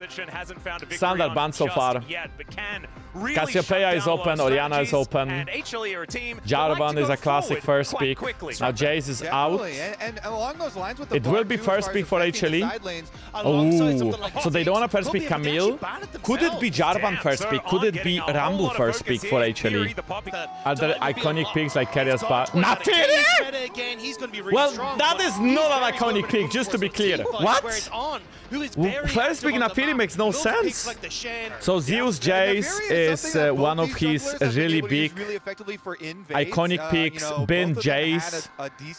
Standard ban so far. Cassiopeia is open, Orianna is open. Jarvan is a classic first pick. Now Jace is out. It will be first pick for HLE. Oh, so they don't want to first pick Camille. Could it be Jarvan first pick? Could it be Rumble first pick for HLE? Are there iconic picks like Carrier's Bar? Nafiri! Well, that is not an iconic pick, just to be clear. What? First pick Nafiri makes no sense. So Zeus Jace is one of his really big iconic picks. Bin Jace,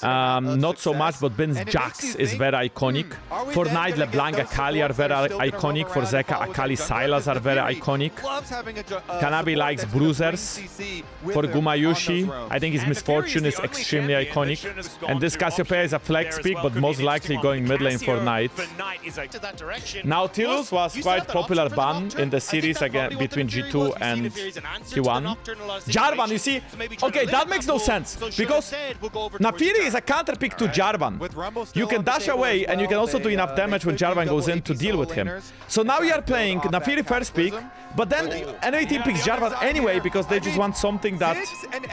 not so much, but Bin Jax is very iconic. For Knight, LeBlanc, Akali are very iconic. For Zeka, Akali, Sylas are very iconic. Kanavi likes bruisers. For Gumayusi, I think his Misfortune is extremely iconic. And this Cassiopeia is a flex pick, but most likely going mid lane for Knight. Nautilus was quite popular ban in the series again between G2 and T1. Jarvan, you see, okay, that makes no sense because Nafiri is a counter pick to Jarvan. You can dash away and you can also do enough damage when Jarvan goes in to deal with him. So now you are playing Nafiri first pick, but then enemy team picks Jarvan anyway because they just want something that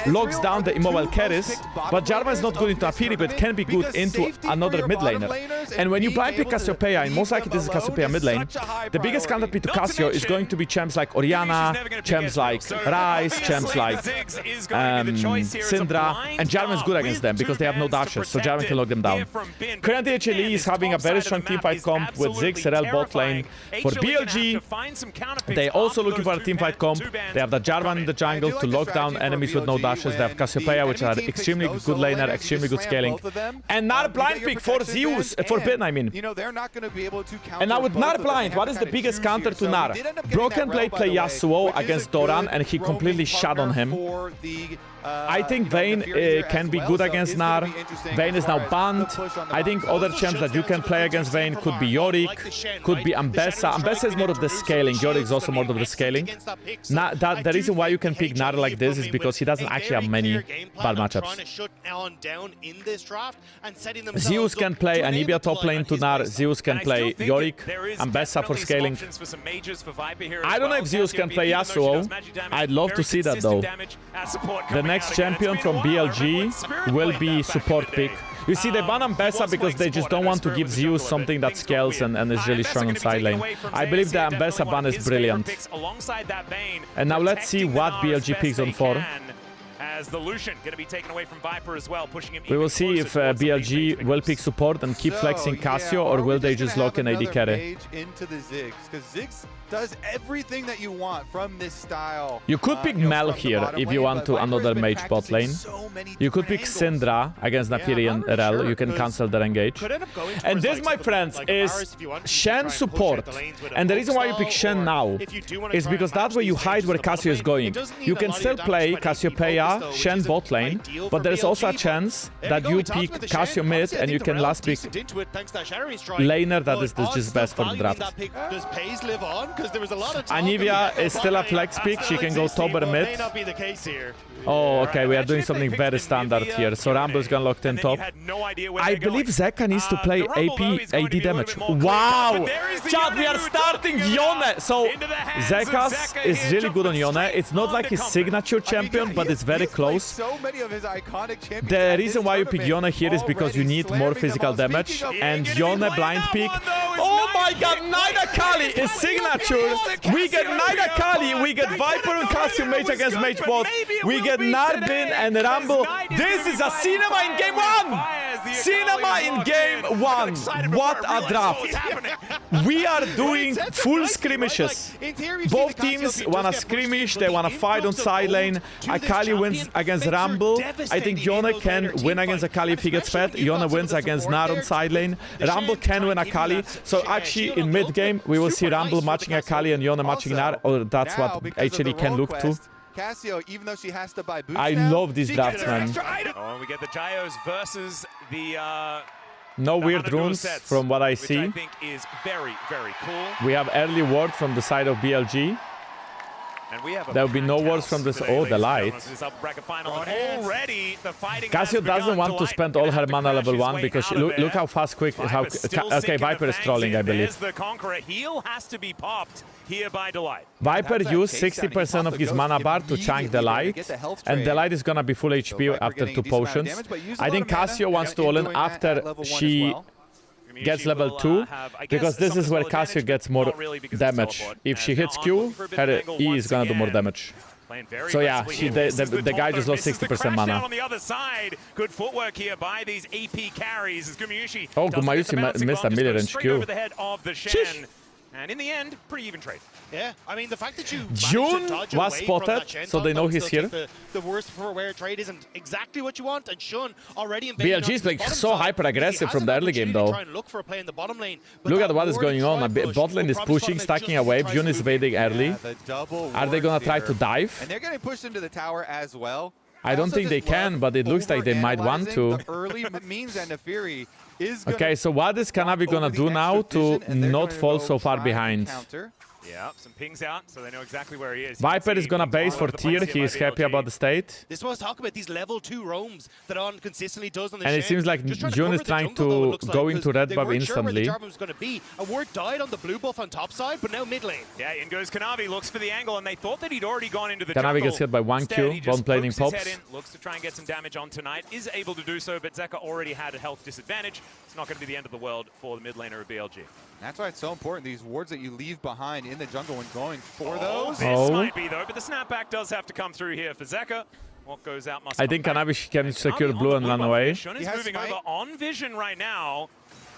locks down the immobile carries. But Jarvan is not good into Nafiri, but can be good into another mid laner. And when you blind pick Cassiopeia, and most likely this is Cassiopeia mid lane, the biggest counter pick to Cassio is going to be champs like Orianna, champs like Ryze, champs like Syndra, and Jarvan is good against them because they have no dashes, so Jarvan can lock them down. Currently HLE is having a very strong teamfight comp with Ziggs, RL bot lane. For BLG, they also looking for a teamfight comp. They have the Jarvan in the jungle to lock down enemies with no dashes. They have Cassiopeia, which are extremely good laner, extremely good scaling. And Nar blind pick for Zeus, for Bin, I mean. And now with Nar blind, what is the biggest counter to Nar? Broken Blade play Yasuo against Doran and he completely shot on him. I think Vayne can be good against Nar. Vayne is now banned. I think other champs that you can play against Vayne could be Yorick, could be Ambessa. Ambessa is more of the scaling. Yorick is also more of the scaling. The reason why you can pick Nar like this is because he doesn't actually have many bad matchups. Zeus can play Anibia top lane to Nar. Zeus can play Yorick, Ambessa for scaling. I don't know if Zeus can play Yasuo. I'd love to see that though. The next champion from BLG will be support pick. You see, they ban Ambessa because they just don't want to give Zeus something that scales and is really strong on side lane. I believe the Ambessa ban is brilliant. And now let's see what BLG picks on 4. As the Lucian going to be taken away from Viper as well, pushing him. We will see if BLG will pick support and keep flexing Cassio, or will they just lock an AD carry? Into the Ziggs, because Ziggs does everything that you want from this style. You could pick Mel here if you want to another mage bot lane. You could pick Syndra against Nafiri and RL. You can cancel their engage. And this, my friends, is Shen support. And the reason why you pick Shen now is because that way you hide where Cassio is going. You can still play Cassiopeia, Shen bot lane, but there is also a chance that you pick Cassio mid and you can last pick laner that is just best for the draft. Anivia is still a flex pick. She can go top or mid. Oh, okay. We are doing something very standard here. So Rumble is gonna lock in top. I believe Zeka needs to play AP AD damage. Wow! Chat, we are starting Yone. So Zeka is really good on Yone. It's not like his signature champion, but it's very close. The reason why you pick Yone here is because you need more physical damage. And Yone blind pick. Oh my god, Knight Akali is signature. We get Knight Akali, we get Viper and Cassio mage against mage bot. We get Narbin and Rumble. This is a cinema in game 1! Cinema in game 1. What a draft. We are doing full skirmishes. Both teams wanna skirmish, they wanna fight on side lane. Akali wins against Rumble. I think Yone can win against Akali if he gets fed. Yone wins against Nar on side lane. Rumble can win Akali. So actually in mid game we will see Rumble matching Akali and Yone matching Nar, or that's what HLE can look to. Cassio, even though she has to buy boots I love these drafts, man. Oh, we get the Jankos versus the no weird runes from what I see. Which I think is very, very cool. We have early ward from the side of BLG. And we have a There will be no packed wars house from this. today, Oh, ladies the and light. gentlemen, for this upper bracket final. And already the fighting Cassio has begun. doesn't want to Delight spend gonna all have her to mana crash level his 1 way because out of look there. how fast, quick, how... Viper's still Okay, sinking the Viper is fangs trolling, in. I believe. There's the Conqueror. Heal has to be popped here by Delight. Viper That's used that takedown. 60% of his mana bar to chunk the light, and the light is gonna be full HP Viper after getting 2 a decent amount of potions. damage, but use a I lot think of mana. Cassio wants to In all in doing that after at level 1 as she well. gets level 2, because this is where Cassio gets more damage. If she hits Q, her E is gonna do more damage. So yeah, the guy just lost 60% mana. On the other side, good footwork here by these AP carries. As Gumayusi Oh, doesn't get the Gumayusi bouncing missed bomb, a just melee goes range straight Q. over the head of the Shen. And in the end, pretty even trade. Yeah, I mean, the fact that you June was spotted, so they know he's here. The worst for where trade isn't exactly what you want, and Shun already invading BLG is onto like the bottom so side. hyper-aggressive He from has the an early game, opportunity though. to try and look for a play in the bottom lane, but Look that at what is ward going on. try push Bot lane will is probably pushing, spot him stacking just as away. he tries June to is move evading in. early. The double Are they gonna ward try to here. dive? And they're getting pushed into the tower as well. I don't think they can, but it looks like they might want to. The early means and the Fury is gonna Okay, so what is Kanavi gonna do now to not fall so far behind? Yeah, some pings out, so they know exactly where he is. Viper is gonna base for tier. He is happy about the state. This was talk about these level 2 roams that On consistently does on the And it Shen. seems like Just June is cover the trying jungle, though, it to looks go like, into 'cause red they buff weren't sure where the instantly. Jarvan was going to be. A ward died on the blue buff on top side, but now mid lane. Yeah, in goes Kanavi, looks for the angle, and they thought that he'd already gone into the Kanavi jungle. gets hit by 1 Instead, Q, he just bone plating pokes his pops. head in, looks to try and get some damage on tonight, is able to do so, but Zeka already had a health disadvantage. It's not going to be the end of the world for the mid laner of BLG. That's why it's so important, these wards that you leave behind in the jungle when going for those. This Oh. might be though, but the snapback does have to come through here for Zeka. What goes out must I come think back. Kanavi can secure Kanavi blue on and the run buff. away. Shun He is has moving Smite. over on Vision right now.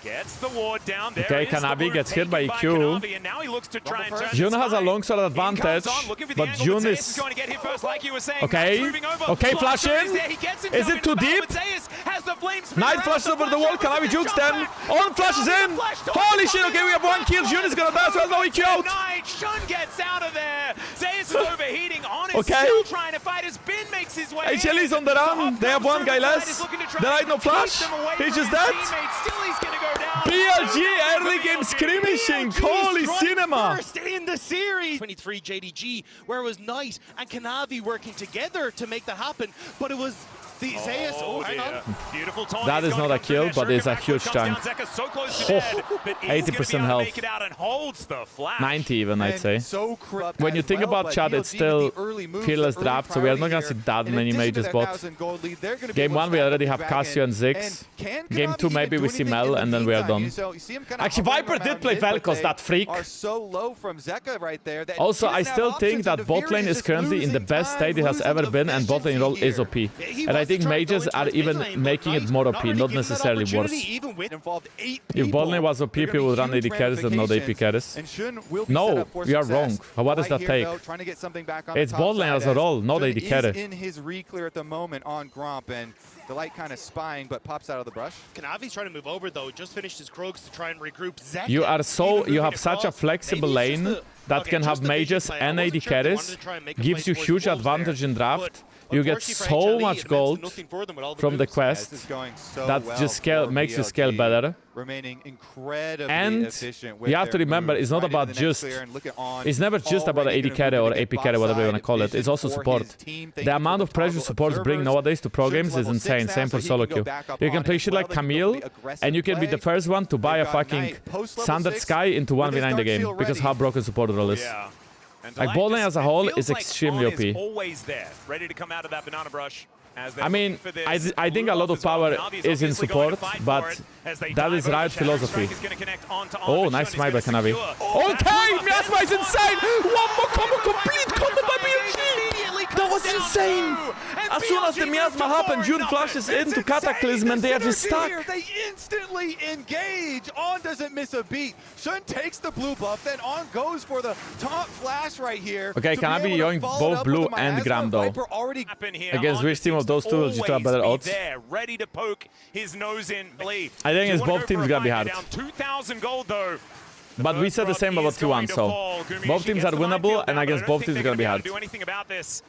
Gets the ward down. There Okay, is the Kanavi blue gets hit taken by EQ. Kanavi, and now he looks to try and turn June this has a fight. longsword In comes advantage, on, looking for the but angle, June Zeus is... going to get hit first, like you were saying. Okay. Max moving over. Okay, flash Flash in. there. He gets Is himself it too into battle, deep? but Zeus has the flame spinner Knight out, flashes the over the flash wall, over, Kanavi the jukes jump them. back. On flashes Kanavi in. flashed off. Holy shit, okay, we have 1 kill. June is gonna die, so there's no EQ out. Knight, Shun gets out of there. Zeus is overheating. On is Okay. still trying to fight as Bin makes his way HL is in. on the So run. up They have comes 1 guy through, less. is looking to try There and ain't no keep flash. them away He's from just his dead. teammates. Still he's gonna go down. BLG So early for game BLG. skirmishing. Holy cinema. First in the series. 23 JDG, where it was Knight and Kanavi working together to make that happen, but it was the Zeus. Oh, hang on. Beautiful taunt. That He's is gonna not a come through kill, there. but it's a Shuriken huge backwards comes chunk. down. Zeka so close to dead, but is 80% gonna be able to health. make it out and holds the flash. 90 even, I'd And say. so corrupt When you as think well, about but Chad, BLG it's still with the early moves, peerless the early draft, so we are not gonna priority see that here. many In addition mages to bot. that 1,000 gold lead, they're gonna be Game able to 1 we snap already the have dragon. Cassio and Ziggs. And can Game Kanavi 2 maybe even we do see anything Mel, in the and then we are meantime? done. So you see him kinda Actually, hovering Viper did around play mid, but Vel'Koz, they that freak. are so low from Zeka right there that Also, he I doesn't still have think options, that and bot Fury lane is just currently in the losing best time, state it has losing ever been, and bot lane roll efficiency is OP. He And I wants think to try and go mages into are his even mid lane, but making it Knight more not OP, really not given that necessarily worse. opportunity, even with involved 8 If people. bot lane was OP, There are people gonna would run be AD huge carries and not AP ramifications, carries. and Shun will be No, set up for you are success. wrong. What does Right that here, take? though, trying to get something back on It's the top bot lane side as a roll, not Shun AD carry. is in his re-clear at the moment on Gromp, and the light kind of spying, but pops out of the brush. Kanavi's trying to move over though, just finished his Krogs to try and regroup. Zeka You are so even you moving have such a across. flexible Maybe it's lane just that okay, can just have the vision mages play. I and wasn't AD sure if they wanted carries. to try and make a Gives play you towards huge Wolves there, advantage in but draft. You get unfortunately for so HLE, much it meant gold nothing for them with all the from the moves. quest. This is going so That well just scale for makes you scale BLG, better. remaining incredibly And efficient with you have to their remember, moves. it's not Right into about the next just- clear and look at On It's never just about the already AD gonna carry move or into AP carry, whatever you want to call it. Vision It's also for support. his team. Thank The you amount for of the pressure toggle supports bring observers. nowadays to pro Shun's games is level 6 insane. now, Same so for he solo can go queue. back up You on can play as shit well. like They can go Camille, really aggressive and you can be the play. first one to buy a They've got fucking Knight, post-level Standard 6 Sky into with his 1v9 the Dark game, Seal because ready. how broken support roll is. Yeah. And Like, Delight bot lane just- as a whole it feels is like extremely On is OP. always there, ready to come out of that banana brush. As they're I mean, looking for this I think a blue lot buff of as well. power Kanavi is in obviously going to support, fight but for it as they that dive is over. Riot Shattering philosophy. Strike is gonna connect onto On, Oh, but nice Shun smite by is gonna Kanavi. secure Okay, that blue buff. Miasma is insane! One more combo, complete combo by BLG! That was insane! As soon as the Miasma happened, June flashes into Cataclysm and they are just stuck. Here. They instantly engage. On doesn't miss a beat. Shun takes the blue buff, then On goes for the top flash right here. Okay, to be Kanavi able to yoink follow both up blue with the and miasma. Gram though. Viper already Against which team of those two will just have better odds? There, ready to poke his nose in. I think it's both teams gonna be hard. Down 2,000 gold though. But we said the same about T1, so both teams are winnable, and against both teams it's gonna be hard. Do anything about this.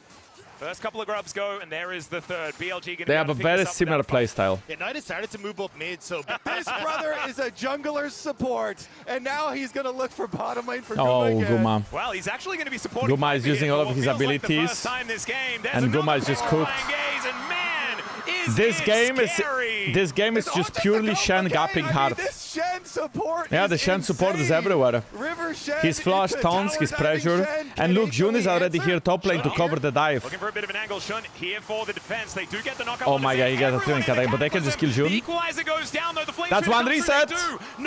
First couple of grubs go, and there is the third. BLG gonna They have a very similar playstyle. Yeah, Knight has started to move up mid, so This brother is a jungler's support, and now he's going to look for bottom lane for Oh, Guma again. Guma. Well, he's actually going to be supporting. Guma is using all of his abilities, and Guma is just cooked. This game is just purely Shen gapping hard. This Shen support Yeah, the Shen support is everywhere. River Shen His flash taunts, his pressure, and look, Jun is already here top lane to cover the dive. Looking for a bit of an angle. Shun here for the defense. They do get the knockout. Oh my god, he gets a twin attack, but they can just kill Jun. Equalizer goes down though. The flame That's one reset.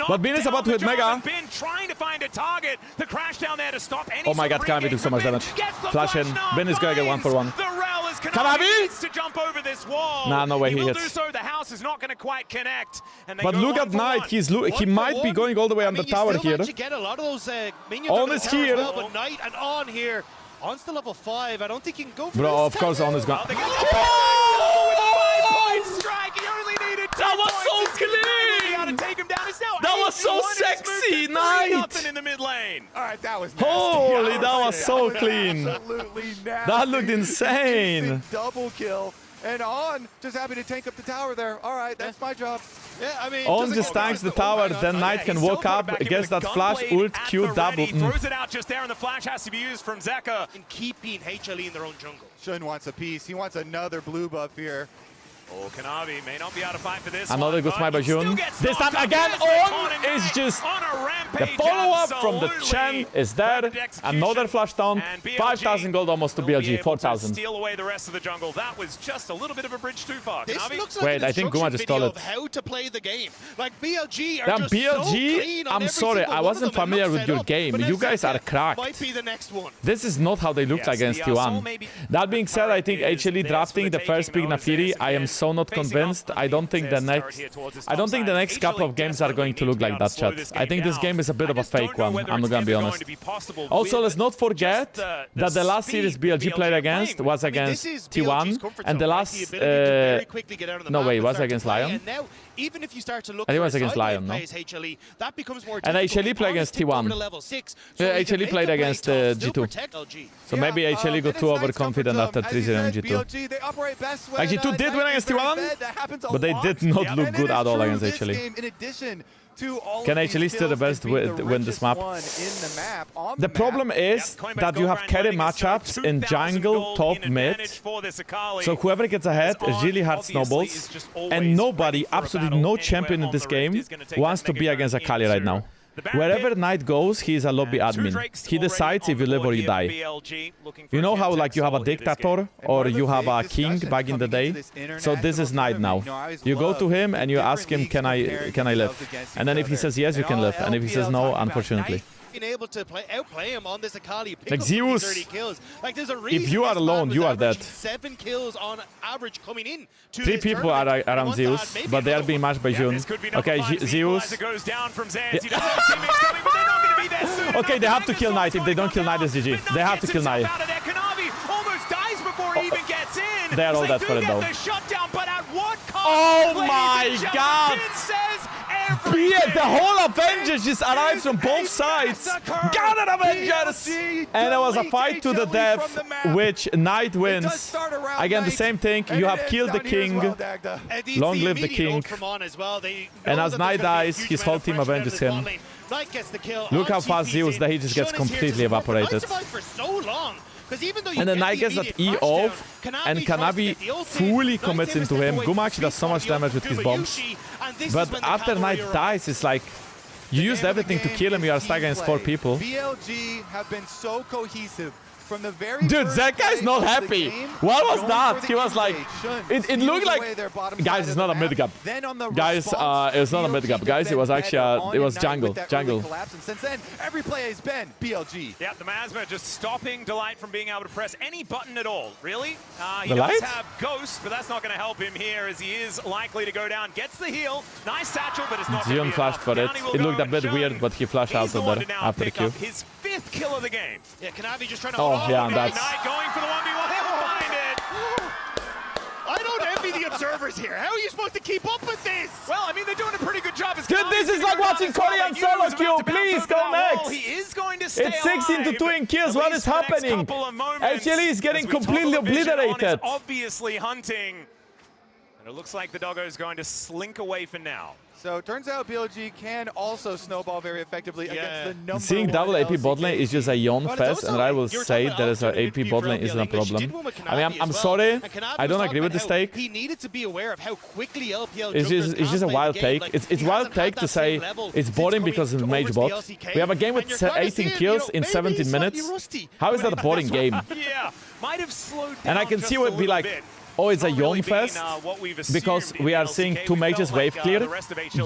But Bin is about to hit Mega. Bin trying to find a target. The crash down there to stop any. Oh my god, Kanavi took so much damage. Flash in. Bin is gonna get 1-for-1. Kanavi needs to jump over this wall. Nah, no way he will hits. do so. The house is not going to quite connect. And But look at Knight, he might be going all the way on the tower here. Get a lot of those minions On on the is tower as here. well, but Knight and On here. On's to level 5. I don't think he can go for Bro, this of course tower. On is gone. With a 5-point strike. He only needed 2 That was so points. He clean. got to take him down. It's now That was so 8-1. He's moved sexy, to Knight. 3-0 in the mid lane. All right, that was nasty. Holy, that was so clean. Absolutely nasty. That looked insane. Instant double kill. And On just happy to tank up the tower there. All right, that's my job. Yeah, I mean, On just tanks the tower, then Knight can walk up, gets that flash, ult, Q, double. Throws it out just there, and the flash has to be used from Zeka. in keeping HLE in their own jungle. Shun wants a piece. He wants another blue buff here. Oh, Kanavi may not be able to fight for this Another one, good but sniper, he still Jun. gets This time knocked again, up. There's On Recon is and just on a the rampage, follow-up from the absolutely. Chen is there. Perfect execution. Another flash down. And BLG 5,000 gold almost to will be BLG, able to 4,000. steal away the rest of the jungle. That was just a little bit of a bridge too far. This Kanavi? looks like Wait, an I think Guma instruction just stole video it. of how to play the game. Like BLG are Damn, just so BLG, clean on I'm every sorry, single I one of wasn't them and familiar not with set your up. game. But You guys are Zeka cracked. might be the next one. This is not how they look Yes, against the Assault T1. maybe- That being said, I think is HLE theirs drafting for the the first taking, big though, Nafiri, Zeus I am again so not facing convinced. off I don't think the Zeus next here towards his I don't think the top next side. couple of games are going to look like that, chat. I think this game is a bit of a fake one. I'm not gonna be honest. Also, let's not forget that the last series BLG played against was against T1, and the last no way, was against Lion. Even if you start to look I think it for was against sideline Lion, no? plays, HLE, that becomes more And difficult. HLE played On is against tipped over T1. to level 6, Yeah, so he can HLE make played the play against, tough, still G2. protect LG. So maybe HLE got too overconfident after 3-0 in G2. BLG, they operate best when, Actually, 2 did win Knight against is very T1, fed. That happens a but they lot. did not And look it good is at all true against this HLE. game, in addition to all Can of these HLE still the kills best and being win the this map? richest one in the map, on The map. problem is that you have carry matchups in jungle, top, mid. So whoever gets ahead is really hard snowballs, and nobody, absolutely no champion in this game wants to be against Akali right now. Wherever Knight goes, he is a lobby admin. He decides if you live or you die. You know how like you have a dictator or you have a king back in the day? So this is Knight now. You go to him and you ask him, can I live? And then if he says yes, you can live. And if he says no, unfortunately. Being able to outplay him on this Akali, pick Like up Zeus, 30 kills. Like there's a reason if you are this man alone, was you are averaging dead. 7 kills on average coming in. 3 people are around Zeus, but they are being matched by Jun. Okay, Zeus. Okay, they have to kill Knight. If they don't kill Knight, it's GG. They have to kill Knight. They are all dead for it though. Oh my god! Yeah, the whole Avengers just arrived from both sides. Got it, Avengers! And it was a fight to the death, which Knight wins. Again, the same thing. You have killed the king. Long live the king. And as Knight dies, his whole team avenges him. Look how fast Zeus, that he just gets completely evaporated. And then Knight gets that E off, and Kanavi fully commits into him. Guma actually does so much damage with his bombs. But after Knight dies, it's like, you used everything to kill him, you are stuck against 4 people. BLG have been so cohesive. From the very Dude, Zeka is not happy. What was that? He was like, it looked like, guys, it's not a mid gap. Guys, it's not a mid gap. Guys, it was actually, it was jungle. Since then, every play has been BLG. Yeah, the Masma just stopping Delight from being able to press any button at all, really. He Delight? does have Ghost, but that's not going to help him here as he is likely to go down. Gets the heal. Nice satchel, but it's not going to Zion be flashed for it. It looked a bit weird, but he flashed out of there after the Q. His 5th kill of the game. Yeah, Kanavi just trying to Yeah, and that's... Knight going for the 1v1. He'll find it. I don't envy the observers here. How are you supposed to keep up with this? Well, I mean, they're doing a pretty good job. As Dude, this is like watching Korean solo queue. Please go next. He is going to stay It's 16 to 2 in kills. What is happening? HLE is getting completely obliterated. Obviously hunting. And it looks like the doggo is going to slink away for now. So it turns out BLG can also snowball very effectively against the number Seeing one double AP bot lane LCK is just a yawn fest, and I will say that as an AP bot lane isn't a problem. I mean, I'm sorry, I don't agree with this take. He needed to be aware of how quickly LPL It's just a wild take. It's wild take to say it's boring because it's mage bot. We have a game with 18 kills in 17 minutes. How is that a boring game? Yeah, might have slowed down. And I can see what be like, oh, it's a yawn fest because we are seeing two mages wave clear.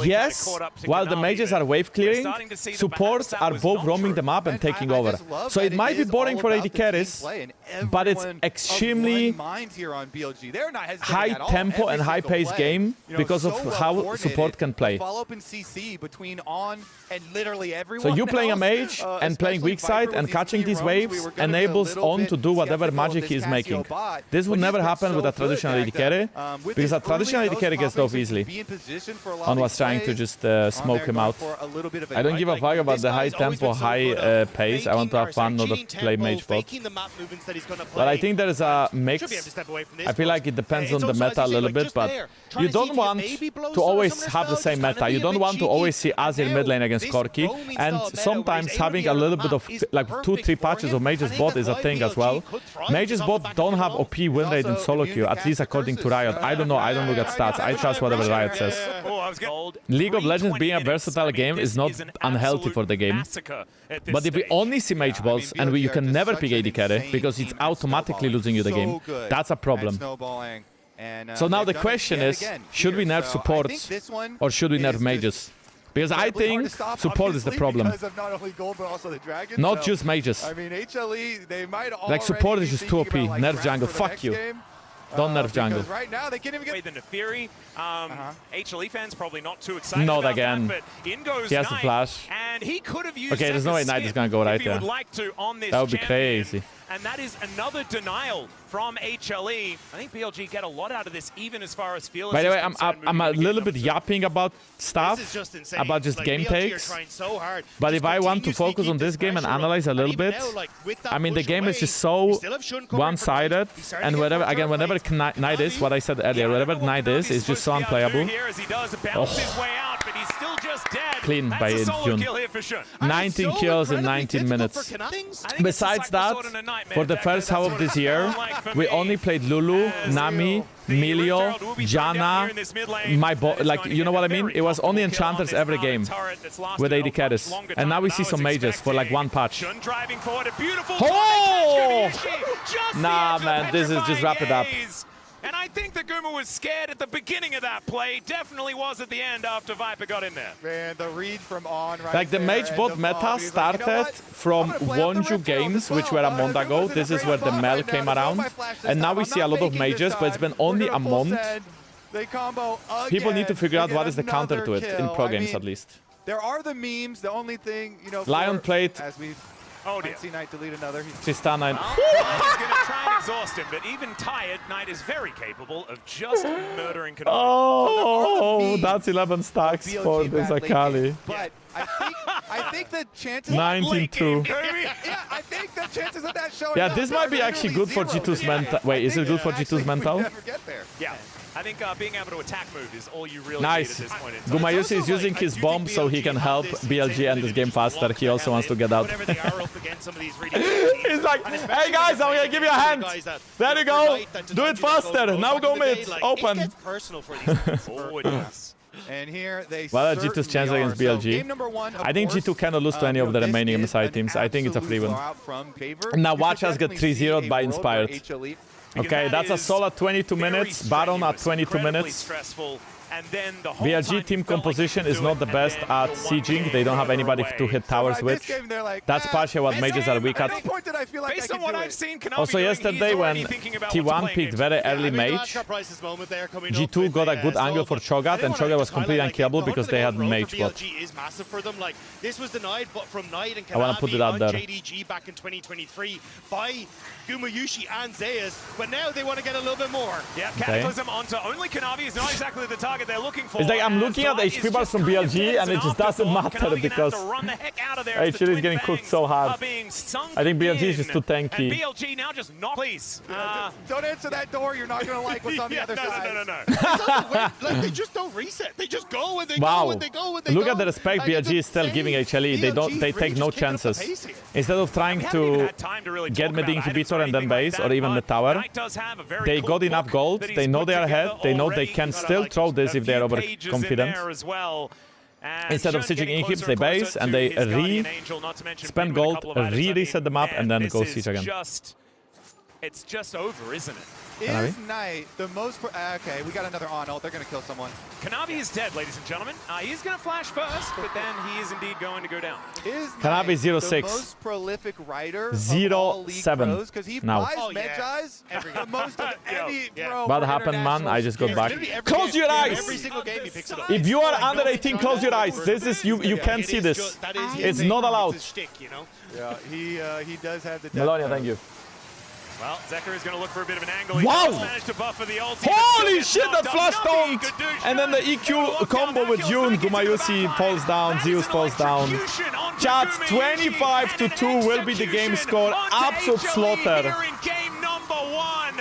Yes, while the mages are wave clearing, supports are both roaming the map and taking over. So it might be boring for AD carries, but it's extremely high tempo and high pace game because of how support can play. So you playing a mage and playing weak side and catching these waves enables On to do whatever magic he is making. This would never happen with a traditional AD carry, because a traditional AD carry gets off easily. On was trying to just smoke him out. I don't give a fuck about the high tempo, high pace. I want to have fun, not play mage bot. But I think there is a mix. I feel like it depends on the meta a little bit, but you don't want to always have the same meta. You don't want to always see Azir mid lane against Corki, and sometimes having a little bit of like 2-3 patches of mages bot is a thing as well. Mages bot don't have OP win rate in solo queue, at least according to Riot. I don't know, I don't look at stats. I trust whatever Riot says. League of Legends being a versatile game is not unhealthy for the game. But if we only see mage bots and you can never pick AD carry because it's automatically losing you the game, that's a problem. So now the question is, should we nerf supports or should we nerf mages? Because I think support is the problem. Not just mages. Like support is just too OP. Nerf jungle, fuck you. Don't nerf jungle. Right now they can't even get the Nefiri. HLE fans probably not too excited. Not about again. That, but in goes he has the Knight, flash. and he could have used okay, there's no way Knight is gonna go right there. Like to on this that would be champion. crazy. And that is another denial from HLE. I think BLG get a lot out of this, even as far as Fearless. By the way, I'm a little bit yapping about stuff, about just game takes. But if I want to focus on this game and analyze a little bit, I mean, the game is just so one-sided. And whenever Knight is, what I said earlier, wherever Knight is just so unplayable. Clean by June. 19 kills in 19 minutes. Besides that, for the first half of this year, we only played Lulu, Nami, Milio, Janna, like, you know what I mean? It was only enchanters every game with AD carries. And now we see some mages for like one patch. Oh! Nah, man, this is just wrap it up. And I think that Guma was scared at the beginning of that play. Definitely was at the end after Viper got in there. Man, the read from On right like the mage bot meta started from Wonju games, which were a month ago. This is where the Mel came around. And now we see a lot of mages, but it's been only a month. People need to figure out what is the counter to it, in pro games at least. There are the memes, the only thing, you know, Lion played. Oh dear. See Knight delete another. Tristana. He's going to try and exhaust him, but even tired, Knight is very capable of just murdering Kanavi. Oh, that's 11 stacks for this Akali. But I think the chances... 19-2. Yeah, I think the chances of that showing yeah, this might be actually good for G2's mental. Wait, is it good for G2's mental? Yeah. I think being able to attack move is all you really nice. need at this point in time. Gumayusi is using his bomb so he can help BLG end this game faster. He also wants to get out. He's like, hey guys, I'm gonna give you a hand. There you go. Do it faster. Now go mid. Open. And here they well, G2's chance against BLG. I think G2 cannot lose to any of the remaining MSI teams. I think it's a free win. Now watch us get 3-0'd by Inspired. Okay, that's a solid 22 minutes. Baron at 22 minutes. BLG team composition is not the best at sieging. They don't have anybody to hit towers with. That's partially what mages are weak at. Also yesterday when T1 picked very early mage, G2 got a good angle for Cho'Gath, and Cho'Gath was completely unkillable because they had mage bot. I want to put it out there. Gumayusi and Zeus, but now they want to get a little bit more. Yeah, Cataclysm onto only Kanavi is not exactly the target. target they're looking for. It's like I'm looking at the HP bars from BLG and it just doesn't matter because HL is getting cooked so hard. I think BLG is just too tanky. And BLG now just not please. Don't answer that door. You're not going to like what's on the other side. No. Like, they just don't reset. They just go and they Wow. go and they go and they Look go. at the respect Like, BLG is it's still insane. giving HLE. They take no chances. Instead of trying to get mid inhibitor and then base or even the tower, they got enough gold. They know they are ahead. They know they can still throw this if they are overconfident. Instead of sieging inhibs, they base and they spend gold, reset the map, and then go siege again. It's just over, isn't it? Is Knight the most... okay, we got another on-ult. They're going to kill someone. Kanavi is dead, ladies and gentlemen. He's going to flash first, but then he is indeed going to go down. Is Kanavi Knight 0-6. the most prolific writer of all League 0-7 pros? Because he now. buys Medjais the most of any pro. What for happened, man? I just got back. Literally every Close game, your eyes! Every single game he picks it up. If you are under 18, close your eyes. This is you can't see this. It's not allowed. Yeah, he does have the... Melonia, thank you. Well, Zeka is going to look for a bit of an angle. Wow! He does manage to buffer the ulti, Holy but shit, still that gets flash knocked don't! out. And then the EQ combo with June. Gumayusi falls down, Zeus falls down. Chat, 25-2 will be the game score. Absolute slaughter. Here in game number 1.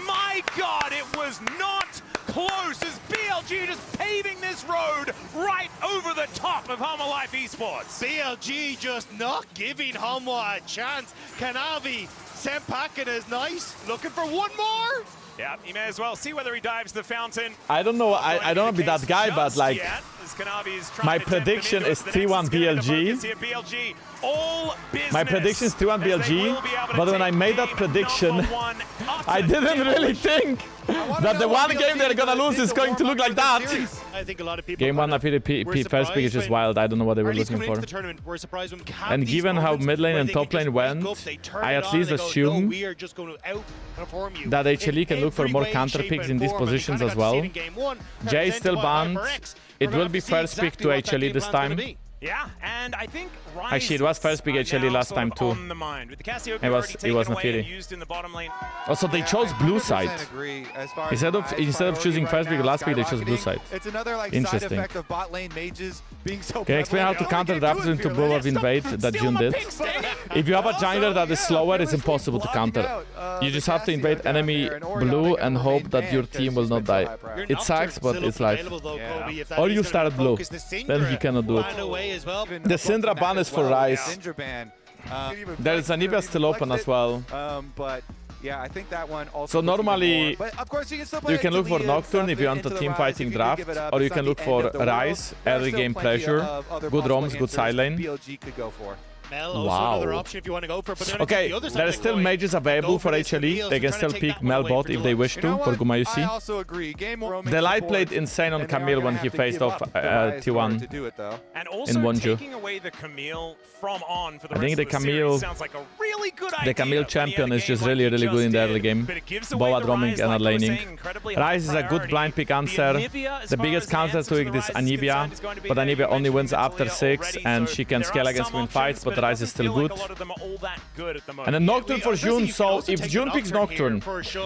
My God, it was not close as BLG just paving this road right over the top of Hanwha Life Esports. BLG just not giving Hanwha a chance. Kanavi sent packing is nice. Looking for one more. Yeah, he may as well see whether he dives the fountain. I don't know, I don't want to be that guy, but like, my prediction is 3-1 BLG. My prediction is 3-1 BLG, but when I made that prediction, I didn't really think that the one game they're gonna lose is going to look like that. I think a lot of people. Game 1 PvP first pick is just wild. I don't know what they were looking for. And given how mid lane and top lane went, I at least assume that HLE can look for more counter picks in these positions as well. Jay is still banned. It will be first pick to HLE this time. Yeah, and I think actually it was first pick HLE last time too. It was Nafiri. Also they chose blue side. Instead of choosing first pick last pick, they chose blue side. It's another like interesting. side effect of bot lane mages being so. Can you explain how to counter the opposite to blow of invade that June did? If you have a jungler that is slower, it's impossible to counter. You just have to invade enemy blue and hope that your team will not die. It sucks, but it's life. Or you start blue, then he cannot do it. The Syndra ban is for Ryze. There is Anivia still open as well. But yeah, I think that one also. So normally, but of course you can look for Nocturne if you want a team fighting draft, or you can look for Ryze, early game pressure, good roams, good side lane. Wow. Okay, there are still mages available for HLE. They can still pick Mel bot if they wish to for Gumayusi. I also agree. The light played insane on Camille when he faced off T1 in Wonju. I think the Camille champion is just really good in the early game. Boa roaming and laning. Ryze is a good blind pick answer. The biggest counter to it is Anivia, but Anivia only wins after 6 and she can scale against him in fights, but Ryze is still good. And then Nocturne for June, so if June picks Nocturne,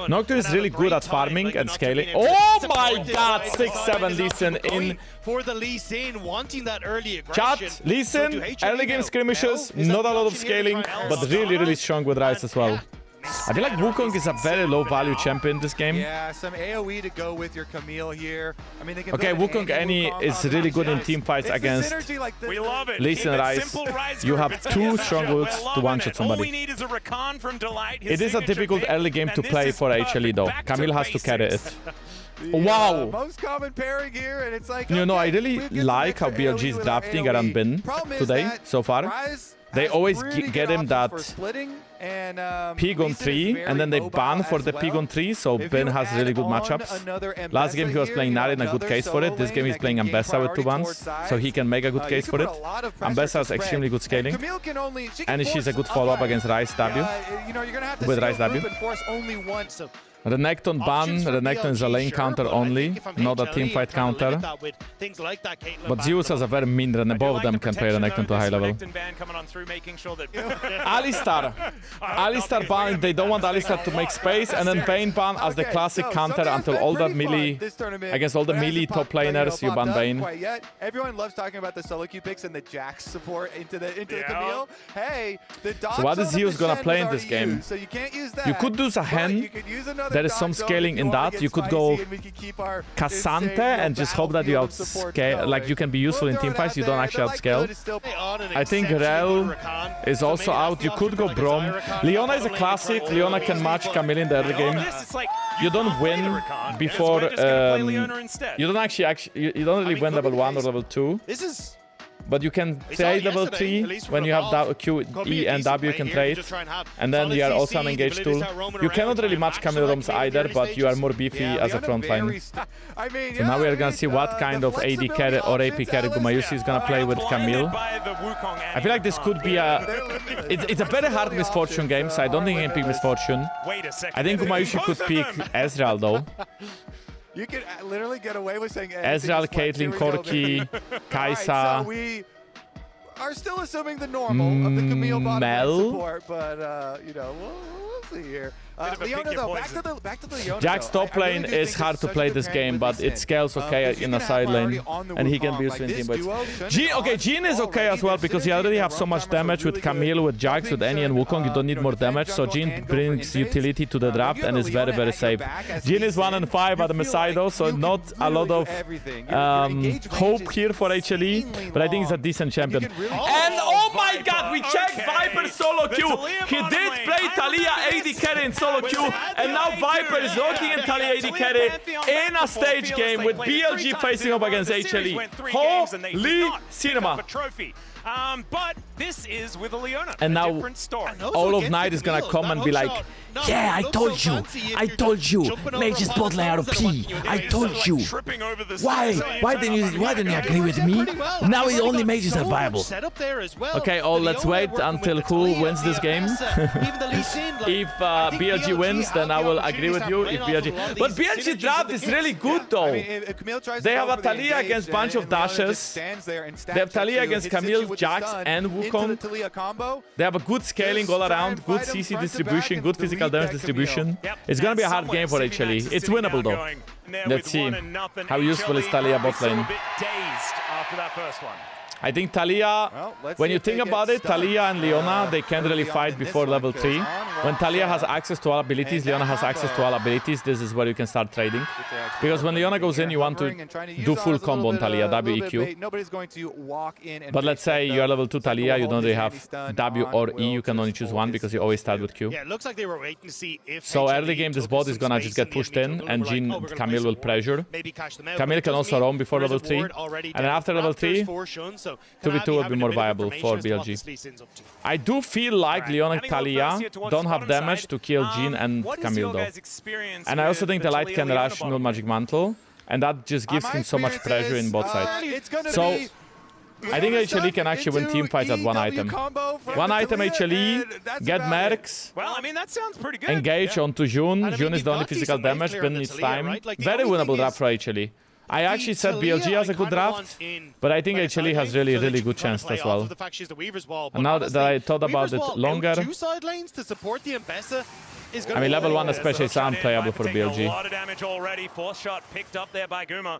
Nocturne is really good at farming and scaling. Oh my god, 6-7 Lee Sin in. For the Lee Sin, wanting that early aggression. Chat, Lee Sin, early game skirmishes, not a lot of scaling, but really strong with Ryze as well. I feel like Wukong is a very low value champion in this game. Yeah, some AoE to go with your Camille here. I mean, they can okay, Wukong Annie is really good in team fights against Lee Sin and Ryze. You have 2 strong ults to one-shot somebody. It is a difficult early game to play for HLE though. Camille has to carry it. Wow! Most common pairing here, and it's like, you know, I really like how BLG is drafting around Bin today so far. They always get him that pig on 3, and then they ban for the pig on 3, so Ben has really good matchups. Last game he was playing Nari in a good case for it. This game he's playing Ambessa with 2 bans, so he can make a good case for it. Ambessa has extremely good scaling, and she's a good follow-up against Ryze W. With Ryze W. Renekton ban. Renekton is a lane counter only, not a teamfight counter. But Zeus has a very mean Renekton. Both of them can play Renekton to a high level. Alistar. Alistar ban, they don't want Alistar to make space, and then Bane ban as the classic counter until all the melee, against all the melee top laners, you ban Bane. Everyone loves talking about the solo queue picks and the Jax support into the Camille. Hey, the so what is Zeus gonna play in this game? So you can't use that. You could do Zahen. There is some scaling in that. You could go Cassante and just hope that you outscale. Like, you can be useful in teamfights, you don't actually outscale. I think Rel is also out. You could go Brom. Leona is a classic. Leona can match Camille in the early game. You don't win before. You don't actually. You don't really win level 1 or level 2. But you can trade level 3 when you have Q, E, and W, you can trade. And then you are also an engaged tool. You cannot really match Camille roams either, but you are more beefy as a front line. So now we are gonna see what kind of AD carry or AP carry Gumayusi is gonna play with Camille. I feel like this could be a... It's a very hard misfortune game, so I don't think he can pick misfortune. I think Gumayusi could pick Ezreal though. You can literally get away with saying Ezreal, Caitlyn, Corki, Kai'Sa. So we are still assuming the normal of the Camille bottom support, but you know, we'll see here. Leona though, back to the Leona. Jack's top lane is hard to play this game, but it scales okay in a side lane, and he can be used in team fights. Jhin is okay as well, because he already have so much damage with Camille, with Jax, with Annie and Wukong. You don't need more damage, so Jhin brings utility to the draft and is very, very safe. Jhin is 1-5 at the Messiah though, so not a lot of hope here for HLE, but I think he's a decent champion. And oh my god, we checked Viper solo queue. He did play Taliyah AD carry in solo queue, and now Viper is looking at Taliyah AD carry in a stage game with BLG facing up against HLE. Holy cinema! But this is with a Leona. And now all of Night is gonna come and be like, yeah, I told you, mages bot lane are OP. I told you. Why didn't you agree with me? Now only mages are viable. Okay, let's wait until who wins this game. If BLG wins, then I will agree with you. If BLG, but BLG draft is really good though. They have a Taliyah against bunch of dashes. They have Taliyah against Camille, Jax, and Wukong. They have a good scaling all around, good CC distribution, good physical damage distribution. It's gonna be a hard game for HLE. It's winnable though. Let's see how useful is Taliyah bot lane. I think Taliyah, when you think about it, Taliyah and Leona, they can't really fight before level 3. When Taliyah has access to all abilities, Leona has access to all abilities, this is where you can start trading. Because when Leona goes in, you want to do full combo on Taliyah, WEQ. But let's say you're level 2 Taliyah, you don't really have W or E, you can only choose one because you always start with Q. So early game, this bot is gonna just get pushed in, and Camille will pressure. Camille can also roam before level 3. And then after level 3, 2v2 will be more viable for BLG. I do feel like Leona and Taliyah don't have damage to kill Jhin and Camille though. And I also think the Light can rush Null Magic Mantle, and that just gives him so much pressure in bot side. So I think HLE can actually win team fights at one item. One item HLE, get Mercs, engage onto June. June is the only physical damage, but needs time. Very winnable draft for HLE. I actually said BLG has a good draft, but I think HLE has really good chance as well. And now that I thought about it longer, I mean, level 1 especially is unplayable for BLG. A lot of damage already. Force shot picked up there by Guma.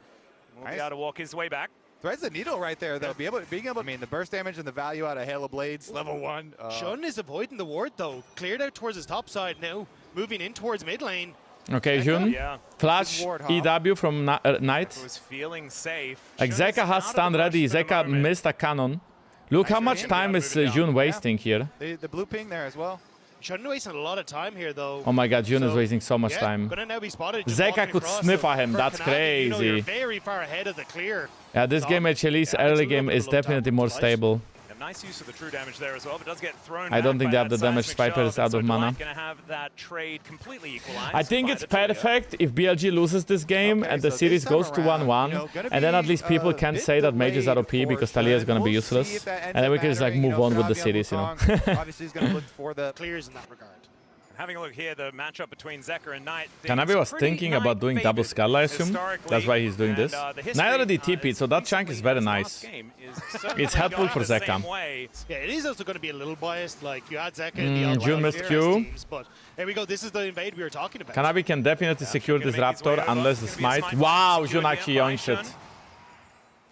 Will be able to walk his way back. Threads the needle right there, though. Being able, I mean, the burst damage and the value out of Hail of Blades, level 1. Shun is avoiding the ward, though. Cleared out towards his top side now. Moving in towards mid lane. Okay, Jun. Flash EW from Knight. Like Zeka has stun ready. Zeka missed a cannon. Look how much time is Jun wasting here. The blue ping there as well. Shouldn't wasting a lot of time here, though. Oh my god, Jun is wasting so much time. Zeka could sniff at him. That's crazy. You're very far ahead of the clear. Yeah, this game HLE's early game is definitely more stable. Nice use of the true damage there as well, but does get thrown I don't think they have the damage. Spiper is out of mana. I think it's perfect if BLG loses this game and the series goes to 1-1, and then at least people can say that mages are OP because Taliyah is gonna be useless, and then we can just like move on with the series, you know. Obviously, he's gonna look for the clears in that regard. having a look here, the matchup between Zeka and Knight. Kanavi was thinking about doing double skull, I assume. That's why he's doing this. Knight already TP'd, so that chunk is very nice. It's helpful for Zeka. Yeah, it is also going to be a little biased. Like, you had Zeka in the June missed Q. But there we go. This is the invade we were talking about. Kanavi can definitely secure this Raptor unless the smite. Wow, June actually yoinked it.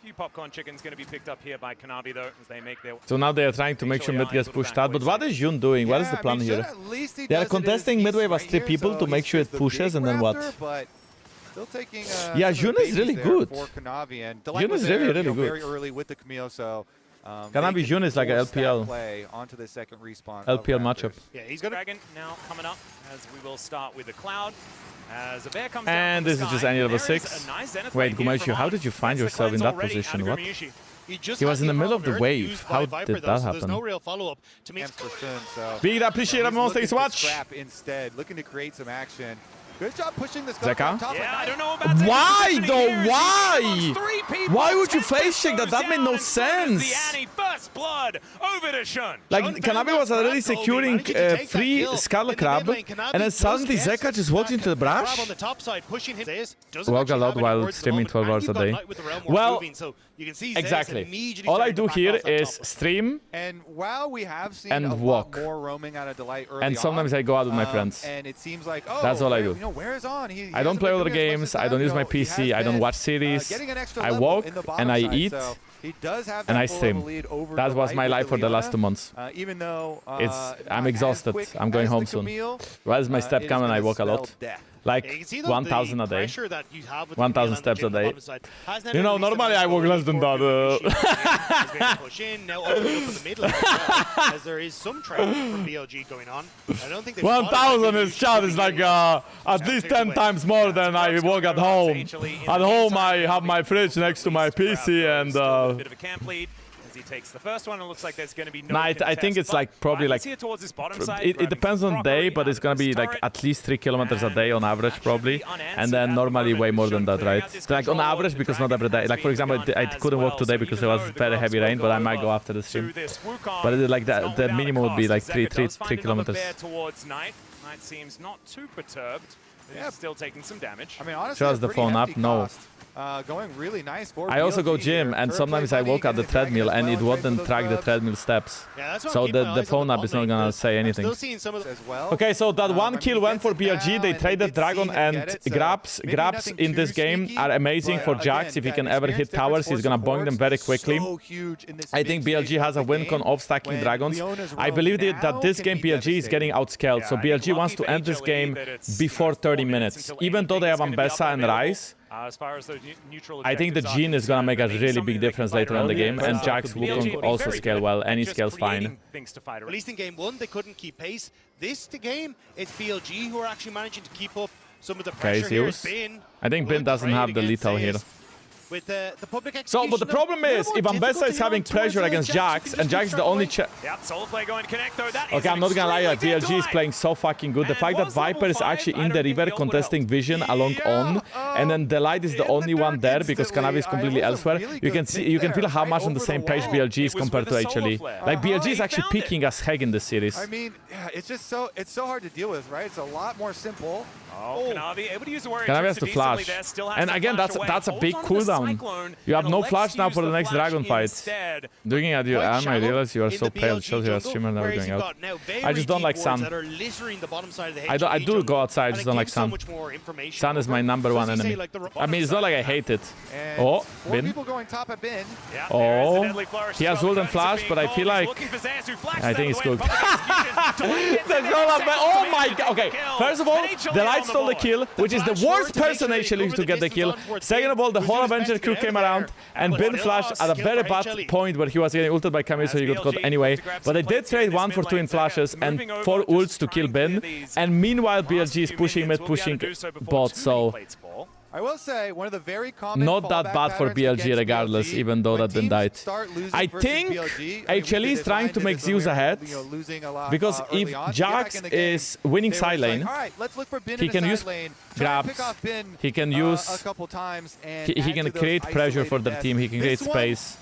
Few popcorn chickens going to be picked up here by Kanavi though, as they make their. So now they are trying to make sure mid gets pushed out. But what is June doing? What is the plan here? They are contesting mid wave as 3 people to make sure it pushes, and then what? Yeah, June is really good. June is really, really good. Very early with the Camille, so Kanavi June is like a LPL. Onto the second respawn LPL matchup. Yeah, he's got Dragon now coming up, as we will start with the Cloud. As a bear comes And this is just any level 6. Wait, Gumayusi, how did you find yourself in that position? What? He was in the middle of the wave. How did that happen? No real follow-up to me. Big appreciate everyone. Thanks so much. Instead, looking to create some action. Good job pushing this Zeka? Yeah, I don't know about Zeka. Why though? Why? 3 people. Why would you face check that? That made no sense. First blood over to Shun. Like, Kanavi was already securing free Skull Crab, and then suddenly Zeka just walked into the brush. Walk a lot while streaming 12 hours a day. Well, exactly. All I do here is stream and while we have seen and walk. More roaming out of Delight early and sometimes I go out with my friends. And it seems like, oh, that's all I do. You know, where is on? I don't play other games, I don't use my PC, I don't watch series. I walk and I eat and I stream. That was my life for the last 2 months. Even though I'm exhausted. I'm going home soon. Why is my step coming? I walk a lot. Like 1,000 a day. 1,000 steps a day. You know, normally I walk less than that. As there is some traffic from BLG going on. I don't think 1,000 is chat is like at least 10 times more than I walk at home. At home I have my fridge next to my PC and bit of a camp lead. He takes the first one. It looks like there's going to be no I think it's like probably like it depends on the day, but it's going to be like at least 3 kilometers a day on average probably, and then normally way more than that, right? So like on average, because not every day. Like for example, I couldn't walk today because it was very heavy rain, but I might go after the stream. But it, like the minimum would be like 3 kilometers. Knight seems not too perturbed. Yeah, still taking some damage. I mean, honestly, just the phone up, no. Going really nice for I also go gym, and sometimes I walk at the treadmill, and it wouldn't track the treadmill steps. So the phone app is not gonna say anything. Okay, so that 1 kill went for BLG. They traded Dragon and Grabs. Grabs in this game are amazing for Jax. If he can ever hit towers, he's gonna boink them very quickly. I think BLG has a win con of stacking Dragons. I believe that this game BLG is getting outscaled, so BLG wants to end this game before 30 minutes. Even though they have Ambessa and Ryze, I think the Gene is gonna make a really big difference later in the game, and Jax Wukong also scale well, and he scales fine. At least in game 1, they couldn't keep pace. This game, it's BLG who are actually managing to keep up some of the pressure here. Zeus. I think Bin doesn't have the lethal here. With the public so, but the problem is, if Ambessa is having pressure against Jax, and Jax is the only okay, I'm not gonna lie, like, BLG is playing so fucking good. The fact that Viper is actually in the river contesting Vision along on, and then Delight is the only one there because Kanavi is completely elsewhere. You can feel how much on the same page BLG is compared to HLE. Like BLG is actually peaking as heck in this series. I mean, yeah, it's so hard to deal with, right? It's a lot more simple. Kanavi able to use the warrior. Kanavi has to flash. And again, that's a big cooldown. You have no flash now for the next Dragon fight. Looking at your arm, I realize you are so pale. It shows you're a streamer never going out. I just don't like sun. I do go outside, I just don't like sun. Sun is my #1 enemy. I mean, it's not like I hate it. Oh, Bin. Oh, he has ult and flash, but I feel like I think he's cooked. Oh my god. Okay, first of all, the Light stole the kill, which is the worst person actually to get the kill. Second of all, the whole Avenger crew came around, and Bin flashed at a very bad point where he was getting ulted by Camille, so he got caught anyway. But they did trade 1 for 2 in flashes and 4 ults to kill Bin. And meanwhile, BLG is pushing mid, pushing bot, so I will say, one of the very common Not that bad for BLG regardless, even though that then died. I think HLE is trying to make Zeus ahead, because if Jax is winning side lane, he can use grabs, he can use, he can create pressure for the team, he can create space.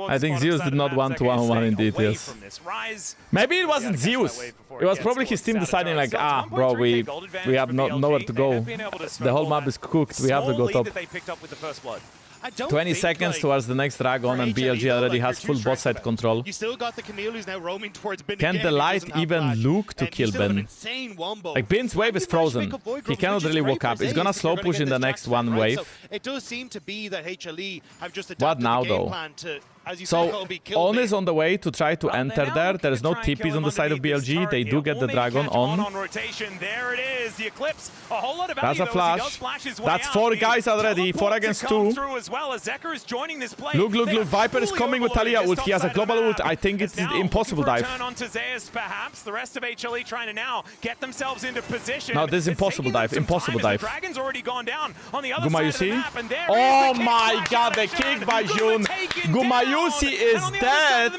I think Zeus did not want to 1-on-1 indeed, yes. Maybe it wasn't Zeus. It was probably his team deciding like, ah, bro, we have nowhere to go. The whole map is cooked, we have to go top. 20 seconds towards the next dragon, and BLG already has full bot side control. Can the light even look to kill Ben? Like, Ben's wave is frozen. He cannot really walk up. He's gonna slow push in the next one wave. What now, though? So, On is on the way to try to enter there. There is no TPs on the side of BLG. They do get the dragon on. That's a flash. That's 4 guys already. 4 against 2. Look. Viper is coming with Talia ult. He has a global ult. I think it's an impossible dive. No, this is impossible dive. Impossible dive. Gumayusi. Oh my god, the kick by Jun. Gumayusi is dead.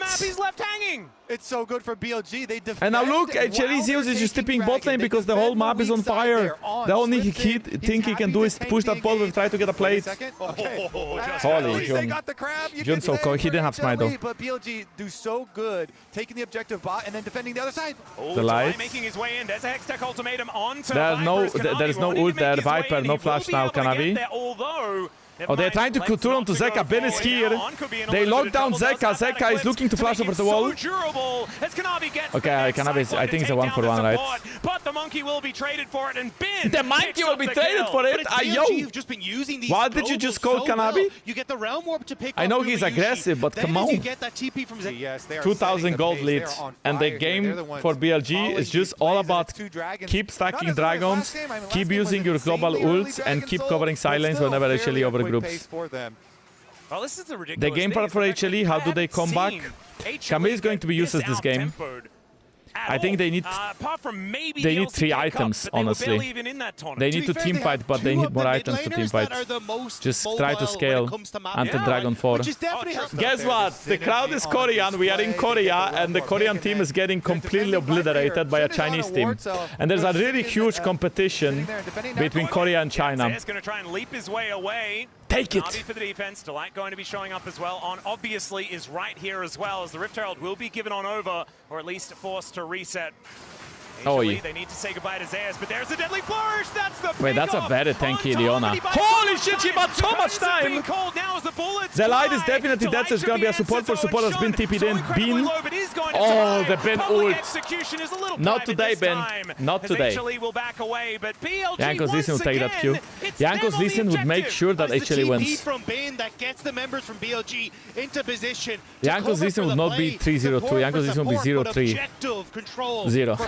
It's so good for BLG. They defend. And now look, HLE Zeus is just tipping bot lane because the whole map is on fire. The only thing he can do is push that bot and try to get a plate. Holy Jun. Jun so cold. He didn't have smite though. But BLG do so good taking the objective bot and then defending the other side. The light. There is no ult there. Viper, no flash now. Kanavi. Oh, they're trying to turn onto Zeka. Ben is here. They lock down Zeka. Zeka is looking to flash over the wall. Okay, Kanavi, I think it's a 1-for-1, right? But the monkey will be traded for it, and Ben the monkey will be traded for it. Yo, why did you just call Kanavi? I know he's aggressive, but come on. 2,000 gold lead, and the game for BLG is just all about keep stacking dragons, keep using your global ults, and keep covering silence whenever actually over groups. The game part for HLE, how do they come back? Kami is going to be useless this game. I think they need 3 items, honestly. They need to team fight, but they need more items to team fight. Just try to scale until Dragon 4. Guess what? The crowd is Korean, we are in Korea, and the Korean team is getting completely obliterated by a Chinese team. And there's a really huge competition between Korea and China. Take it! For the defense, Delight going to be showing up as well. On obviously is right here as well, as the Rift Herald will be given on over, or at least forced to reset. Oh, yeah. They need to say goodbye to Zeus, but there's a deadly flourish. That's the wait, that's a very tanky Leona. Holy shit, she bought so much time! The light is definitely dead, so it's gonna be a support for support has been TP'd in. Bean. Oh, the Ben ult. Not today, Ben. Not today. Jankos Listen will take that Q. Jankos Listen would make sure that HLE wins. Jankos Listen would not be 3-0-2. Jankos Listen will be 0-3. 0.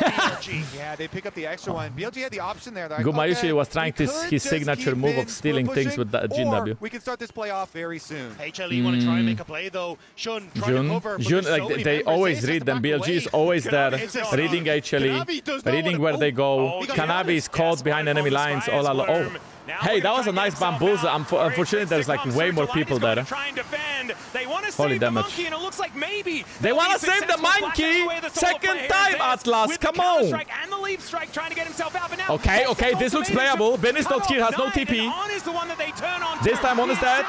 Yeah, they pick up the extra one. BLG had the option there. Gumayusi was trying his signature move of stealing things with that GW. We can start this play off very soon. HLE want to try and make a play though. Jun, like they always read them. BLG is always there, reading HLE, reading where they go. Kanavi is caught behind enemy lines all alone. Oh. Hey, that was a nice bamboozle. Unfortunately, there's like way more people there. Holy damage. They want to save the monkey! Second time, Atlas! Come on! Okay, this looks playable. Ben is not here, has no TP. This time On is dead.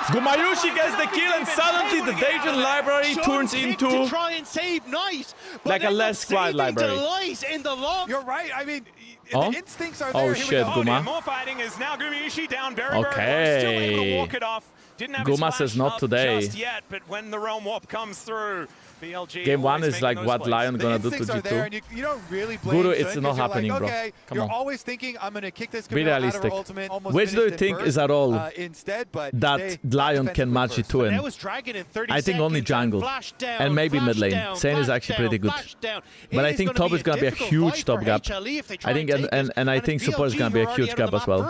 Gumayusi gets the kill, and suddenly the Daedric library turns into like a less squad library. You're right, I mean... Oh? The instincts are there. Oh shit, Guma. More fighting is now Gumayusi down very, okay. Still able to walk it off. Didn't have Guma says not today. Just yet, but when the realm warp comes through, BLG Game 1 is like what Lion gonna do to G2. You don't really blame Guru, it's not happening, like, bro. okay, Come you're on. always thinking I'm gonna kick this Be realistic. Which do you think is a role that Lion can match G2 in? I think only jungle and maybe mid lane. Sane is actually pretty good, but I think top is gonna be a huge top gap. I think and I think support is gonna be a huge gap as well.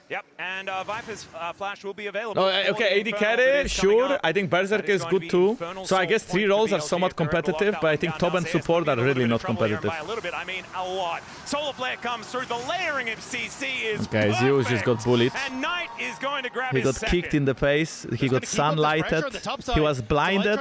Yep, and Viper's flash will be available. Oh, okay, AD carry, sure. I think Berserker is good too. So I guess 3 3 roles are somewhat competitive, but I think top and support are really not competitive. By a little bit, I mean a lot. Solar Flare comes through. The layering of CC is Okay, Zeus just got bullied. And Knight is going to grab He his got kicked in the face. He got sunlighted. He was blinded.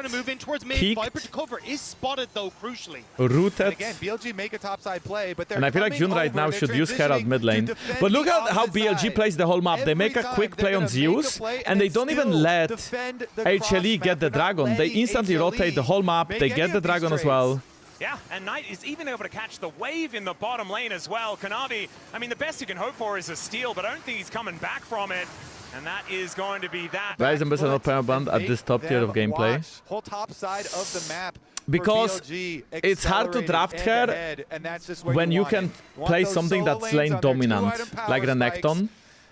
Kicked. Viper to cover is spotted though, crucially. Rooted. Again, BLG make a topside play, but And I feel like Jun right now should use Herald mid lane. But look at how BLG plays the whole map. They make a quick play on Zeus, and they don't even let HLE get the dragon. They instantly rotate the whole map. They get the dragon as well. Yeah, and Knight is even able to catch the wave in the bottom lane as well. Kanavi, I mean, the best you can hope for is a steal, but I don't think he's coming back from it. And that is going to be that. Why is Ambassador not permabanned at this top tier of gameplay? Whole top side of the map. Because it's hard to draft her when you can play something that's lane dominant, like Renekton.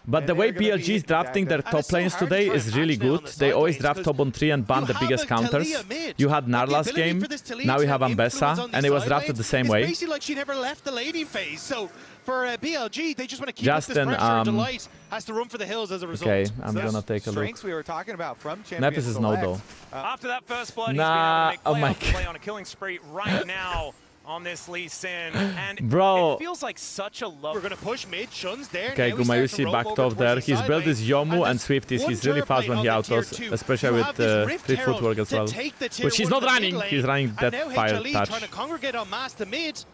But the way BLG is drafting their top lanes today is really good. They always draft top on 3 and ban the biggest counters. You had Nar last game, now you have Ambessa, and it was drafted the same way. It's basically like she never left the laning phase. So for BLG, they just want to keep Justin, this pressure. Delight has to run for the hills as a result. Okay, I'm gonna take a look. We were talking about from Nephis is no though. After that first blood, Nah, he's been able to make play on a killing spree right now. On this Lee Sin, and bro, it feels like such a low. We're gonna push mid. Shun's there. Okay, Gumayusi backed off there. He's built his Yomu and Swifties. He's really fast when he autos, especially with crit footwork as well. But she's not running. He's running that fire touch. Trying to congregate on mass to mid.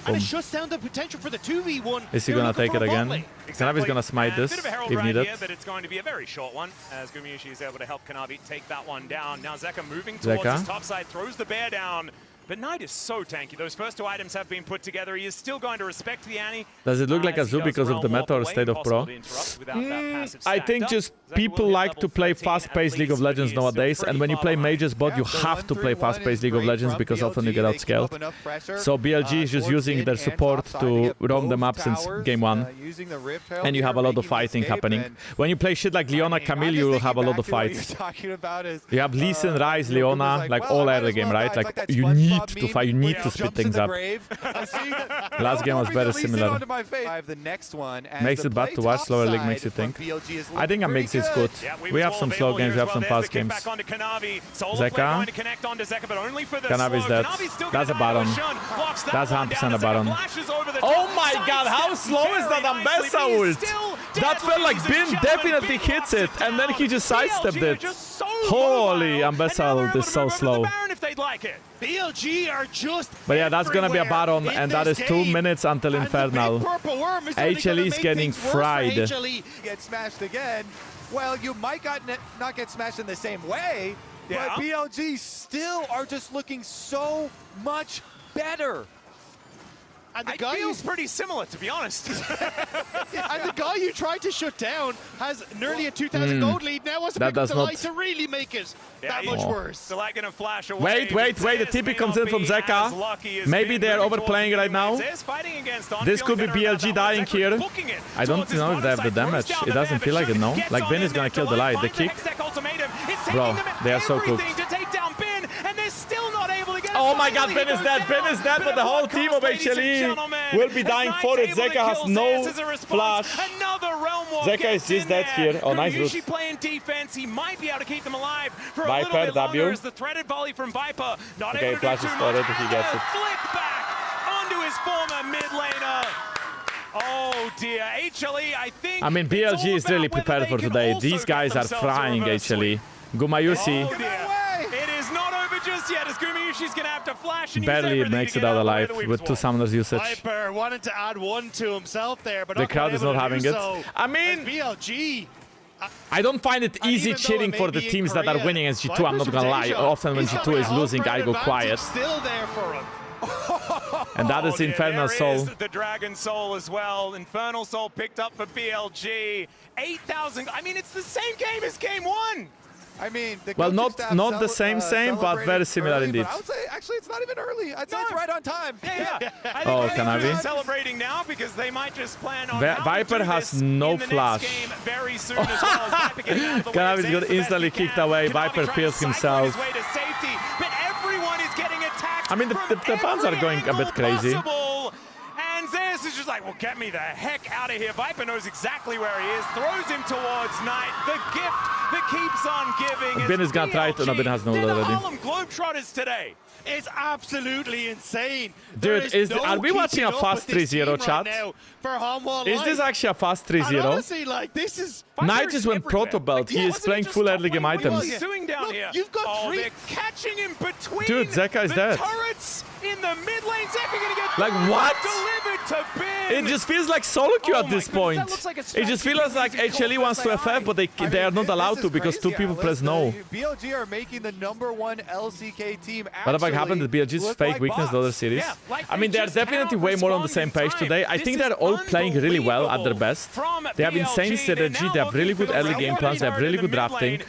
And it shuts down the potential for the 2v1. Is he gonna take it again? Kanavi's gonna smite this if needed. Here, but it's going to be a very short one as Gumayusi is able to help Kanavi take that one down. Now Zeka moving towards his top side, throws the bear down. But Knight is so tanky. Those first 2 items have been put together. He is still going to respect the Annie. Does it look like a zoo because of the meta or state of pro? I think just people like to play fast-paced League of Legends nowadays, and when you play Mages bot, you have to play fast-paced League of Legends because often you get outscaled. So BLG is just using their support to roam the map since game 1, and you have a lot of fighting happening. When you play shit like Leona Camille, you will have a lot of fights. You have Lee Sin, Ryze, Leona, like all early game, right? Like you need to fight, you need to speed things up. Last game was very similar. Makes it bad to watch, slower league makes you think. I think a mix is good. We have some slow games, we have some fast games. Zeka. Kanavi's dead. That's a Baron. That's 100% a Baron. Oh my god, how slow is that Ambessa ult? That felt like Bin definitely hits it, and then he just sidestepped it. Holy, Ambessa ult is so slow. But yeah, that's gonna be a Baron, and that is 2 minutes until Infernal. HLE is getting fried. Get smashed again. Well, you might not get smashed in the same way, but BLG still are just looking so much better. And the It guy feels pretty similar, to be honest. and the guy you tried to shut down has nearly a 2,000 gold lead. Now what's That does Delight not- to really make it that much worse. Delight gonna flash away. Wait, the TP comes in from Zeka. Maybe they're overplaying right now. This could be BLG dying here. I don't know if they have the damage. It doesn't feel like it, no? Like Bin is gonna kill the light. The kick. Bro, they are so cooked. Oh my god, Bin is dead, but the whole team of HLE will be dying for it. Zeka has no flash. Zeka is just dead here. Oh, nice root. Playing defense, he might be able to keep them alive for Viper, a little bit longer W. as the threaded volley from Viper. Not Okay, able to flash do is too started, much. he gets it. Flick back onto his former mid laner. Oh dear, HLE, I think. I mean, BLG is really prepared for today. These guys are frying HLE. Gumayusi Oh dear. It is not over just yet as Gumayusi's gonna have to flash and barely use everything makes to it get out of the way alive that we've with 2 swapped. summoners usage. Viper wanted to add 1 to himself there, but The crowd is not having it. I mean, BLG. I don't find it easy even though cheering it for may the be in teams that are Korea, winning against G2, I'm not gonna lie. Viper's Often when He's got G2 is the losing, I go advantage quiet. Still there for him. And that is dear, Infernal there Soul. is the Dragon Soul as well. Infernal Soul picked up for BLG. 8,000. I mean, it's the same game as game 1. I mean, the Well, coaching staff not the same, but celebrated very similar early, indeed. But I would say, actually, it's not even early. I'd say it's right on time. Yeah. I Oh, think Kanavi. they're celebrating now because they might just plan on Viper how to do has this no in the flash. next game very soon as well as Viper getting out of the way. Kanavi's Saves got the best instantly he can. kicked away. Kanavi Viper trying to peels cycle himself. his way to safety, but everyone is getting attacked. I mean, the fans are going a bit crazy. Possible. And Zeus is just like, well, get me the heck out of here. Viper knows exactly where he is, throws him towards Knight. The gift that keeps on giving. Bin is gonna try it. No, Bin has no already. Harlem Globetrotters today. It's absolutely insane. Dude, are we watching a fast 3-0 chat? Is this actually a fast 3-0? Honestly, like, this is... Knight just went proto belt. He is playing full early game items. Doing down here? You've got three. They're catching in between. Dude, Zeka is dead. Turrets in the mid lane. Zeka gonna get like what? delivered to Bin. It just feels like solo queue at this point. It just feels like HLE wants to FF, but they are not allowed to because two people press no. BLG are making the #1 LCK team. What the fuck happened to BLG's fake weakness the other series? I mean, they're definitely way more on the same page today. I think they're all playing really well at their best. They have insane synergy, they have really good early game plans, they have really good drafting.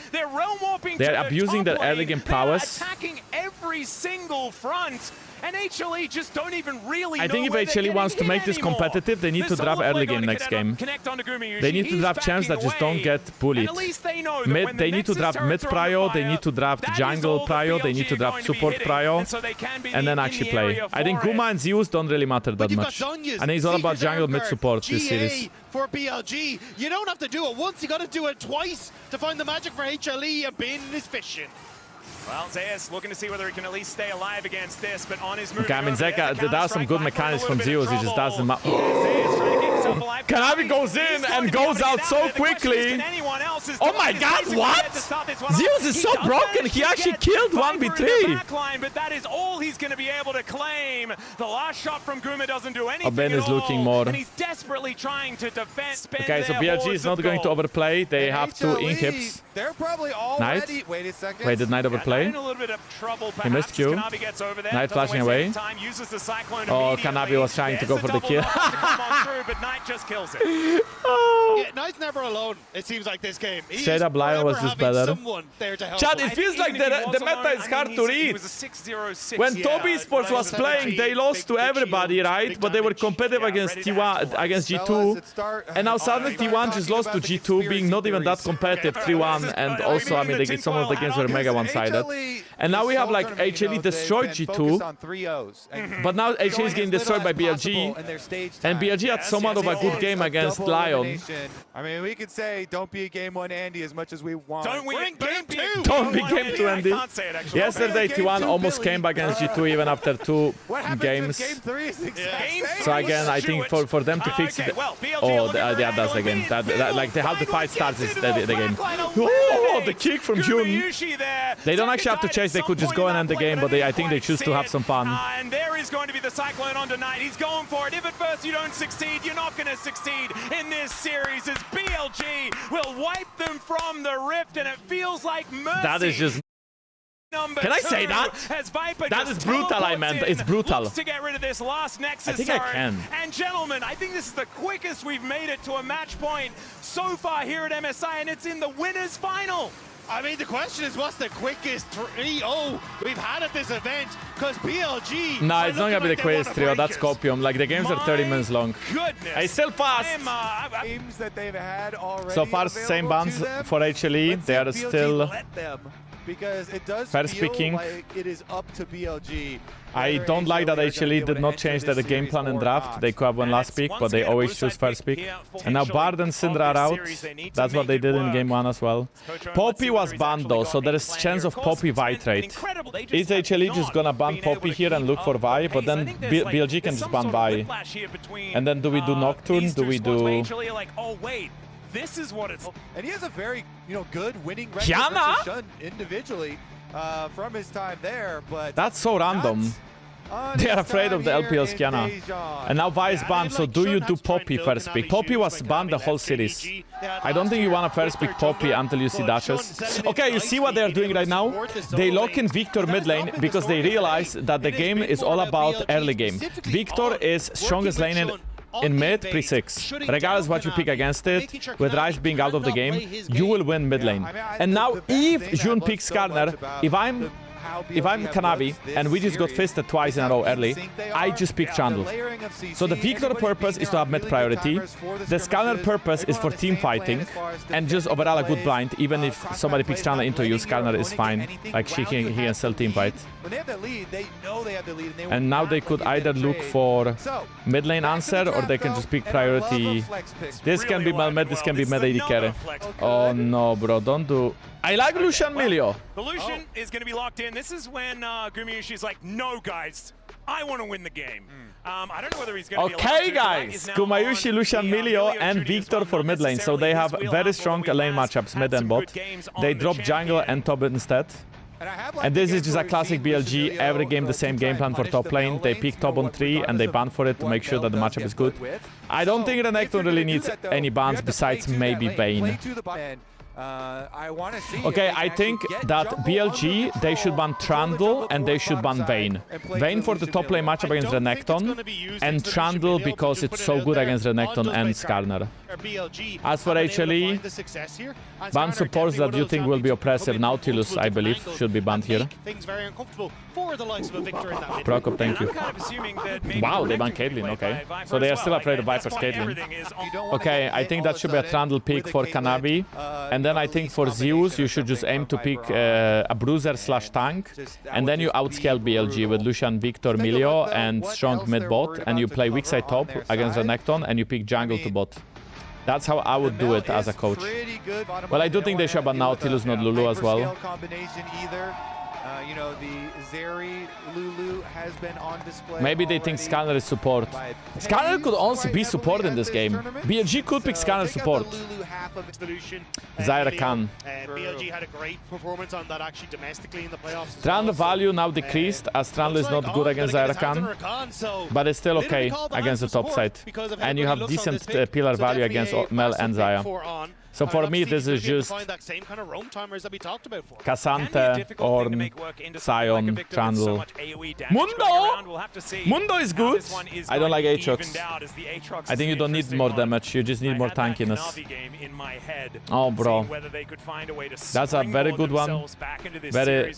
They're abusing their early game prowess. Attacking every single front. And HLE just don't even really I think if HLE wants to make this competitive, they need to draft early game next game. They need to draft champs that just don't get bullied. Mid, they need to draft mid prio, they need to draft jungle prio, they need to draft support prio, and then actually play. I think Guma and Zeus don't really matter that much. And it's all about jungle mid support this series. For BLG, you don't have to do it once, you got to do it twice to find the magic for HLE, and Bin is fishing. Well, Zeus looking to see whether he can at least stay alive against this, but on his move. Okay, I mean, Zeka, there are some good mechanics from Zeus, he just doesn't matter. Kanavi goes in and goes out so quickly. Oh my god, what? Zeus is so broken, he actually killed 1v3. But that is all he's going to be able to claim. The last shot from Guma doesn't do anything. Ben is looking more. And he's desperately trying to defend. Okay, so BLG is not going to overplay, they have 2 inhibits. They're probably already... Wait a second. Wait, did Knight overplay? He missed Q. Knight flashing away. Oh, Kanavi was trying to go for the kill. Yeah, Knight's never alone, it seems like this game. Straight up Lion was just better. Chad, it feels like the meta is hard to read. When Toby Esports was playing, they lost to everybody, right? But they were competitive against T1, against G2. And now suddenly T1 just lost to G2, being not even that competitive, 3-1. And also, I mean, some of the games were mega one-sided. And now we have like HLE destroyed G2. But now HLE is getting destroyed by BLG. And BLG had somewhat of a good game against Lion. I mean, we could say don't be a game 1 Andy as much as we want. Don't we game 2? Don't be game 2 Andy. Yesterday T1 almost came back against G2 even after 2 games. So again, I think for them to fix it. Oh, yeah, that's the game. Like how the fight starts is the game. Oh, the kick from Jun. They don't actually have to chase, they could just go and end the game, but I think they choose to have some fun. And there is going to be the Cyclone on tonight. He's going for it. If at first you don't succeed, you're not going to succeed in this series as BLG will wipe them from the rift, and it feels like mercy. That is just... Can I say that? That is brutal, I meant. It's brutal. To get rid of this last Nexus I think I can. And gentlemen, I think this is the quickest we've made it to a match point so far here at MSI, and it's in the winners final. I mean, the question is, what's the quickest 3-0 we've had at this event? Because BLG... No, it's not gonna be the quickest 3-0, that's copium. Like, the games are 30 minutes long. Goodness. It's still fast! Games that they've had already So far, same bans for HLE. They are still... Because it does first feel picking. like it is up to BLG. I don't like that HLE did not change the game plan and draft. They could have one last pick, but they always choose first pick. And now Bard and Syndra are out. That's what they did in game 1 as well. Poppy was banned though, so there is chance of Poppy Vi trade. Is HLE just gonna ban Poppy here and look for Vi, but then BLG can just ban Vi. And then do we do Nocturne? Do we do... This is what it's... And he has a very, good winning record Kiana? Individually from his time there, but... That's so random. They are afraid of the LPL's Kiana. And now Vi is banned, so do you do Poppy first pick? Poppy was banned the whole series. I don't think you want to first pick Poppy until you see dashes. Okay, you see what they are doing right now? They lock in Victor mid lane because they realize that the game is all about early game. Victor is strongest lane in mid, pre-6. Regardless what you pick against it, with Ryze being out of the game, you will win mid lane. And now, if Jun picks Skarner, if I'm if I'm Kanavi and we just got fisted twice in a row early, I just pick Trundle. So the Victor purpose is to have mid priority. The Scanner purpose is for team fighting and just overall a good blind. Even if somebody picks Trundle into you, Scanner is fine. Like he can still team fight. And now they could either look for mid lane answer or they can just pick priority. This can be Malmed, this can be mid AD carry. Oh no, bro, don't do... I like Lucian Milio. The Lucian is going to be locked in. This is when Gumayusi is like, no, guys, I want to win the game. I don't know whether he's going to be okay, guys. Gumayusi, Lucian Milio, and Victor for mid lane. So they have very strong lane matchups, mid and bot. They drop jungle and top instead. And this is just a classic BLG. Every game the same game plan for top lane. They pick top on 3 and they ban for it to make sure that the matchup is good. I don't think Renekton really needs any bans besides maybe Vayne. Okay, I think that BLG, they should ban Trundle and they should ban Vayne. Vayne for the top lane matchup against Renekton, and Trundle because it's so good against Renekton and Skarner. As for HLE, ban supports that you think will be oppressive. Nautilus, I believe, should be banned here. Prokop, thank you. Wow, they banned Caitlyn, okay. So they are still afraid of Viper's Caitlyn. Okay, I think that should be a Trundle pick for Kanavi. And then I think for Zeus, you should just aim to pick a bruiser / tank. And then you outscale BLG with Lucian, Victor, Milio, and strong mid bot. And you play weak side top against Renekton, and you pick jungle to bot. That's how I would do it as a coach. Well, I do think they should ban Nautilus, not Lulu as well. You know, the Zeri Lulu has been on display. Maybe they think Scanner is support. Scanner could also be support in this game. BLG could pick Scanner support. Zyra can. BLG had a great performance on that actually domestically in the playoffs. Trundle value now decreased as Trundle is not good against Zyra can, but it's still okay against the top side. And you have decent pillar value against Mel and Zaya. So for me, this is just Cassante, Ornn, Sion, Trundle. Mundo! Mundo is good. I don't like Aatrox. I think you don't need more damage, you just need more tankiness. Oh, bro. That's a very good one. Very...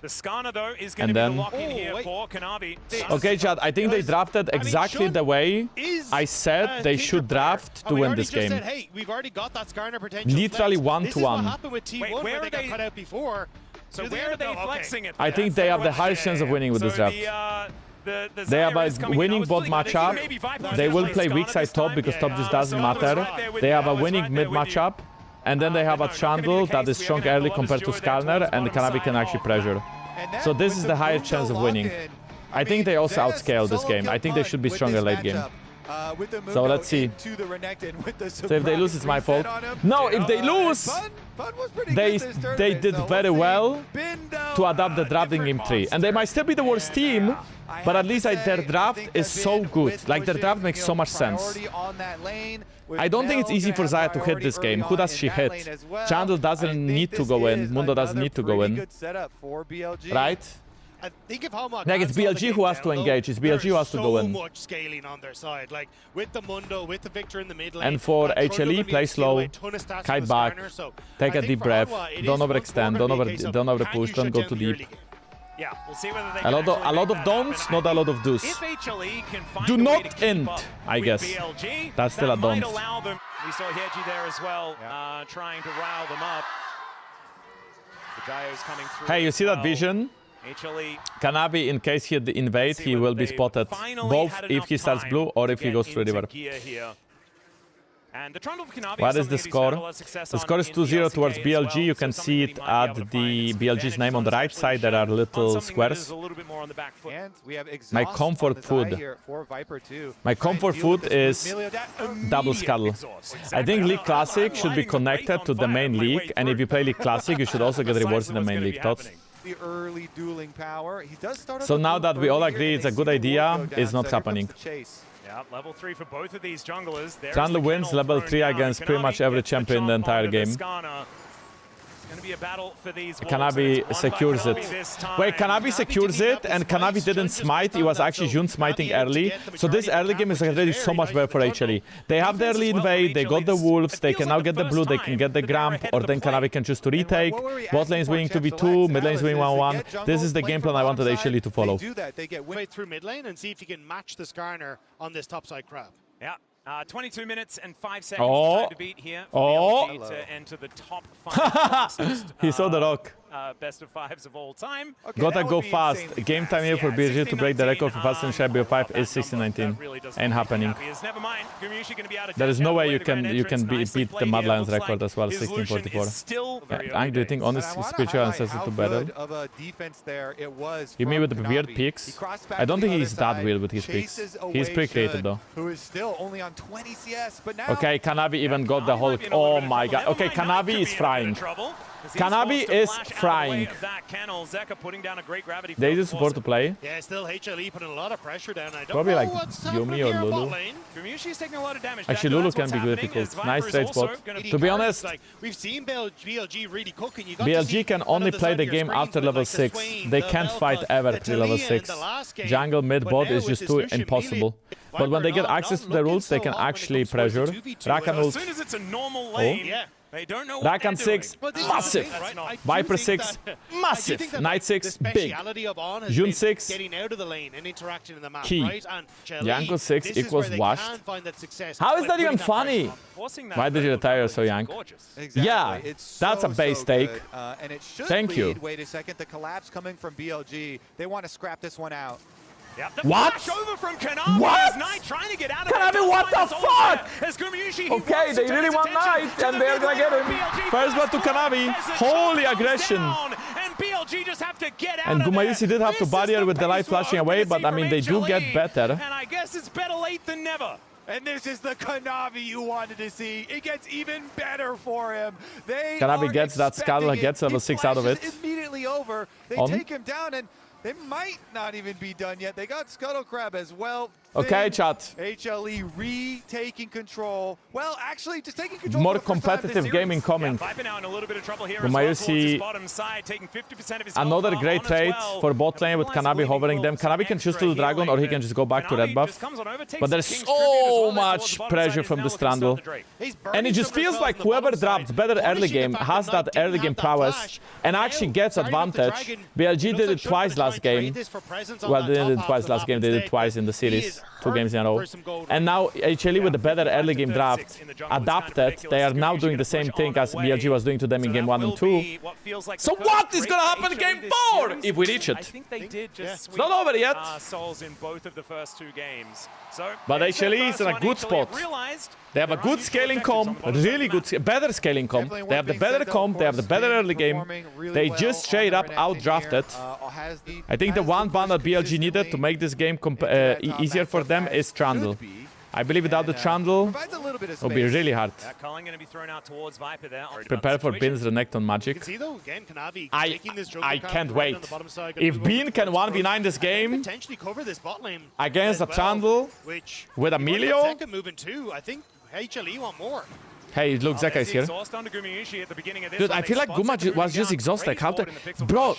The Skarner, though, is going to be the lock-in here for Kanavi. Okay, Chad, I think they drafted exactly the way I said they should draft to win this game. Literally 1-to-1. Wait, where are they? So where are they flexing it? I think they have the highest chance of winning with this draft. They have a winning bot matchup. They will play weak side top because top just doesn't matter. They have a winning mid matchup. And then they have a Trundle that is strong early compared to Skarner, and the Kanavi can actually pressure. So this is the highest chance of winning. I think they also outscale this game. I think they should be stronger late game. So let's see. So if they lose, it's my fault. No, if they lose, they did very well to adapt the draft in game 3. And they might still be the worst team, but at least their draft is so good. Like, their draft makes so much sense. I don't think it's easy for Zaya to hit this game. Who does she hit? Trundle doesn't need to go in. Mundo doesn't need to go in. Right? Like, it's BLG who has to engage. It's BLG who has to go in. And for HLE, play slow, kite back, take a deep breath, don't overextend, don't overpush, don't go too deep. Yeah, we'll see whether they a lot of don'ts, not a lot of do's. Do not int, I guess. BLG, that's still a don't. We saw Heji there as well, trying to rile them up. The Gaio's coming through. Hey, you see that vision? Kanavi, in case he invade, he will be spotted. Both if he starts blue or if he goes through river. What is the score? The score is 2-0 towards BLG. You can see it at the BLG's name on the right side. There are little squares. My comfort food. My comfort food is double scuttle. I think League Classic should be connected to the main league. And if you play League Classic, you should also get rewards in the main league. Thoughts? So now that we all agree it's a good idea, it's not happening. Yeah, level 3 for both of these junglers. Trundle wins level 3 against pretty much every champion in the entire game. Gonna be a battle for these Kanavi secures it. Wait, Kanavi secures it, and Kanavi didn't smite. It was actually Jun smiting early. So this early game is already so much better for HLE. They have the early invade, they got the wolves, they can now get the blue, they can get the Gramp, or then Kanavi can choose to retake. Bot lane is winning 2v2, mid lane is winning 1-1. This is the game plan I wanted HLE to follow. They get way through mid lane and see if you can match the Skarner on this topside crab. Yeah. 22 minutes and 5 seconds time to beat here. BLG to enter the top 5 He saw the rock. best of 5s of all time. Okay, Gotta go fast. Game time here for BLG to break the record for fastest Shy BO5 is 16:19. Ain't happening. There is no way you can beat the Mad Lions record as well, 16:44. Yeah, Ang, do you think honest spiritual answers to better? You mean with the weird peaks? I don't think he's that weird with his peaks. He's pretty creative though. Okay, Kanavi even got the whole... Oh my god. Okay, Kanavi is frying. Kanavi is frying. They just support to play. Yeah, still HLE putting a lot of pressure down. I don't Probably know like what's Yumi or happening Lulu. Taking a lot of damage. Actually, Lulu can be difficult. Nice trade spot. To be honest, Like, we've seen BLG really cooking. You got BLG can only play the game after level 6. They can't fight ever till level 6. Jungle mid bot is just too impossible. But when they get access to the rules, they can actually pressure. Rakan ult. As soon as it's a normal lane, they don't know what Rakan 6, massive. Viper 6, massive. Knight 6, big. Jun 6, getting out of the lane and interacting in the map, key. right? And Jankos 6 equals washed. How is that even funny? Why did you retire so young? Yeah, that's a base take. Thank you. Wait a second, the collapse coming from BLG. They want to scrap this one out. What? What? Kanavi, what the fuck? Okay, they really want Knight, and they're gonna get him. First blood to Kanavi. Holy aggression. And Gumayusi did have to barrier with the light flashing away, but I mean, they do get better. And I guess it's better late than never. And this is the Kanavi you wanted to see. It gets even better for him. Kanavi gets that Scuttle, gets level 6 out of it. Immediately over. They take him down, and they might not even be done yet. They got Scuttle Crab as well. Okay, chat. HLE retaking control. Well, actually, just taking control. More competitive gaming coming. Gumayusi, another great trade for bot lane with Kanavi hovering them. Kanavi can choose to do Dragon, or he can just go back to red buff. But there's so much pressure from the Strandle. And it just feels like whoever dropped better early game has that early game prowess and actually gets advantage. BLG did it twice last game. Well, they didn't do it twice last game, they did it twice in the series. 2 games in a row. And now HLE with the better early game draft adapted. They are now doing the same thing as BLG was doing to them in game 1 and 2. So what is gonna happen in game 4 if we reach it? It's not over yet. But HLE is in a good spot. They have a good scaling comp, really good, better scaling comp. They have the better comp, they have the better early game. They just straight up outdrafted. I think the one ban that BLG needed to make this game easier for them is Trundle. I believe without the Trundle, it will be really hard. Prepare for Bean's Renekton on Magic. I can't wait. If Bean can 1v9 this game against a Trundle with a Melio, hey, look, Zeka is here. Dude, I feel like Guma was just exhausted. How to... Bro,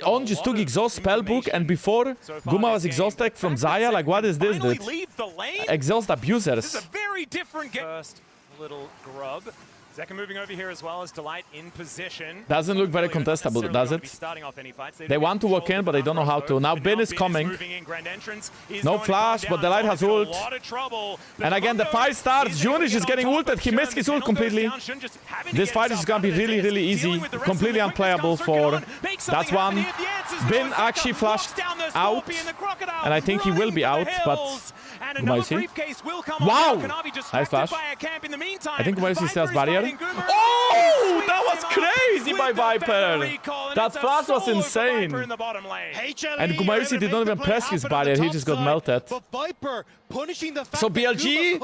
On just took exhaust spellbook, and before Guma was exhausted from Zaya. Like, what is this, dude? Exhaust abusers. This is a very different game. First little grub. Zeka moving over here as well as Delight in position. Doesn't look very contestable, does it? They want to walk in, but they don't know how to. Now Bin is coming. No flash, but Delight has ult. And again, the fight starts. Jun is just getting ulted. He missed his ult completely. This fight is gonna be really, really easy. Completely unplayable for... That's one. Bin actually flashed out. And I think he will be out, but... Gumayusi. Wow! Nice flash. I think Gumayusi still has barrier. Oh! That was crazy by Viper! That flash was insane. And Gumayusi did not even press his barrier, he just got melted. So BLG,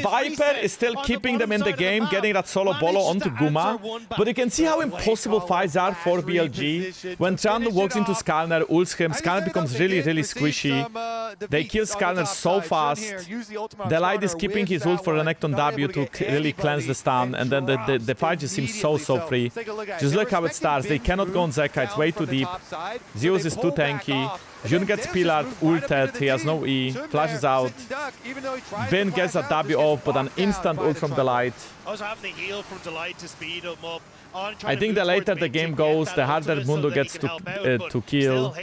Viper is still keeping them in the game, getting that solo bolo onto Guma. But you can see how impossible fights are for BLG. When Trundle walks into Skarner, ults him, Skarner becomes really, really squishy. They kill Skarner so fast. Delight is keeping his ult for Renekton on W to really cleanse the stun, and then the fight just seems so free. Just look how it starts. They cannot go on Zeka, it's way too deep. Zeus is too tanky. Jun gets pillared, ulted, he has no E, flashes out. Vin gets a W off, but an instant ult from Delight. I think the later the game goes, the harder Mundo gets to kill.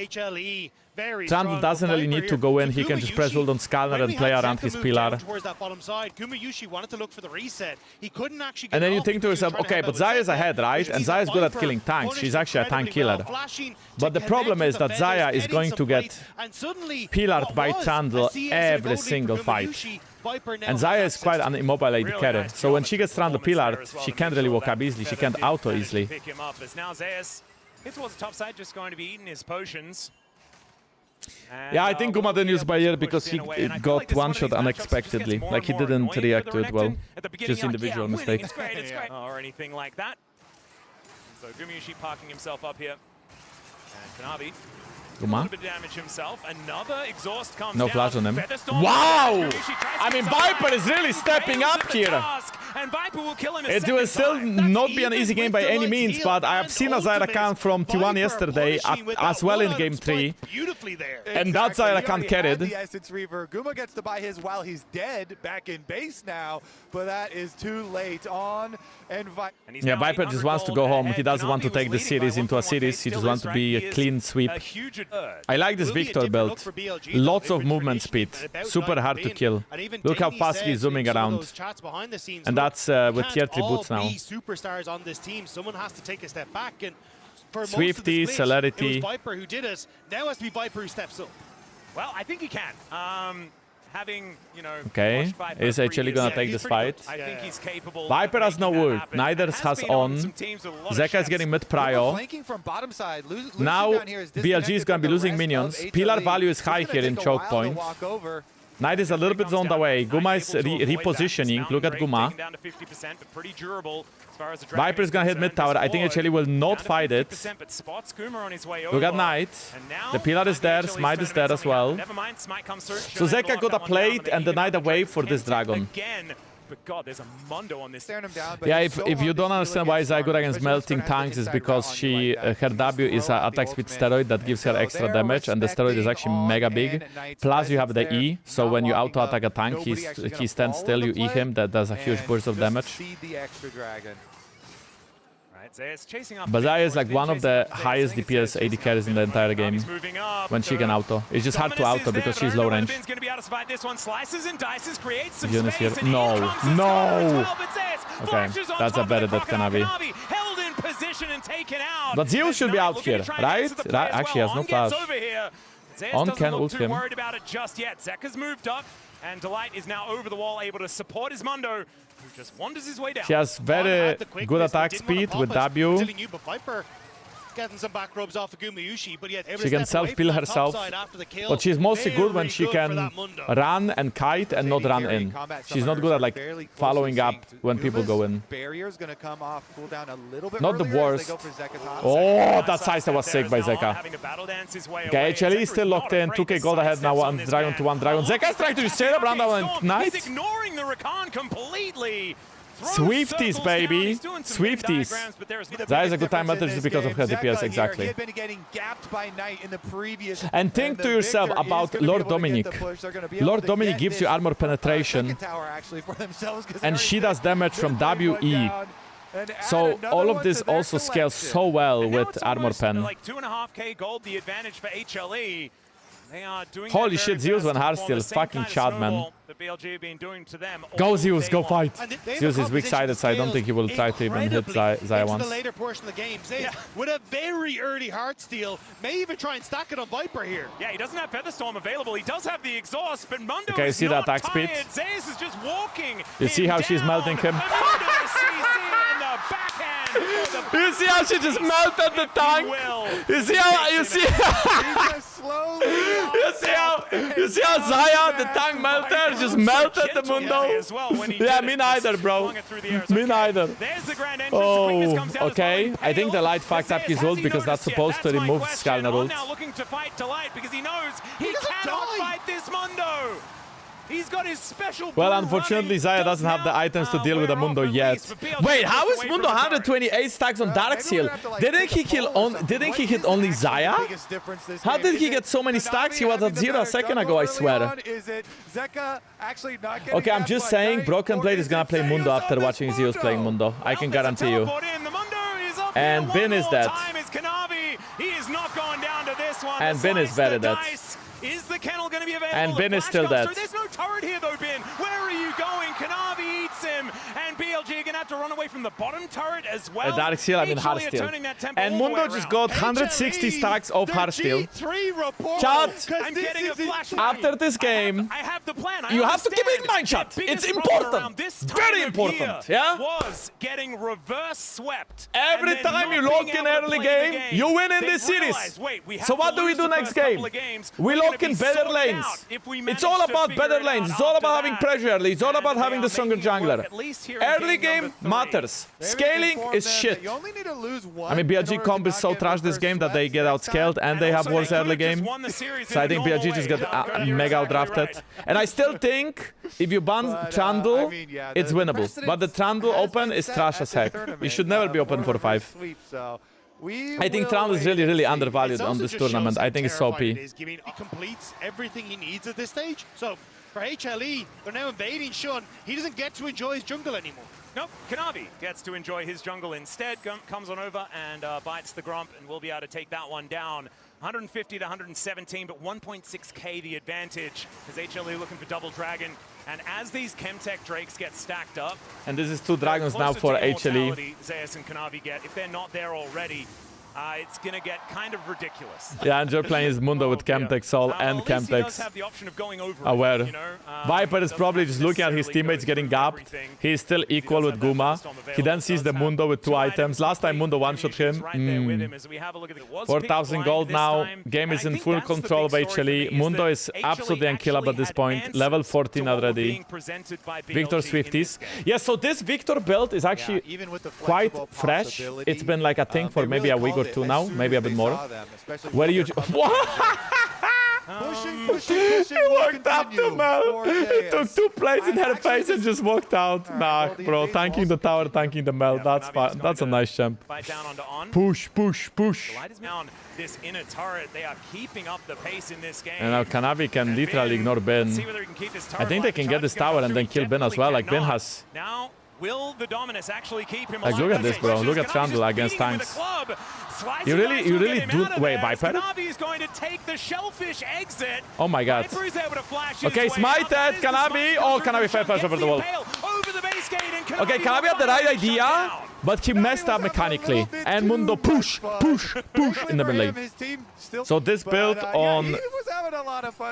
Trundle doesn't really need to go in, he can just press ult on Skarner and play around his pillar. And then you think to yourself, okay, but Xayah is ahead, right? And Xayah is good at killing tanks, she's actually a tank killer. But the problem is that Xayah is going to get pillared by Trundle every single fight. And Xayah is quite an immobile AD carry, so when she gets Trundle pillared, she can't really walk up easily, she can't auto easily. Towards the top side, just going to be eating his potions. Yeah, I think Guma didn't use Bayer because he got one-shot unexpectedly. Like, he didn't react to it well. Just individual mistake. It's great, it's great. Or anything like that. So Gumayusi parking himself up here. And Kanavi. Guma. A little bit of damage himself. Another exhaust comes no down. flash on him. Wow! I mean, Viper is really stepping up here. And Viper will kill him It will still not be an easy game by any means, but I have seen a Xayah account from T1 yesterday, as well in Game 3. And that Xayah account carried. Guma gets to buy his while he's dead, back in base now, but that is too late on. And yeah, Viper just wants to go home. He doesn't want to take the series into a series. He just wants to be a clean sweep. I like this Victor build. Lots of movement speed. Super hard to kill. Look how fast he's zooming around. And that's with tier 3 boots now. Superstars on this team. Someone has to take a step back, and for Swifty, celerity. It was Viper who did it. Now it has to be Viper who steps up. Well, I think he can. Having, you know, okay, is HLE gonna take this fight? I think he's capable. Viper has no ult, neither has on. Zeka is getting mid prio. Now BLG is gonna be losing minions. Pillar value is high here in choke point. Knight is a little bit zoned away. Guma is repositioning. Look at Guma. Viper is gonna hit mid tower. I think HLE will not fight it. Look at Knight. The pillar is there. Smite is there as well. So Zeka got a plate and the Knight away for this dragon. But God, there's a Mundo on this. Yeah, if you don't understand why Zaya good against melting tanks, is because her W is an attack speed steroid that gives her extra damage, and the steroid is actually mega big. Plus you have the E, so when you auto attack a tank, he stands still, you E him, that does a huge burst of damage. But Zaya is like one of the highest DPS AD carries in the entire game when she can auto. It's just hard to auto because she's low range. Jun is here. No, no! Okay, that's a better dead Kanavi. But Zeus should be out here, right? Actually, he has no flash. On can ult him. Zeka's moved up, and Delight is now over the wall, able to support his Mundo, who just wanders his way down. She has very good attack speed with W. Getting some back rubs off of Gumayusi, but yet she can self-peel herself, but she's mostly good when she can run and kite and not run in. She's not good at like following up when people go in. Not the worst. Oh, that Size was sick by Zeka. Okay, HLE is still locked in. 2k gold ahead now, 1 dragon to 1 dragon. Zeka is trying to just straight up run down and Knight. He's ignoring the Rakan completely. Swifties, baby! Swifties! That is a good time melter just because of her DPS, exactly. And think to yourself about Lord Dominic. Lord Dominic gives you armor penetration, and she does damage from WE. So all of this also scales so well with armor pen. Like 2.5k gold, the advantage for HLE. Holy shit, Zeus went hard still. Fucking Chad, man. Go Zeus, go fight. Zeus is weak-sided, so I don't think he will try to even hit Xayah once. The later portion of the game, Zeus with a very early heart steal, may even try and stack it on Viper here. Yeah, he doesn't have Featherstorm available. He does have the exhaust, but Mundo okay, is see that not attack speed? Zeus is just walking. You see how she's melting him? You see how she just melted the tank? You see how you see how Xayah, the tank melter, just melted the Mundo? Yeah, me neither, bro. Me neither. Oh, okay. I think the Light fucked up his ult because that's supposed to remove Skarner ult. Now looking to fight Delight because he knows he cannot fight this He's got his special. Well, unfortunately, Zaya doesn't have the items to deal with the Mundo yet. Wait, how is Mundo 128 stacks on Dark Seal? Didn't he hit only Zaya? How did he get so many stacks? He was at 0 a second ago, I swear. Okay, I'm just saying, Broken Blade is gonna play Mundo after watching Zeus playing Mundo. I can guarantee you. And Bin is dead. And Bin is very dead. Is the kennel going to be available? And Bin is still dead. There's no turret here though, Bin. Where are you going? Kanavi eats him. And BLG are going to have to run away from the bottom turret as well. Dark Seal, I mean hard steel. And Mundo just got 160 stacks of hard steel. Chat, I'm getting a flash. after this game, I have the plan. you have to keep it in mind, chat. It's important. Very important. Yeah? Was getting reverse swept. Every time you log in early game, you win in this series. So what do we do next game? We lock in better lanes. It's all about better lanes. It's all about having pressure early. It's all about having the stronger jungler. Early game matters. Scaling is shit. I mean, BLG comp is so trash this game that they get outscaled and they have worse early game. So I think BLG just got mega outdrafted. And I still think if you ban Trundle, it's winnable. But the Trundle open is trash as heck. It should never be open for 5. I think Trundle is really, really undervalued on this tournament. I think it's OP. He completes everything he needs at this stage. So for HLE, they're now invading Shun. He doesn't get to enjoy his jungle anymore. Nope, Kanavi gets to enjoy his jungle instead. Comes on over and bites the Grump, and we'll be able to take that one down. 150 to 117, but 1.6k the advantage as HLE looking for double dragon. And as these Chemtech Drakes get stacked up, and this is 2 dragons now for HLE. Zeus and Kanavi get, if they're not there already, it's gonna get kind of ridiculous. Yeah, and you're playing his Mundo with Chemtech Soul and Chemtech Aware. Viper is probably just looking at his teammates getting gapped. He's still equal with Guma. He then sees the Mundo with 2 items. Last time Mundo one-shot him. 4,000 gold now. Game is in full control of HLE. Mundo is absolutely unkillable at this point. Level 14 already. Victor Swifties. Yeah, so this Victor build is actually quite fresh. It's been like a thing for maybe a week or 2 now, maybe a bit more. Where you... What? He walked up to Mel. He took 2 plays in her face and just walked out. Nah, bro, tanking the tower, tanking the Mel. That's fine. That's a nice champ. Push, push, push. This inner turret, they are keeping up the pace in this game. And now Kanavi can literally ignore Bin. I think they can get this tower and then kill Bin as well. Like Bin has... Now, will the Dominus actually keep him alive? Like, look at this, bro. Look at Trundle against tanks. You really do... Wait, Viper? Is going to take the shellfish exit. Oh my god. Okay, smited, Kanavi. Oh, Kanavi fell first over the wall. Okay, Kanavi had the right idea, but he messed up mechanically. And Mundo push in the middle lane. So this build on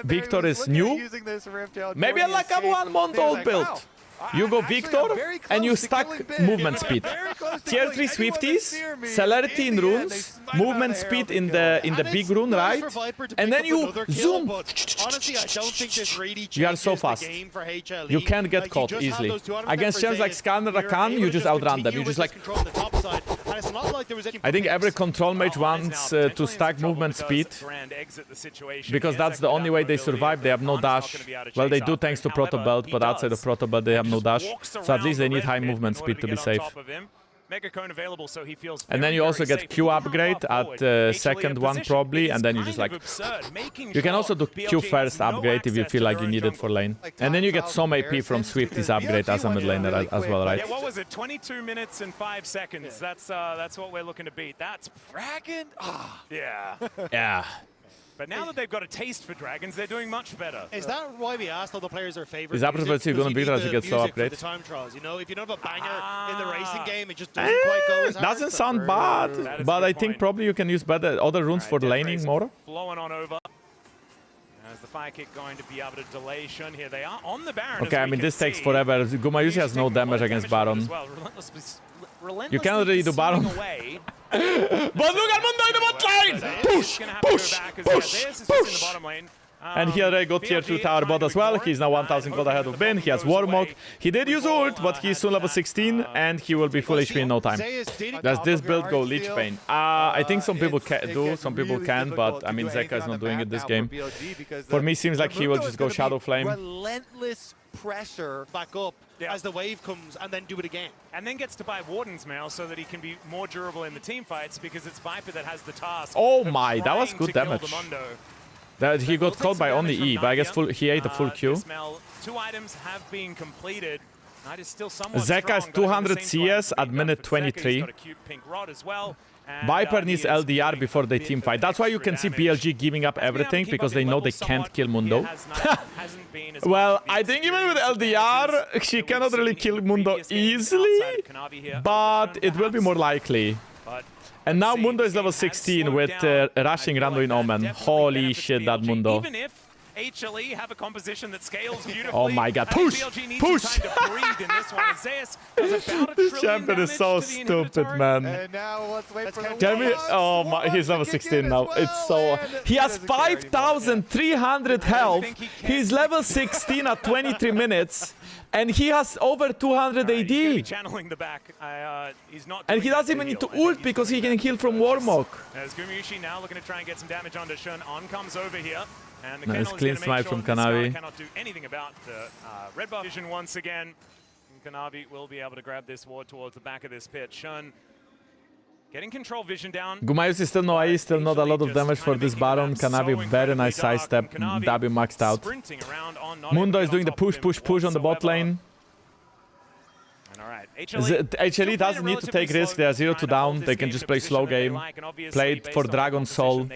Victor is new. Maybe I like a one Mundo build. You go Victor and you stack movement speed. Tier 3 Swifties, celerity in runes, movement speed in the big rune, right? And then you zoom. You are so fast. You can't get caught easily. Against champs like Skarner Rakan, you just outrun them. You just like... I think every control mage wants to stack movement speed because that's the only way they survive. They have no dash. Well, they do thanks to Proto Belt, but outside of Proto Belt they have no dash. So at least they need high movement speed to be safe. And then you also get Q upgrade at second one probably, and then you just like... You can also do Q first upgrade if you feel like you need it for lane. And then you get some AP from Swifty's upgrade as a mid laner as well, right? Yeah, what was it? 22 minutes and 5 seconds. That's what we're looking to beat. That's Dragon. Ah, yeah. Yeah. But now that they've got a taste for dragons, they're doing much better. Is that why we asked all the players their favorite? Is that because you're gonna beat as you get so upgrade? The time trials, you know, if you don't have a banger in the racing game, it just doesn't quite go as hard. Doesn't sound bad, but I think probably you can use better other runes for laning more. Flowing on over. As the fire kick going to be able to delay Shun here. They are on the Baron. Okay, I mean this takes forever. Gumayusi has no damage against Baron. You cannot really do Baron. But look at Mundo in the bot lane! Push! And he already got tier 2 tower bot as well. He's now 1000 gold ahead of Bin. He has Warmog. He did use ult, but he's soon level 16 and he will be full HP in no time. Does this build go Leech Bane? I think some people can do, some people can, but I mean Zeka is not doing it this game. For me, seems like he will just go Shadow Flame. Relentless pressure back up as the wave comes and then do it again. And then gets to buy Warden's Mail so that he can be more durable in the team fights because it's Viper that has the task. Oh my, that was good damage. That he got caught by only E, but I guess he ate the full Q. 2 items have been completed. Zeka is 200 CS at minute 23. Viper needs LDR before they team fight. That's why you can see BLG giving up everything, because they know they can't kill Mundo. Well, I think even with LDR, she cannot really kill Mundo easily, but it will be more likely. And now Mundo is level 16 with rushing Rando in Omen. Holy shit, that Mundo. Even if HLE have a composition that scales beautifully. Oh my god, push! Push! This champion is so stupid, man. And now let's wait for Can we? Oh my, he's level 16 now. It's so... He has 5,300 health. He's level 16 at 23 minutes. And he has over 200 AD. Channeling the back. And he doesn't even need to ult because he can heal from Warmog. As Gumayusi now looking to try and get some damage onto Shun. On comes over here. And the nice clean smite from sure Kanavi. Cannot do anything about the red buff vision once again. And Kanavi will be able to grab this ward towards the back of this pit. Shun getting control vision down. Gumayusi still no AE, still not a lot of damage for this Baron. Kanavi very nice side step. W maxed out. Mundo is doing the push on the bot lane. HLE doesn't need to take risk, they are 0-2 down, they can just play slow game, play it for Dragon Soul.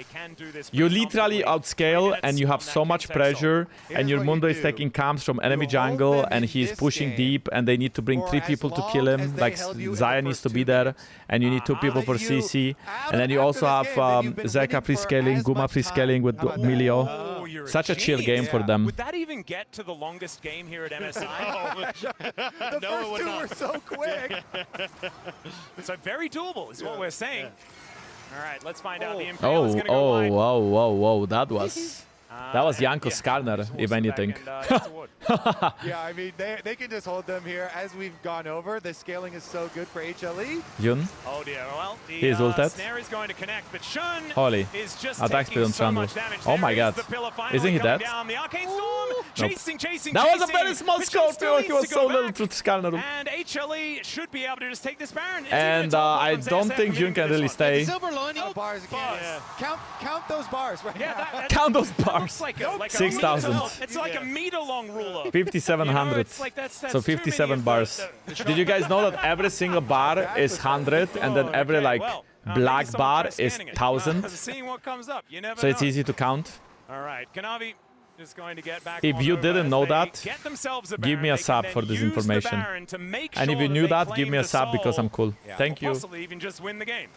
You literally outscale and you have so much pressure, and your Mundo is taking camps from enemy jungle and he's pushing deep and they need to bring 3 people to kill him, like Zaya needs to be there, and you need 2 people for CC, and then you also have Zeka free scaling, Guma free scaling with Milio. Such a chill game for them. Would that even get to the longest game here at MSI? The first 2 were so quick. So very doable is what we're saying. All right, let's find out the impact. Whoa, that was Jankos Skarner, if anything. Yeah, I mean, they can just hold them here. As we've gone over, the scaling is so good for HLE. Yun. Oh dear, well, he's ulted. Snare is going to connect, but Shun Holy. is just attack speed on so Sandal. Oh my god. Isn't he dead? The Arcane Storm, chasing. That was a very small Scorpio. He was so little to Skarner. And HLE should be able to just take this Baron. And I don't think Jun can really stay. Silver lining of bars again. Count those bars right now. Count those bars. Like 6,000. It's like a meter-long ruler. 5,700. So 57 bars. Did you guys know that every single bar is 100 and then every like black bar is 1,000? So it's easy to count. All right, Kanavi is going to get back. If you didn't know that, give me a sub for this information. And if you knew that, give me a sub because I'm cool. Thank you. Possibly even just win the game.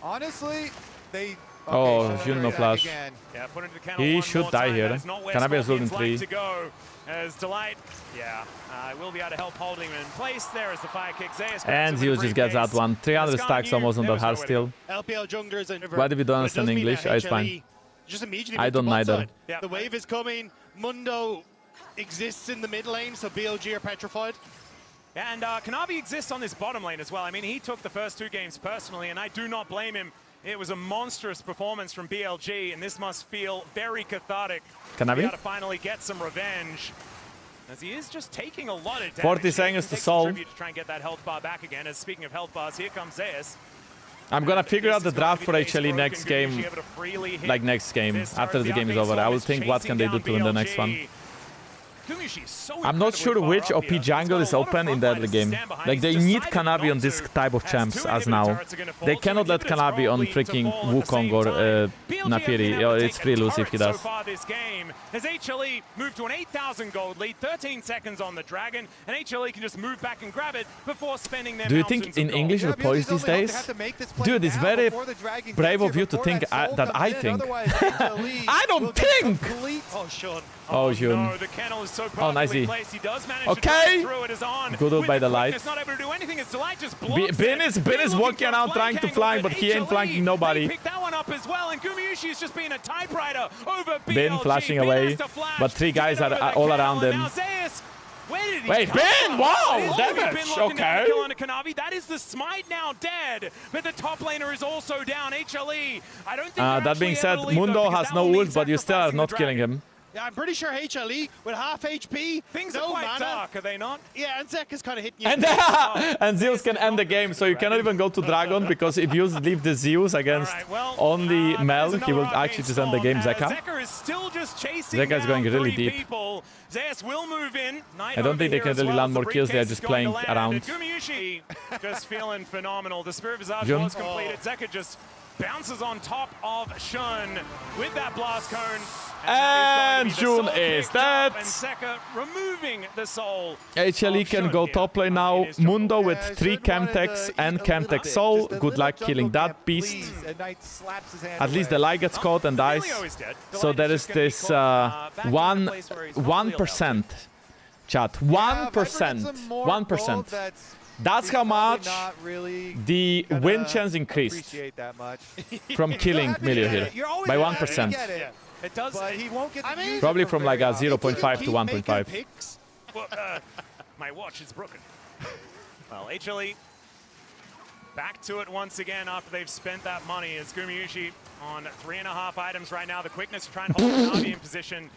Honestly, they... Oh, Jun no flash. Yeah, put into the He should die here. Kanavi has ult in 3. As Delight, will be able to help hold him in place there as the fire kick. Zeus and Zeus just gets that one. 300 stacks almost on that hard steal. LPL junglers and Why did we don't understand English? It's fine. Just immediately I don't neither. Yeah. The wave is coming. Mundo exists in the mid lane, so BLG are petrified. And Kanavi exists on this bottom lane as well. I mean, he took the first 2 games personally, and I do not blame him. It was a monstrous performance from BLG, and this must feel very cathartic. Kanavi? To finally get some revenge, as he is just taking a lot of damage. 40 seconds to solve. To try and get that health bar back again. As speaking of health bars, here comes Zeus. I'm gonna figure out the draft for HLE next game, like next game, after the game is over. I will think what can they do to win the next one. I'm not sure which OP jungle is open in the early game. Like, they need Kanavi on this type of champs as now. They cannot let Kanavi on freaking Wukong or Nafiri. It's free lose if he does. As HLE moved to an 8,000 gold lead, 13 seconds on the Dragon, and HLE can just move back and grab it before spending their. Do you think in English it plays these days? Dude, it's very brave of you to think that I think. I don't think! Oh, Sean. Oh, Jun. No, the kennel is so Oh, nice E. He does manage Okay. to through it as on. Good out by the light. Quickness, not able to do anything. His delight just blocks Bin it. is walking looking for a around trying to angle, flank, but he ain't HLE, flanking nobody. They picked that one up as well, and Gumayusi is just being a typewriter over BLG. Bin flashing Bin away, has to flash but 3 to get guys over are the all kill, around and him. now Zeus, where did he Wait, come Bin! from? Wow! It is gonna be Damage! Bin locking down the Okay. kill onto Kanavi. That is the smite now dead, but the top laner is also down. HLE, I don't think they're That being actually said, able to leave, though, Mundo because has that no will mean ult, but you still are sacrificing the not killing dragon. him. Yeah, I'm pretty sure HLE with half HP, Things no are quite mana. dark, are they not? Yeah, and Zeka's kind of hitting you. And Zeus can end the game, so you cannot even go to Dragon, because if you leave the Zeus against Alright, well, only Mel, there's he will another actually arcane just end the game, storm, Zeka. Zeka is still just chasing Zeka is going down really 3 deep. people. Zeus will move in. I don't think they can really land more kills, they are just playing around. Gumayusi just feeling phenomenal. The Spirit Visage Jun. was completed. Zeka just bounces on top of Shun with that blast cone. And that is going to be the Jun soul is picked up, dead. And Zeka removing the soul. HLE of can Shun go here. top lane now. It is jungle. Mundo with Yeah, 3 Shun wanted Chemtex to and eat a little Chemtex bit, Soul. just a Good little luck killing jungle that camp, beast. please. And Knight slaps his hand At least away. the light gets caught and dies. Emilio is dead. The So line there is is just gonna be this caught, back in the 1%. place where he's not really allowed to. Chat, Yeah, if I 1%. get some more 1%. gold, That's he's how probably much not really the gonna win chance increased appreciate that much. from killing Milio here. You're always By gonna 1%. get it, It does. but he won't get to use it Probably for from like very a often. 0.5 to Keep 1.5. making picks. Well, my watch is broken. Well, HLE back to it once again after they've spent that money. As Gumayusi on 3.5 items right now. The quickness to try and hold Kanavi in position.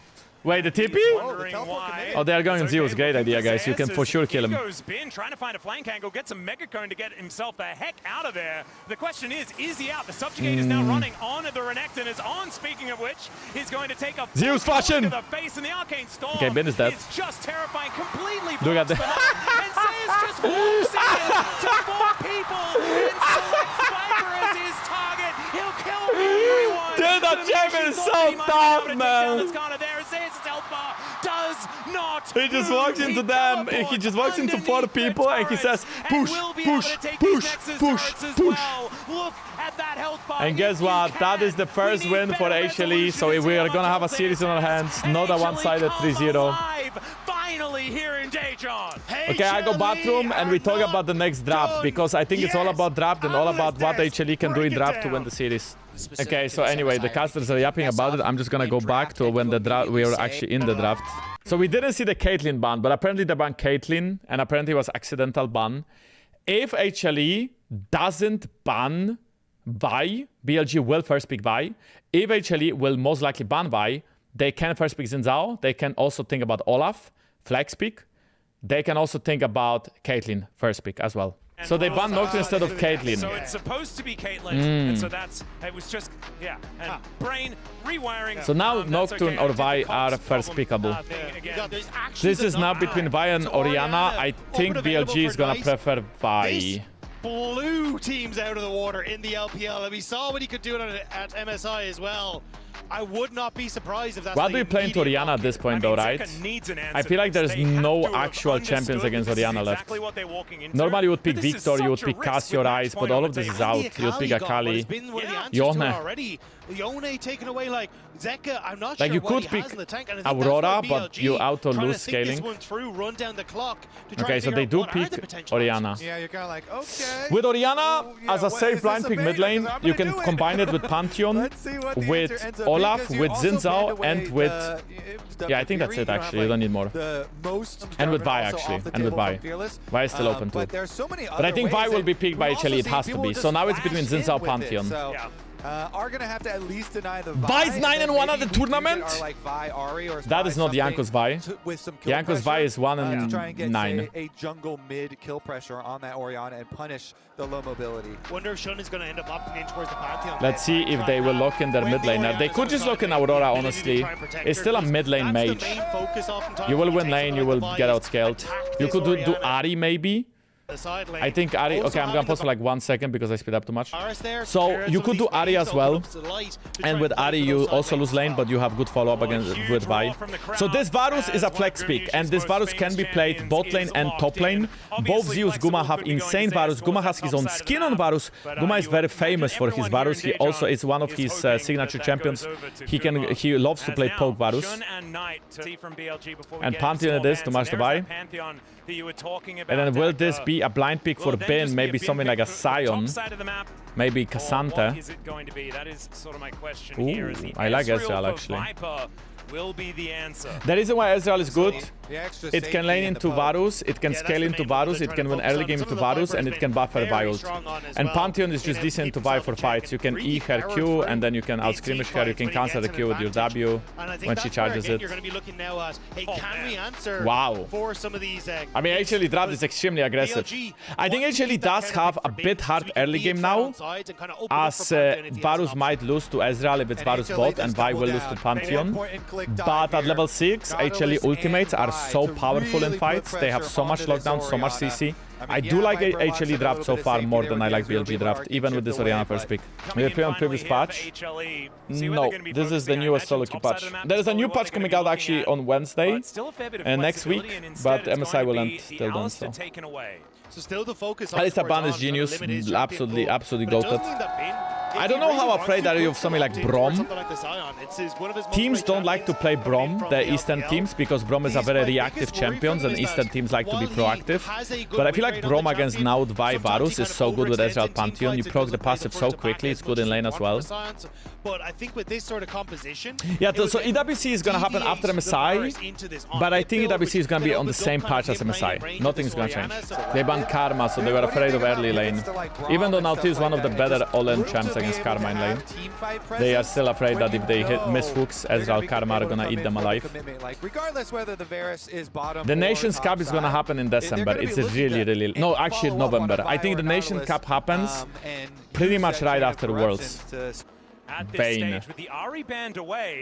Wait, the TP? Wondering why. Oh, they are going on Zeus. Great idea, guys. You can for sure kill him. He goes Bin, trying to find a flank angle, gets a mega cone to get himself the heck out of there. The question is he out? The Subjugate is now running on the Renekton is on. Speaking of which, he's going to take a Zeus full flashing. to the face, and the Arcane Storm. Okay, Bin is dead. It's just terrifying, completely Look at blocks the- the night. And Zeus just walks in to 4 people and selects Viper as his target. He'll kill everyone. Dude, that Gumayusi champion is thought so he might be able tough, to take man. down this corner there. Zeus' health bar does not He just move. walks into He them, and he teleports just walks into 4 underneath the people, and he turrets says, and push, will be able push, to take push, these Nexus push, turrets as push. well. Look at that health bar. And guess If you what? That can. is the first We need win for better HLE, so resolution we to are see gonna how have a much series in our hands, and not a HLE one-sided come 3-0. alive, finally here in Daejeon. Okay, I go bathroom and we talk about the next draft, because I think it's all about draft and all about what HLE can do in draft to win the series. Okay, so anyway, the casters are yapping about it. I'm just gonna go back to when the draft we were actually in the draft. So we didn't see the Caitlyn ban, but apparently they banned Caitlyn, and apparently it was accidental ban. If HLE doesn't ban Vi, BLG will first pick Vi. If HLE will most likely ban Vi, they can first pick Xin Zhao. They can also think about Olaf, flex pick. They can also think about Caitlyn first pick as well. So they banned Nocturne instead of Caitlyn. So it's supposed to be Caitlyn, and so it was just, and brain rewiring. So now that's Nocturne okay. or Vi I did the are cost first problem, pickable. thing again. There's actually This is now the between Vi and So Orianna. I think available BLG is for gonna Knight. prefer This Vi. blew teams out of the water in the LPL, and we saw what he could do at MSI as well. I would not be surprised if that's Why the do we play into immediate Orianna at this point, though, right? Zeka needs an answer I feel like to this. there's They have no to have actual champions understood against this is Orianna left. exactly what they're walking into. Normally you would pick But this is Victor, you would such a pick risk Cassio with match Rise, point but all on of the this is table. out. The You would pick Akali got what Akali. has been one of the Yeah. answers to Yone. it already. Yone taken away, like Zeka, I'm not Like, sure you what could he pick has in the tank, and I think Aurora, that's why but BLG you auto trying to lose think this scaling. one through, run down the clock to try Okay, and so figure they out do what are the pick potential Orianna. options. Yeah, you're kind of like, okay. With Orianna, So, yeah, as a what- safe is blind this a pick bait? mid lane, Because I'm you gonna can do it. combine it with Pantheon, Let's see what the with answer ends up Olaf, because you with also Xin Zhao, banned away and with... the Yeah, I think that's Fury. it, You don't actually. have, You don't need more. The most And with Vi, also actually. off the And with table Vi. from Fearless. Vi is still open, too. But there's so many But I other think Vi ways, will be and picked by we're also HLE. It seeing has to people be. just So now it's flash between in Xin Zhao, with it. Pantheon. So, Yeah. are gonna have to at least deny the Vi's 9-1 at the tournament? That is not Jankos Vi. Jankos Vi is 1 to try and get 9. say, a jungle mid kill pressure on that Orianna and punish the low mobility. Wonder if Shun is going to end up opting in towards the Pantheon. Let's see if they will lock in their mid laner. They could just lock in Aurora, honestly. It's still a mid lane mage. You will win lane, you will get outscaled. You could do Ahri maybe. I think Ari... Okay, I'm gonna pause for like 1 second because I speed up too much. So you could do Ari as well. And with Ari, you also lose lane, but you have good follow-up against with Vi. So this Varus is a flex pick, and this Varus can be played bot lane and top lane. Both Zeus, Guma have insane Varus. Guma has his own skin on Varus. Guma is very famous for his Varus. He also is one of his signature champions. He loves to play poke Varus. And Pantheon it is to match the buy. And then will this be a blind pick for Bin? Maybe something like a Sion. Maybe Cassante. Ooh, I like Ezreal actually. Will be the answer. The reason why Ezreal is good, it can lane into Varus, it can scale into Varus, it can win early game into Varus, and it can buffer Vi ult. And Pantheon is just decent to buy for fights. You can E her Q, and then you can out-skirmish her, you can cancel the Q with your W when she charges it. Wow. I mean, HLE draft is extremely aggressive. I think HLE does have a bit hard early game now, as Varus might lose to Ezreal if it's Varus bot, and Vi will lose to Pantheon. But at level 6, HLE ultimates are so powerful in fights. They have so much lockdown, so much CC. I do like HLE draft so far more than I like BLG draft, even with this Orianna first pick. Maybe play on previous patch? No, this is the newest solo queue patch. There is a new patch coming out actually on Wednesday next week, but MSI will end till then, so. Alistar ban is genius, absolutely goated. I don't know how afraid are you of something like Braum. Teams don't like to play Braum, the Eastern teams, because Braum is a very reactive champion and Eastern teams like to be proactive. But I feel like Braum against Naud, Vi, Varus is so good with Ezreal Pantheon. You proc the passive so quickly, it's good in lane as well. But I think with this sort of composition, yeah, so EWC is gonna happen after MSI, but I think EWC is gonna be on the same patch as MSI. Nothing's gonna change. They banned Karma, so they were afraid of early lane. Even though Naughty is one of the better all-in champs against Karma in lane, they are still afraid that if they miss hooks, Ezreal Karma are gonna eat them alive. The Nations Cup is gonna happen in December. It's really... No, actually November. I think the Nations Cup happens pretty much right after Worlds. Bane.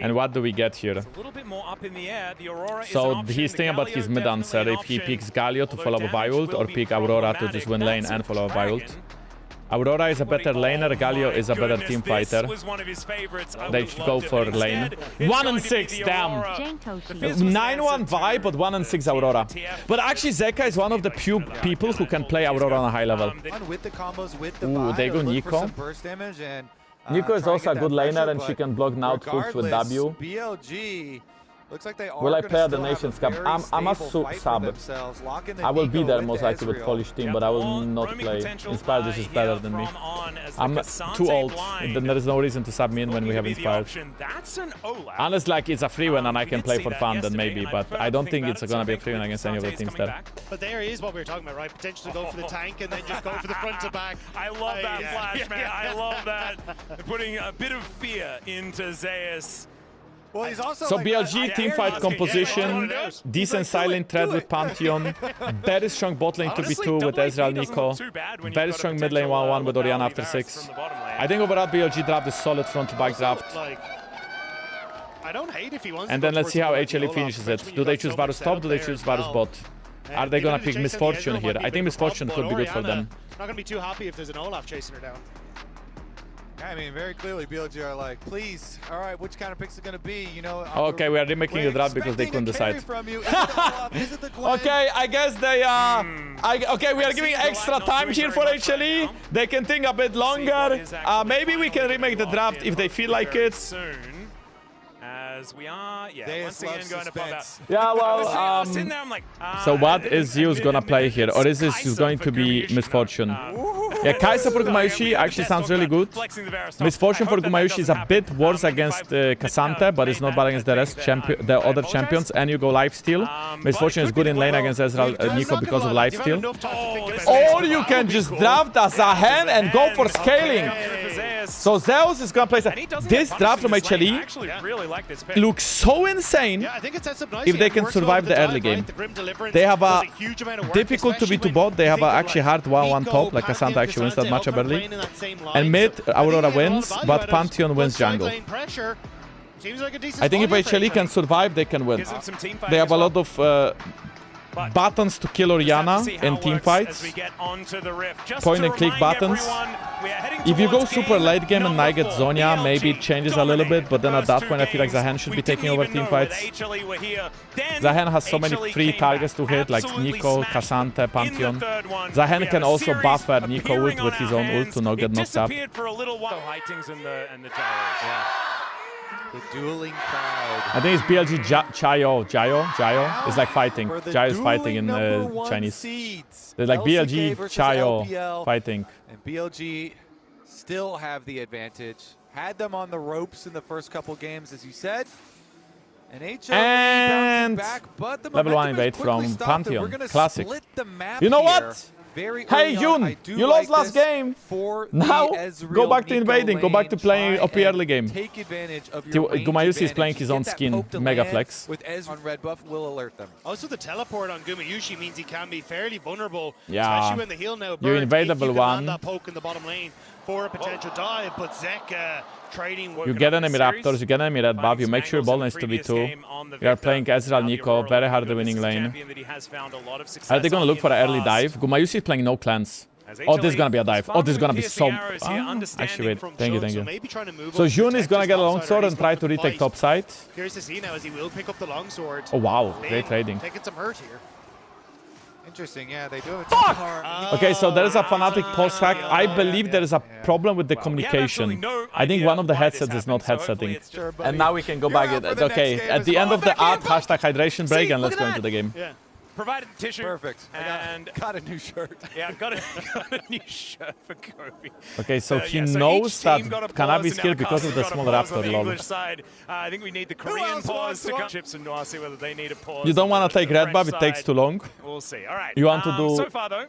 And what do we get here? So he's thinking about his mid answer. If he picks Galio to follow up Vi ult, or pick Aurora to just win lane and follow up Vi ult. Aurora is a better laner, Galio is a better team fighter. They should go for lane. 1 and 6, damn! 9-1 Vi, but 1 and 6 Aurora. But actually Zeka is one of the few people who can play Aurora on a high level. Ooh, they go Nico. Nico is also a good laner and she can block Naut hooks with W. Will I play at the Nations Cup? I'm a sub. I will be there most likely with Polish team, but I will not play. Inspired is just better than me. I'm too old. Then there is no reason to sub me in when we have Inspired. Unless like it's a free win and I can play for fun, then maybe. But I don't think it's gonna be a free win against any of the teams there. But there is what we were talking about, right? Potentially go for the tank and then just go for the front to back. I love that flash, man. I love that. Putting a bit of fear into Zeus. Well, he's also so BLG teamfight composition, decent silent thread with Pantheon, very strong bot lane 2v2 with Ezreal Nico, very strong mid lane 1-1 with Orianna after 6. I think overall BLG draft is solid front to back draft. And then let's see how HLE finishes it. Do they choose Varus top? Do they choose Varus bot? Are they gonna pick Misfortune here? I think Misfortune could be good for them. Not gonna be too happy if there's an Olaf chasing her down. I mean, very clearly, BLG are like, please, all right, which kind of picks it going to be, you know? Okay, we are remaking the draft because they couldn't decide. Okay, I guess they are... okay, we are giving extra time here for HLE. They can think a bit longer. Maybe we can remake the draft if they feel like it. As we are, once again going to pop out. Yeah, well, so what is Zeus gonna play here? Or is this going to be Misfortune? Yeah, Kai'Sa for Gumayusi actually sounds really good. Misfortune for Gumayusi is a bit worse against Cassante, but it's not bad against the other champions. And you go lifesteal. Misfortune is good in lane against Ezreal Nico because of lifesteal. Or you can just draft as a hand and go for scaling. So Zeus is gonna play this draft from HLE looks so insane if they can survive the early game. They have a difficult 2v2 bot, they have a actually hard 1-1 top, like Cassante actually wins that matchup early. And mid, Aurora wins, but Pantheon wins jungle. I think if HLE can survive, they can win. They have a lot of buttons to kill Orianna in team fights. Point and click buttons. If you go super late game and I get Zonya, maybe it changes a little bit, but then at that point I feel like Zahen should be taking over team fights. Zahen has so many free targets to hit, like Nico, Cassante, Pantheon. Zahen can also buffer Nico ult with his own ult to not get knocked up. The dueling crowd. I think it's BLG Jayo. It's like fighting. Jayo is fighting in Chinese. There's like BLG, Chayo fighting. And BLG still have the advantage. Had them on the ropes in the first couple games, as you said. And And back, but the level 1 invade from Pantheon. Classic. You know what? Hey Jun, you lost last game. Now go back to invading. Go back to playing OP early game. Gumayusi is playing his own skin, Mega Flex. With Ezreal on red buff will alert them. Also, the teleport on Gumayusi means he can be fairly vulnerable, Yeah. especially when the heal now burns. You invade level you can 1. land that poke in the bottom lane for a potential dive, but Zeka trading. You get enemy Raptors, you get enemy red buff, you make sure ball needs to be 2. You are playing Ezreal, Nico, very hard winning lane. Are they gonna look for an early dive? Gumayusi is playing no clans. Oh, this is gonna be a dive. Oh, this is gonna be so... actually, wait. Thank you. So Jun is gonna get a longsword and try to retake top side. Curious to see now as he will pick up the longsword. Oh, wow. Great trading. Taking some hurt here. Interesting, yeah, they do it. Okay, so there is a Fnatic pulse hack. I believe there is a problem with the communication. I think one of the headsets is not headsetting. And now we can go back. Okay, at the end of the ad, hashtag hydration break, and let's go into the game. Yeah. Provided tissue. Perfect. And got a new shirt. Yeah, got a new shirt for Kobe. Okay, so he knows that Kanavi is here because of the small raptor, lol. Side. I think we need the Korean pause to come. Chips and Noir, see whether they need a pause. You don't want to take red buff, it takes too long. We'll see. All right. You want to do so far, though,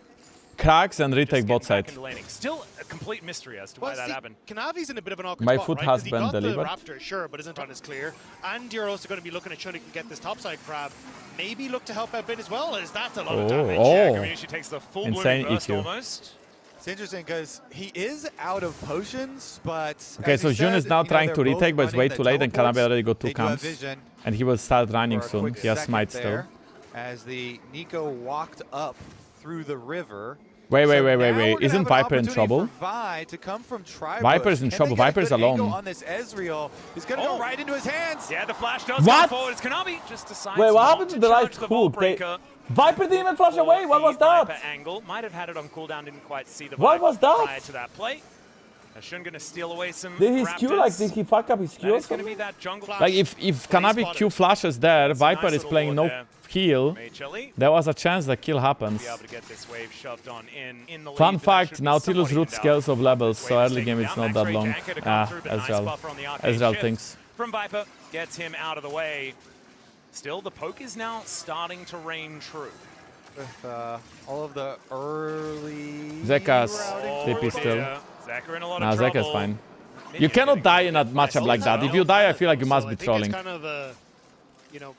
cracks and retake bot side. Still a complete mystery as to why that happened. Kanavi's in a bit of an awkward My spot, foot right? has 'Cause been he got delivered. The Raptor, sure, but isn't on as clear. And you're also going to be looking at trying to get this topside grab. Maybe look to help out a bit as well, as that's a lot of damage. Gumayusi takes the full Insane burst EQ. almost. It's interesting because he is out of potions, but... Okay, so Jun is now trying to retake, but it's way too late, and Kanavi already got 2 camps. And he will start running soon. He has smite still. As the Nico walked up through the river. Wait. Isn't Viper in trouble? Viper is in trouble. Viper is alone. On this Ezreal. He's going to go right into his hands. Yeah, the flash does What? go forward. It's Kanavi just decides Wait, what not happened to the charge right the hook? Breaker. Viper didn't even flash away. What was Viper that? angle. Might have had it on cooldown. Didn't quite see the What Viper was that? prior to that play. Shun gonna steal away some Did his Raptors. Q, like, did he fuck up his Q? It's gonna be that jungle flash. Like, if Kanavi Q flashes there, Viper is playing no heal, there was a chance that kill happens. Fun fact, Nautilus root scales of levels, so early game it's not that long. Ezreal thinks. From Viper, gets him out of the way. Still, the poke is now starting to reign true. With all of the early... Zeka's TP still. Zeka in a lot Nah, of trouble. Zeka's fine. You cannot die in a matchup like that. If you die, I feel like you must be trolling. Kind of you know,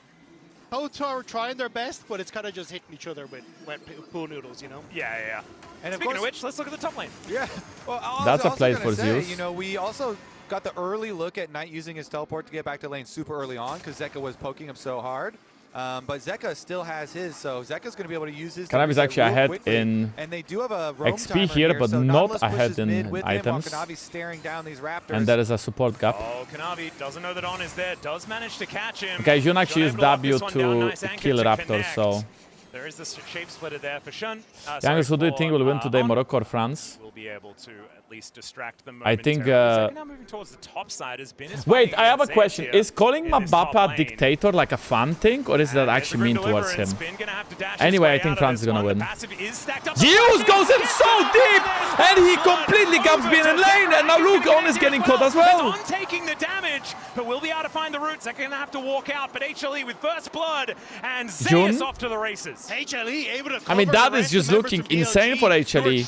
both are trying their best, but it's kind of just hitting each other with wet pool noodles, you know? Yeah. And Speaking of which, let's look at the top lane. Yeah. Well, That's a play for Zeus. You know, we also got the early look at Knight using his teleport to get back to lane super early on because Zeka was poking him so hard. But Zeka still has his, so Zeka's going to be able to use his. Kanavi's actually ahead in and they do have a roam XP here, but so not Nautilus ahead pushes in mid with items. Him while Kanavi's staring down these Raptors. And there is a support gap. Oh, Kanavi doesn't know that On is there, does manage to catch him. Okay, Jun actually used W to kill Raptor, so... There is the shape splitter there for Shun. Jankos, who do you think will win today, Morocco or France? Will be able to at least distract them. I think... now moving towards the top side has been Wait, I have a question. Is calling Mabapa dictator like a fun thing, or is that actually mean towards him? Anyway, I think France is gonna win. Zeus goes in so deep, and he completely gaps being in lane, and now look, On is getting caught as well. On taking the damage, but we'll be able to find the roots. They're gonna have to walk out, but HLE with first blood, and Zeus off to the races. HLE able to I mean, that is just looking insane for HLE.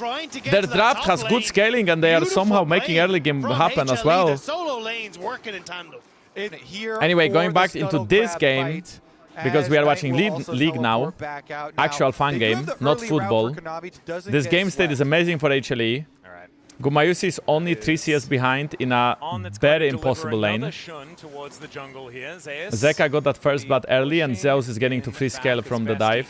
Their draft has good scaling, and they are somehow making early game happen as well. The solo lanes working in tandem. Anyway, going back into this game, because we are watching League now, actual fun game, not football. This game state is amazing for HLE. Gumayusi is only 3 CS behind in a very impossible lane. Zeka got that first blood early, and Zeus is getting to free scale from the dive.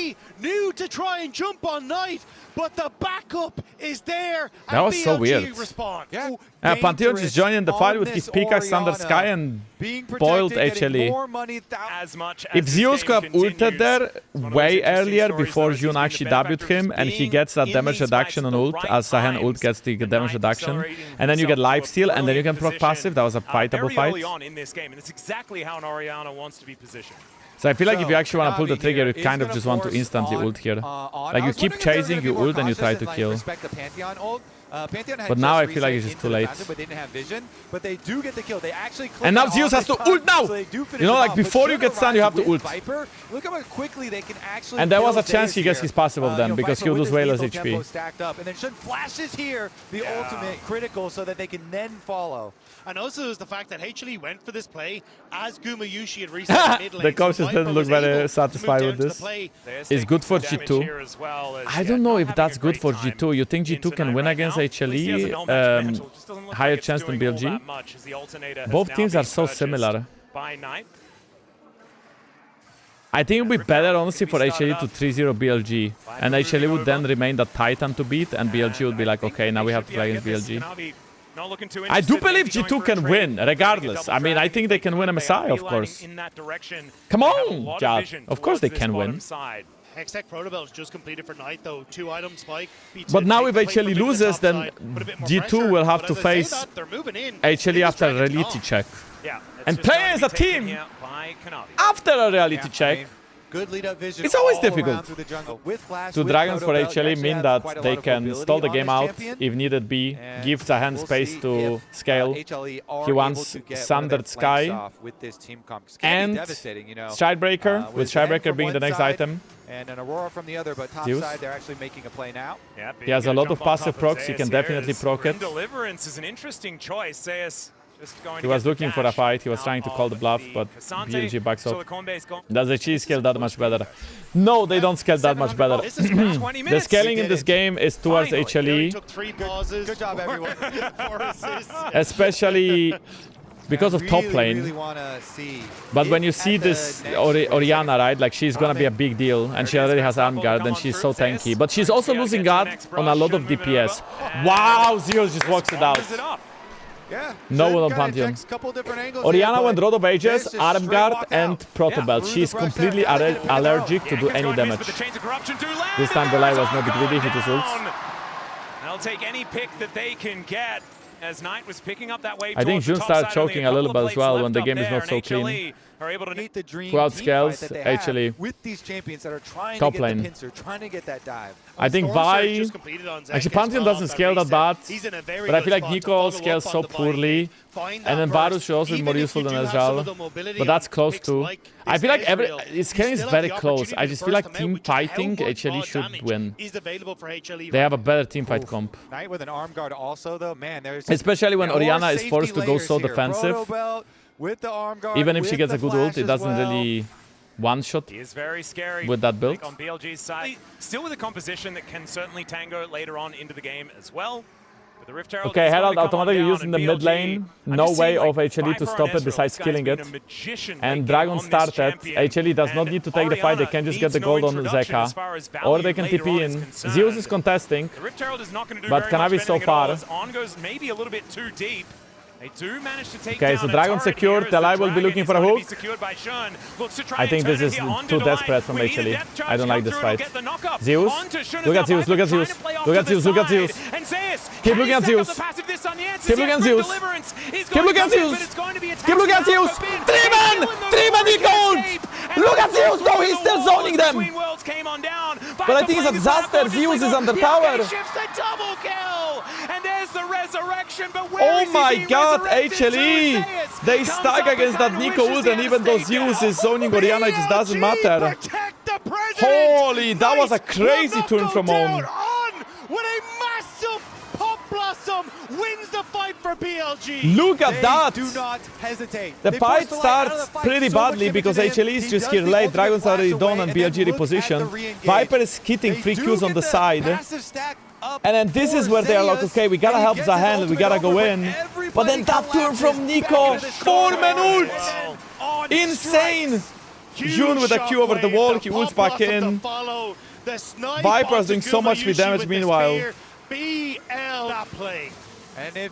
BLG knew to try and jump on Knight, but the backup is there. That and was so BLG weird. Respond. Yeah. Pantheon just joined in the fight with his pickaxe under Orianna, sky and being boiled protected, getting HLE. more money As much as If this Zeus game could have ulted continues, there it's one of those way interesting earlier stories, before though, as he's Jun been the actually benefactor W'd him of and he being gets that in damage these reduction fights on at the ult right as Sahen ult times. gets the The damage Knight reduction accelerating and then you get himself to a lifesteal and then you can brilliant proc passive. That was a position, fightable very fight. early on in this game, and it's exactly how an Orianna wants to be positioned. So I feel like if you actually want to pull the trigger, you kind of just want to instantly ult here. Like you keep chasing, you ult, and you try to kill. But now I feel like it's just too late. And now Zeus has to ult now! You know, like before you get stunned, you have to ult. And there was a chance he gets his passive of them, because he'll lose way less HP. And then Shun flashes here, the ultimate critical, so that they can then follow. And also there's the fact that HLE went for this play as Gumayusi had reset mid lane. The coaches didn't look very satisfied with this. It's good for G2. I don't know if that's good for G2. You think G2 can win against HLE? Higher chance than BLG? Both teams are so similar. I think it would be better, honestly, for HLE to 3-0 BLG. And HLE would then remain the Titan to beat, and BLG would be like, okay, now we have to play against BLG. I do believe G2 can win, regardless. I mean, I think they can win a Messiah, of course. Come on, Jad. Of course they can win. Hextech Protobel's just completed for Knight, though. 2-item spike. But now if HLE loses, then G2 will have to face HLE after a reality check. And play as a team after a reality check. It's always difficult. Two Dragons for HLE mean that they can stall the game out, if needed be, give Zahan space to scale. He wants Sundered Sky and Stridebreaker, with Stridebreaker being the next item. And an Aurora from the other, but top side, they're actually making a play now. He has a lot of passive procs, he can definitely proc it. Deliverance is an interesting choice. Zeus he was looking for a fight, he was trying to call the bluff, but BLG backs up. Does HLE scale that much better? No, they don't scale that much better. The scaling in this game is towards HLE. Good job, everyone. Especially because of top lane. But when you see this Orianna, right, like she's gonna be a big deal, and she already has arm guard, and she's so tanky. But she's also losing guard on a lot of DPS. Wow, Zeus just walks it out. No one on Pantheon. Orianna went Road of Ages, Arm Guard, and Protobelt. She's completely allergic to do any damage. This time the line was not greedy, he just ults. They'll take any pick that they can get. As Knight was picking up that wave. I think Jun started choking a little bit as well when the game is not so clean. Throughout scales, HLE. Top lane. I think Vi... Actually, Pantheon doesn't scale that bad, but I feel like Nico scales so poorly. And then Varus should also be more useful than Ezreal, but that's close too. I feel like scaling is very close. I just feel like team fighting, HLE should win. They have a better team fight comp. Especially when Orianna is forced to go so defensive. Even if she gets a good ult, it doesn't really one-shot with that build. On BLG's side, still with a composition that can certainly tango later on into the game as well. Okay, Herald automatically using the mid lane. No way of HLE to stop it besides killing it. And Dragon started. HLE does not need to take the fight, they can just get the gold on Zeka. Or they can TP in. Zeus is contesting, but Kanavi is so far. Okay, so Dragon secured, Telai will be looking for a hook. I think this is too desperate from HLE. I don't like this fight. Zeus, look at Zeus, look at Zeus, look at Zeus, look at Zeus. Keep looking at Zeus. Keep looking at Zeus. Keep looking at Zeus. Keep looking at Zeus. 3-man! 3-man he gold! Look at Zeus, no, he's still zoning them. But I think it's a disaster. Zeus is under tower. Oh my god, HLE! They stack against that Nico ult, and even though Zeus is zoning Orianna, it just doesn't matter. Holy, that was a crazy turn from Own. Wins the fight for BLG. Look at that! Do not hesitate. The fight starts pretty badly because HLE is just here late. Dragon's already done and BLG reposition. Viper is hitting free Qs on the side. And then this is where they are like, okay, we gotta help Zahan, we gotta go in. But then that turn from Nico, 4-man ult! Insane! Jun with a Q over the wall, he ults back in. Viper is doing so much with damage meanwhile.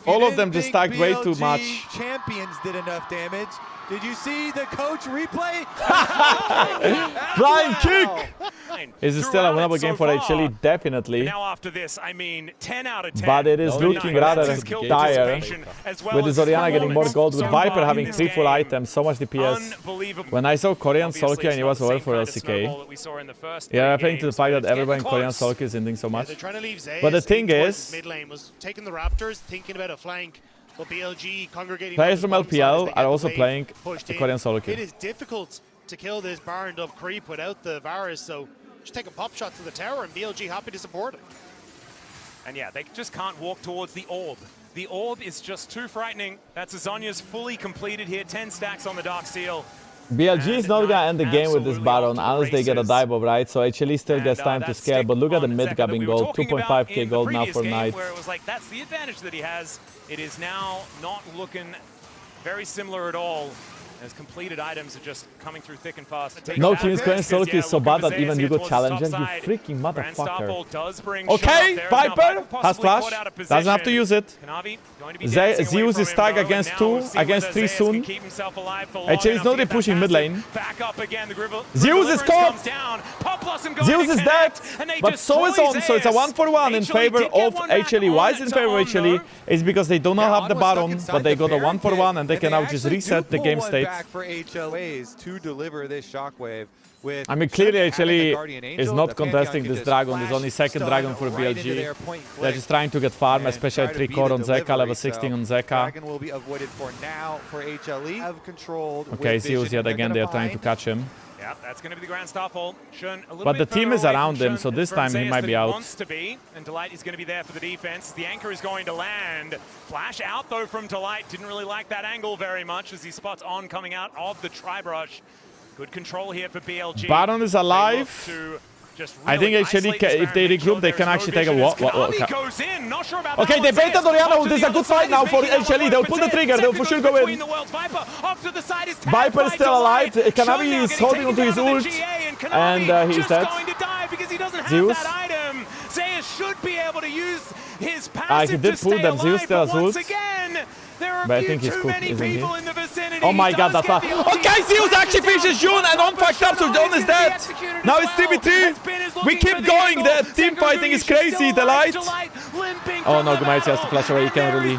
All of them just stacked way too much. Champions did enough damage. Did you see the coach replay? Flying kick! Is it still a winnable game for HLE? Definitely. Now after this, I mean, 10 out of 10. But it is looking rather dire. With the Orianna getting more gold, with Viper having 3 full items, so much DPS. When I saw Korean solo queue, I knew it was over for LCK. Yeah, referring to the fact that everyone in Korean solo queue is ending so much. But the thing is, mid lane was taking the Raptors, thinking about a flank. But BLG congregating players from LPL are also playing the Korean solo queue. It is difficult to kill this barrened up creep without the Varus, so just taking pop shots to the tower, and BLG happy to support it. And yeah, they just can't walk towards the orb. The orb is just too frightening. That's Azonia's fully completed here, 10 stacks on the Dark Seal. BLG is not gonna end the game with this Baron unless they get a dive bomb, right? So HLE still gets time to scale, but look at the mid grabbing gold, 2.5k gold now for Knight. Where it was like, that's the advantage that he has. It is now not looking very similar at all. As completed items are just coming through thick and fast. No, Team's Korean solo queue is so bad that even you go challenge him, you freaking motherfucker. Okay, Viper has flash, doesn't have to use it. Zeus is stuck against 3 soon. HLE is not really pushing mid lane. Zeus is caught! Zeus is dead! But so is on, so it's a 1-for-1 in favor of HLE. Why is it in favor of HLE? It's because they do not have the Baron, but they got a 1-for-1 and they can now just reset the game state. For HLAs to deliver this shockwave. I mean, clearly HLE is not contesting this dragon. There's only second dragon for BLG. They're just trying to get farm, especially 3 core on Zeka, level 16 on Zeka. Dragon will be avoided for now for HLE. Have controlled. Okay, Zeus yet again, they're trying to catch him. Yeah, that's going to be the Grand Starfall. But the team is around him, so this time he might be out. Wants to be, and Delight is going to be there for the defense. The anchor is going to land. Flash out though from Delight. Didn't really like that angle very much as he spots on coming out of the Tri-Brush. Good control here for BLG. Baron is alive. I think HLE, if they regroup, they can actually take a walk. Okay, they baited Orianna. There's a good fight now for HLE. They'll pull the trigger. They'll for sure go in. Viper is still alive. Kanavi is holding onto his ult. And he's dead. Zeus. Zeus should be able to use his passive he did pull them. Zeus still has ult. But I think he's cooked, isn't he? Oh my god, that's far. Okay, Zeus actually finishes June and on fucked up, so John is dead. Now it's 3v3. We keep going. The team fighting is crazy. The light. Oh no, Gumayusi has to flash away. He can't really.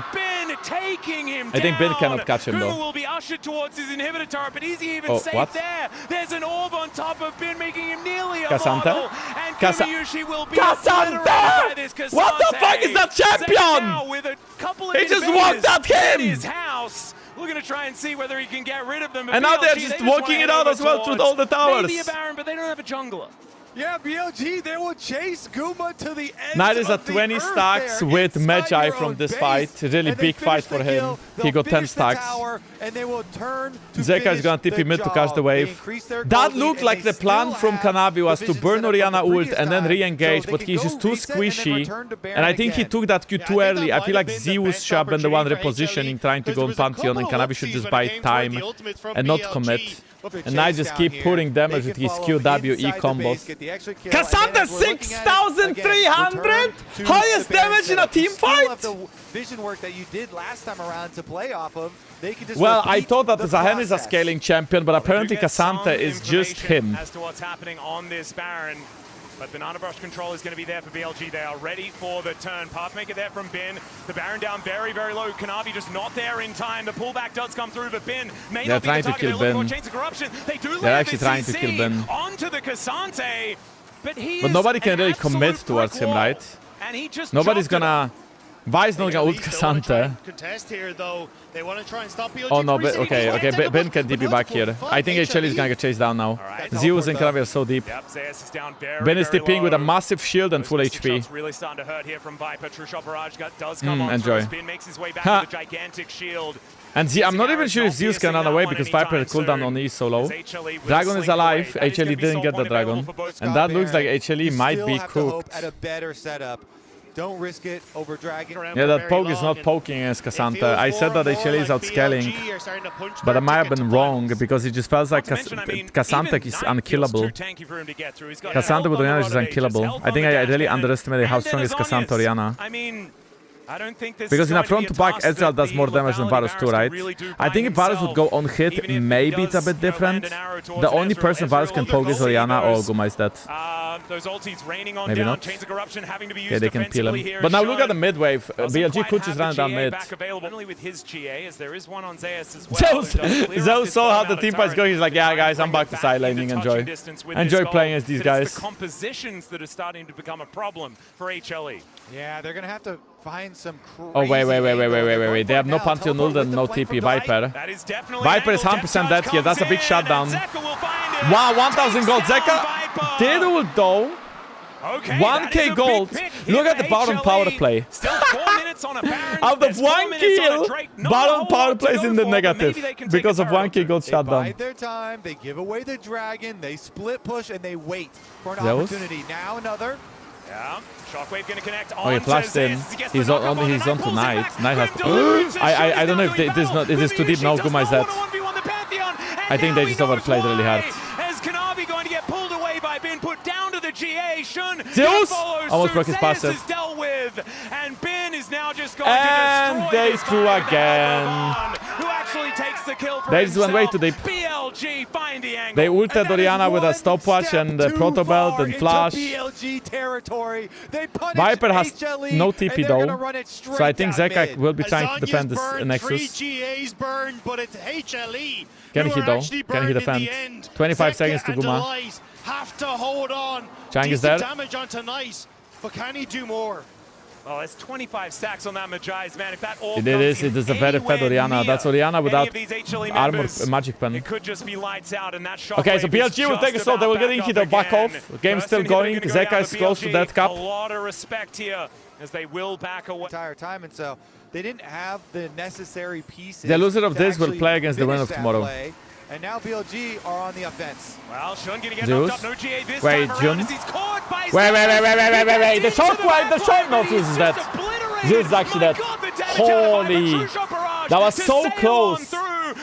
I think Ben cannot catch him though. Will be ushered towards his inhibitor turret, but is he even safe there? There's an orb on top of Ben, making him nearly a model. And Gumayusi will be Kasanta! What the fuck is that champion? He just walked at him! His house. We're going to try and see whether he can get rid of them. And now they're just walking it out as well through all the towers. Maybe a Baron, but they don't have a jungler. Yeah, BLG, they will chase Guma to the end. Knight is at 20 stacks with Magi from this fight. Really big fight for him. He got 10 stacks. Zeka is gonna TP mid to catch the wave. That looked like the plan from Kanavi was to burn Orianna ult and then re-engage, but he's just too squishy. And I think he took that Q too early. I feel like Zeus should have been the one repositioning, trying to go in Pantheon, and Kanavi should just buy time and not commit. And I just keep putting damage with his QWE combos. Kasanta 6,300! Highest damage in a team fight? Vision work that you did last time around to play off of. Well, I thought that Zahen is a scaling champion, but apparently Kasanta is just him. As to what's happening on this Baron. But Banana Brush control is going to be there for BLG. They are ready for the turn. Pathmaker there from Bin. The Baron down very, very low. Kanavi just not there in time. The pullback does come through, but Bin may not be the target. They're trying to kill Bin. They're actually trying to kill Bin. Onto the Kasante, but nobody can really commit towards him, right? And he just nobody's gonna. Vi's not gonna ult Kasante. Oh no, but okay, Ben can TP back here. I think HLE is gonna get chased down now. Zeus and Kanavi are so deep. Ben is TPing with a massive shield and full HP. Really starting to hurt here from Viper. True Shot Barrage does come on. Enjoy. Ben makes his way back to the gigantic shield. And I'm not even sure if Zeus can run away because Viper cooldown on E is so low. Dragon is alive. HLE didn't get the dragon. And that looks like HLE might be cooked. Don't risk it over Dragon. Yeah, that poke is not poking against Kasanta. I said that HLE is outscaling, but I might have been wrong because it just feels like Kasanta is unkillable. Kasanta with Orianna is unkillable. I think I really underestimated how strong is Kasanta Orianna. I mean, I don't think this Because is in a going to be front-to-back, task Ezreal that does more the damage than Valley Varus too, Barons right? really do I by think if Varus would go on hit, himself. Even if maybe he it's a bit does, different. land an arrow towards The only Ezreal, person Varus can Ezreal poke is goes, Orianna. Oh, goes. Guma is dead. Those ultis raining on Maybe down. not. Chains of Corruption having to be used Okay, they can peel him. defensively here. But now is look at the shown. mid wave. Doesn't BLG quite could have just the run it down GA mid. back available, only with his GA, as there is one on Zeus as well. Zeus saw how the team fight is going. He's like, yeah, guys, I'm back to side laning. Enjoy. Enjoy playing as these guys. It's the compositions that are starting to become a problem for HLE. Yeah, they're going to have to find some crazy... Oh, wait. They have no Pantheon ult and no TP. Viper. That is definitely Viper is 100% dead here. That's a big shutdown. Wow, 1,000 gold. Zeka did ult though. Okay, 1k gold. Look at the Baron power play. Still 4 minutes on a Baron. Out of 1 kill, Baron power plays in the negative because of 1k gold They shutdown. bide their time, they give away the dragon, they split push, and they wait for an Zeus? opportunity. Now another. Yeah, Shockwave gonna connect on. Oh, he flashed in. He's on tonight. Knight has to... I don't know if it is too deep. No, Guma is dead. I think they just overplayed really hard. As Kanavi going to get pulled away by being put down to the GA. Shun Zeus almost broke his passive. is dealt with, and Ben is now just going And to they destroy threw this again. who actually takes the kill for They just went way himself. too deep. BLG find the angle. They ulted Orianna with a stopwatch and the proto belt and flash. BLG territory. They punish Viper has HLE, no and TP they're though, gonna run it so I straight think down Zeka mid. will be trying to Azanya's defend this burned, Nexus. 3 GAs burned, but it's HLE. Can who he are though? actually Can he burned in the defend? end. 25 Zeka seconds to and Guma. Elias have to hold on. Chang is Decent there. damage onto Nice, but can he do more? Well, there's 25 stacks on that Magi's, man. If that all It is a very fed Orianna. That's Orianna without armor, magic pen. It could just be lights out, and that Okay, so BLG will take a slow. They will get Inky, they'll back off. Game's still going. Zeka is close to death cap. A lot of respect here as they will back away. Entire time, and so they didn't have the necessary pieces. The loser of to this will actually play against the winner finish of that tomorrow. play. And now BLG are on the offense. Well, Shun gonna get Zeus? knocked up. No GA this Wait, time Jun? around as he's caught by Wait. The shockwave, the shot. No, Zeus is dead. Zeus is actually dead. Holy. That was so close.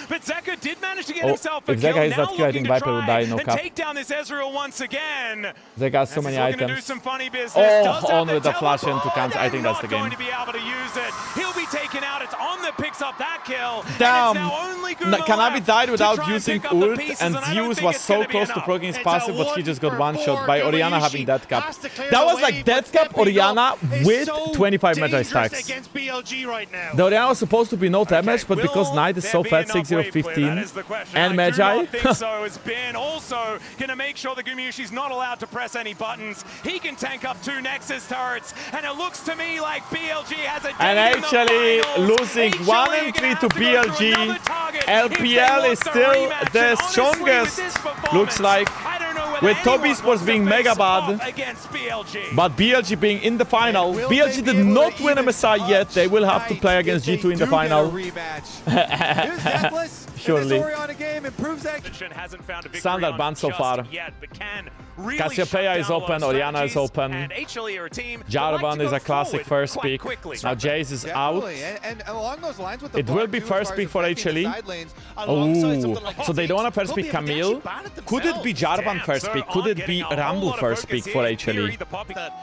But Zeka did manage to get Oh, himself a if kill. Zeka is Now that kill, I looking think to Viper will try die, no and cap. take down this Ezreal once again. Zeka has so As many he's looking to do items. some funny business. Oh, Does have on with the flash teleport, into cancel. I think that's the not going game. to be able to use it. He'll be taken out. It's on that picks up that kill. Damn. And it's now only Guma Kanavi left died to without try and using pick up the ult, pieces, and I don't Zeus think was it's so gonna be close to enough. proking his It's passive, a but he just got 1-for-4 one shot by Orianna having death cap. Has to clear That the was like wave, death but cap stepping Orianna up is with so 25 Magi dangerous stacks. against BLG right now. The Orianna was supposed to be no damage, but because Will Knight is there so be fat, enough 6-0, wave clear? 15, That is the question. and I do Magi. not think so. It's Ben also going to make sure the Gumayusi's not allowed to press any buttons. He can tank up 2 Nexus turrets, and it looks to me like BLG has a And date in the actually finals. losing HLE 1 are and 3 gonna to have go through BLG. another target LPL if they is want the still rematch. the And honestly, strongest, with this performance, looks like, I don't know whether with top anyone esports wants to being face mega off bad. against BLG. But BLG being in the final, Will BLG they did be able not to win a even MSI yet. They will have to touch play Knight against if G2 they in the do final. get a rematch? Here's Deathless. Surely. In this Orianna game improves that. Hasn't found a victory Standard on ban so just far. yet, but can really Cassiopeia shut is down a lot open, of Orianna is strategies, open. and HLE are a team that Jarvan like to is go a classic forward first quite pick. quickly. Now Jace is out. Definitely. And along those lines with the It will be block, too, as first far pick as for affecting the HLE. side lanes. Alongside something like So they don't want to first Could pick be a potentially Camille. ban it Could it be themselves. Jarvan first pick? Could it be Rumble first pick for HLE?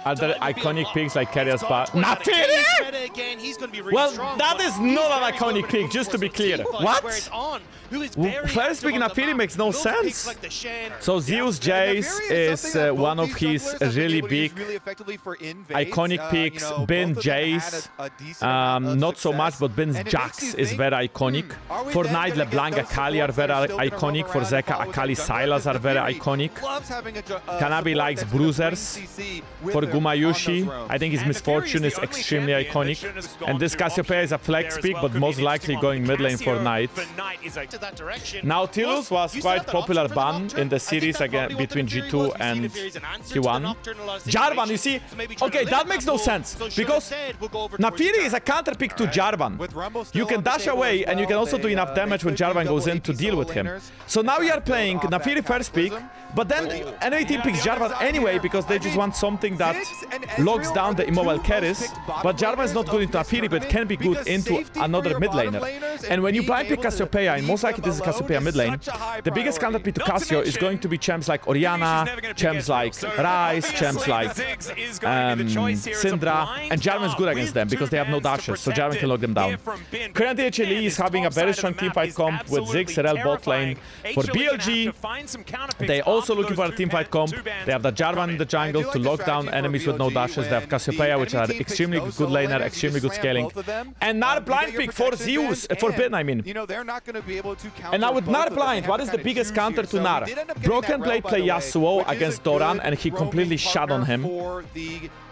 Are there iconic picks like Carrier Spa? Nafiri! Well, that is not an iconic pick, just to be clear. What? First pick Nafiri makes no sense. So Zeus Jace is one of his really big iconic picks. Ben Jace, not so much, but Ben's Jax is very iconic. For Knight, LeBlanc, Akali are very iconic. For Zeka, Akali, Sylas are very iconic. Kanavi likes bruisers. For Gumayusi, I think his Misfortune is extremely iconic. And this Cassiopeia is a flex pick, but most likely going mid lane for Knight. Nautilus was quite popular ban in the series again between G2 and T1. Jarvan, you see, okay, that makes no sense because Nafiri is a counter pick to Jarvan. You can dash away and you can also do enough damage when Jarvan goes in to deal with him. So now you are playing Nafiri first pick, but then enemy team picks Jarvan anyway because they just want something that locks down the immobile carries. But Jarvan is not good into Nafiri, but can be good into another mid laner. And when you blind pick Cassiopeia lane, most likely this is Cassiopeia mid lane. The biggest counter pick to Cassio is going to be champs like Orianna, champs like Ryze, champs like Syndra, and Jarvan's good against them because they have no dashes, so Jarvan can lock them down. Currently HLE is having a very strong teamfight comp with Ziggs, RL bot lane. For BLG, they also looking for a teamfight comp. They have the Jarvan in the jungle to lock down enemies with no dashes. They have Cassiopeia, which are extremely good laner, extremely good scaling. And Nar blind pick for Zeus, for Bin, I mean. And now with Nar blind, what is the biggest counter to Nar? Broken Blade play Yasuo against Doran, and he completely shot on him.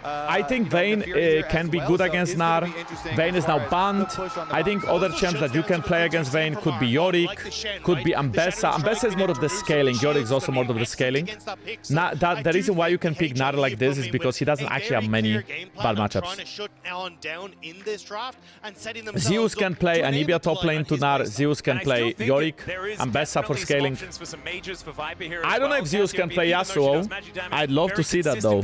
I think Vayne can be good against Nar. Vayne is now banned. I think other champs that you can play against Vayne could be Yorick, could be Ambessa. Ambessa is more of the scaling. Yorick is also more of the scaling. The reason why you can pick Nar like this is because he doesn't actually have many bad matchups. Zeus can play Anivia top lane to Nar. Zeus can play Yorick, Ambessa for scaling. I don't know if Zeus can play Yasuo. I'd love to see that though.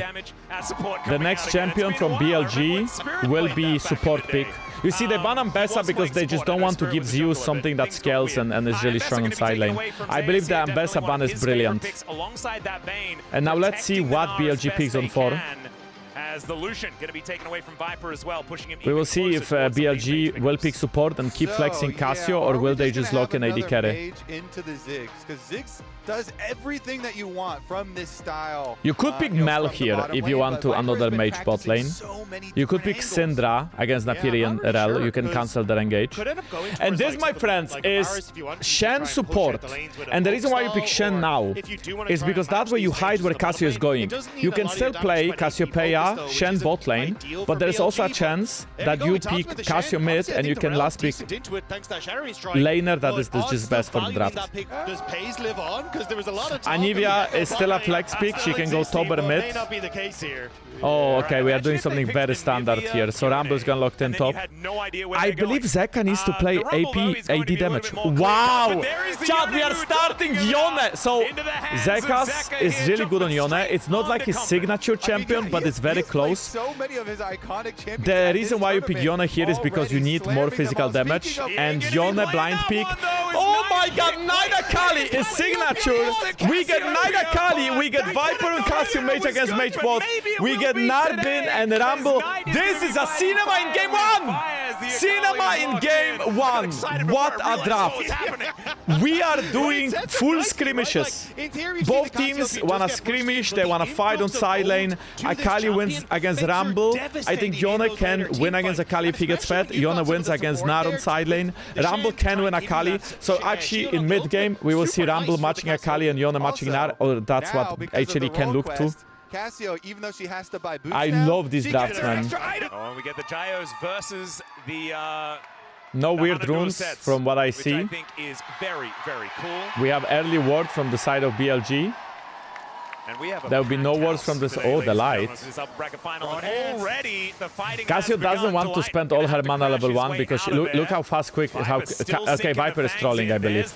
The next champion from BLG will be support pick. You see, they ban Ambessa because they just don't want to give Zeus something that scales and is really strong on side lane. I believe the Ambessa ban is brilliant. And now let's see what BLG picks on 4. As the Lucian going to be taken away from Viper as well, pushing him. We will see if BLG will pick support and keep flexing Cassio, or will they just lock an AD carry? Into the Ziggs, because Ziggs does everything that you want from this style. You could pick Mel here if you want to another mage bot lane. You could pick Syndra against Naafiri and RL. You can cancel their engage. And this, my friends, is Shen support. And the reason why you pick Shen now is because that way you hide where Cassio is going. You can still play Cassiopeia, Shen bot lane, but there is also a chance that you pick Cassio mid and you can last pick laner that is just best for the draft. Anivia is still a flex pick. She can go top or mid. Oh, okay, we are doing something very standard here. So Rambo is gonna lock in top. I believe Zeka needs to play AP AD damage. Wow! Chat, we are starting Yone. So Zeka is really good on Yone. It's not like his signature champion, but it's very close. The reason why you pick Yone here is because you need more physical damage. And Yone blind pick. Oh my god, Naida Kali is signature. We get Naida Kali, we get Viper and Cassio mage against mage bot. We get Narbin and Rumble. This is a cinema in game 1! Cinema in game 1. What a draft. We are doing full skirmishes. Both teams wanna skirmish, they wanna fight on side lane. Akali wins against Rumble. I think Yone can win against Akali if he gets fed. Yone wins against Nar on side lane. Rumble can win Akali. So actually in mid game we will see Rumble matching Akali and Yone matching Nar. Or that's what HLE can look to. Cassio, even though she has to buy boots I love these drafts, man. Oh, and we get the Gios versus the no weird runes from what I see. Which I think is very, very cool. We have early ward from the side of BLG. There will be no wards from this. Oh, the light. Cassio doesn't want to spend all her mana level 1 because look how fast, quick. How okay, Viper is trolling, I believe.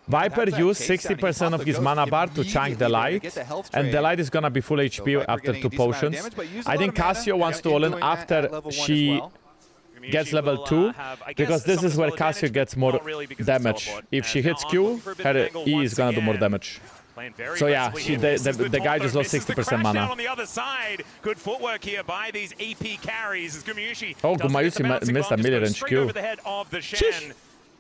Viper used 60% of his mana bar to chunk the light, and the light is gonna be full HP after 2 potions. I think Cassio wants to all in after she gets level 2, because this is where Cassio gets more damage. If she hits Q, her E is gonna do more damage. So yeah, the guy just lost 60% mana. Oh, Gumayusi missed a mid-range Q.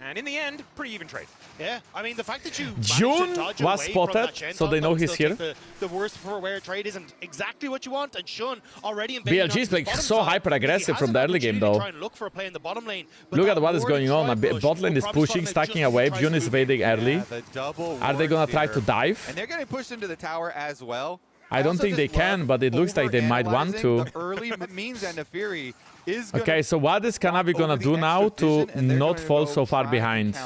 And in the end, pretty even trade. Yeah, I mean, the fact that you June was spotted, so they know he's here. The worst for where trade isn't exactly what you want, and Shun already BLG is like so hyper-aggressive from the early game, though. Look at what is going on. Bot lane is pushing, stacking away. June is evading early. Are they gonna try to dive? And they're getting pushed into the tower as well. I don't think they can, but it looks like they might want to. Okay, so what is Kanavi gonna do now to not fall so far behind?